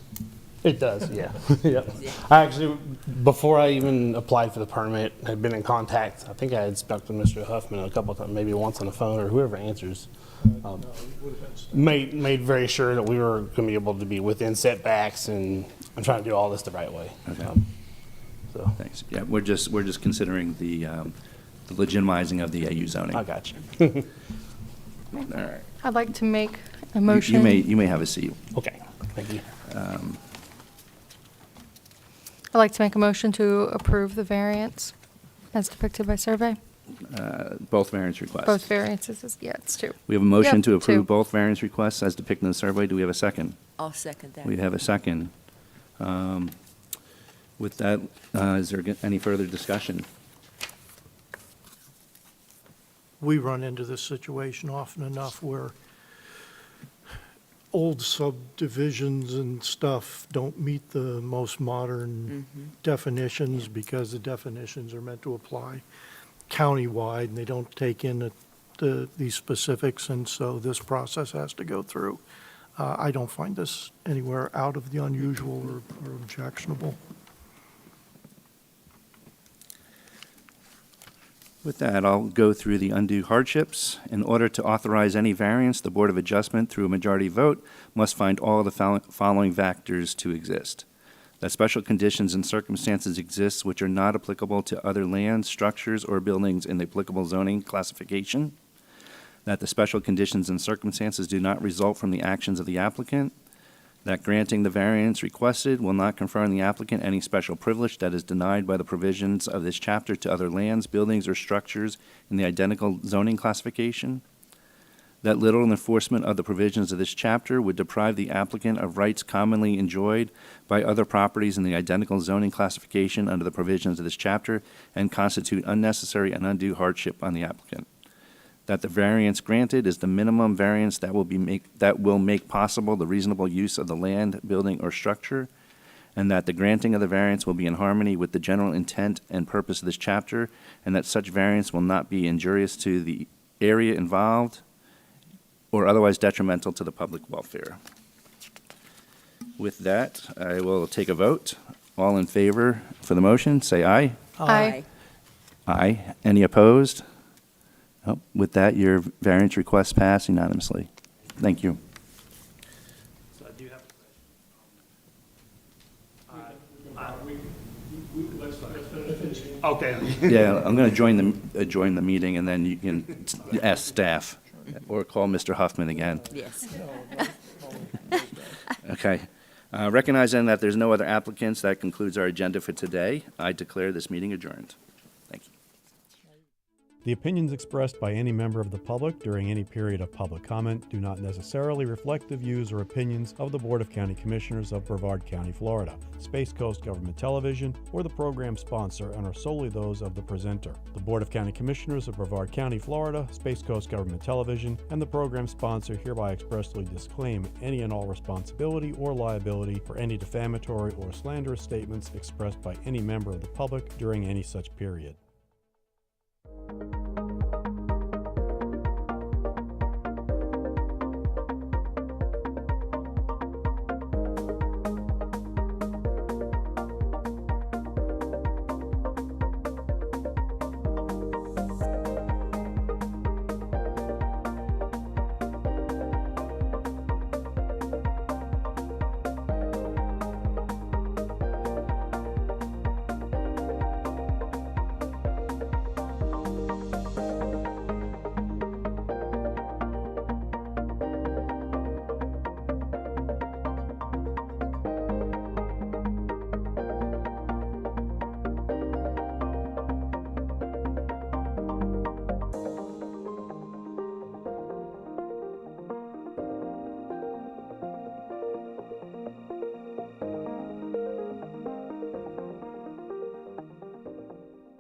It does, yeah. Yep. I actually, before I even applied for the permit, had been in contact. I think I had spoken to Mr. Huffman a couple of times, maybe once on the phone or whoever answers. Made very sure that we were going to be able to be within setbacks and I'm trying to do all this the right way. Okay. So Thanks. Yeah, we're just considering the legitimizing of the AU zoning. I got you. All right. I'd like to make a You motion. may have a seat. Okay, thank you. I'd like to make a motion to approve the variance as depicted by survey. Both variance requests. Both variances, yeah, it's two. We have a motion Yep, to approve two. both variance requests as depicted in the survey. Do we have a second? I'll second that. We have a second. With that, is there any further discussion? We run into this situation often enough where old subdivisions and stuff don't meet the most modern definitions because the definitions are meant to apply countywide and they don't take in these specifics, and so this process has to go through. I don't find this anywhere out of the unusual or objectionable. With that, I'll go through the undue hardships. In order to authorize any variance, the Board of Adjustment, through a majority vote, must find all of the following factors to exist: that special conditions and circumstances exist which are not applicable to other lands, structures, or buildings in the applicable zoning classification; that the special conditions and circumstances do not result from the actions of the applicant; that granting the variance requested will not confer on the applicant any special privilege that is denied by the provisions of this chapter to other lands, buildings, or structures in the identical zoning classification; that little enforcement of the provisions of this chapter would deprive the applicant of rights commonly enjoyed by other properties in the identical zoning classification under the provisions of this chapter and constitute unnecessary and undue hardship on the applicant; that the variance granted is the minimum variance that will make possible the reasonable use of the land, building, or structure, and that the granting of the variance will be in harmony with the general intent and purpose of this chapter, and that such variance will not be injurious to the area involved or otherwise detrimental to the public welfare. With that, I will take a vote. All in favor for the motion, say aye. Aye. Aye. Any opposed? Oh, with that, your variance request passed unanimously. Thank you. So I do have a question. Okay. Yeah, I'm going to join the meeting, and then you can ask staff or call Mr. Huffman again. Yes. Okay. Recognizing that there's no other applicants, that concludes our agenda for today. I declare this meeting adjourned. Thank you. The opinions expressed by any member of the public during any period of public comment do not necessarily reflect the views or opinions of the Board of County Commissioners of Brevard County, Florida, Space Coast Government Television, or the program sponsor, and are solely those of the presenter. The Board of County Commissioners of Brevard County, Florida, Space Coast Government Television, and the program sponsor hereby expressly disclaim any and all responsibility or liability for any defamatory or slanderous statements expressed by any member of the public during any such period.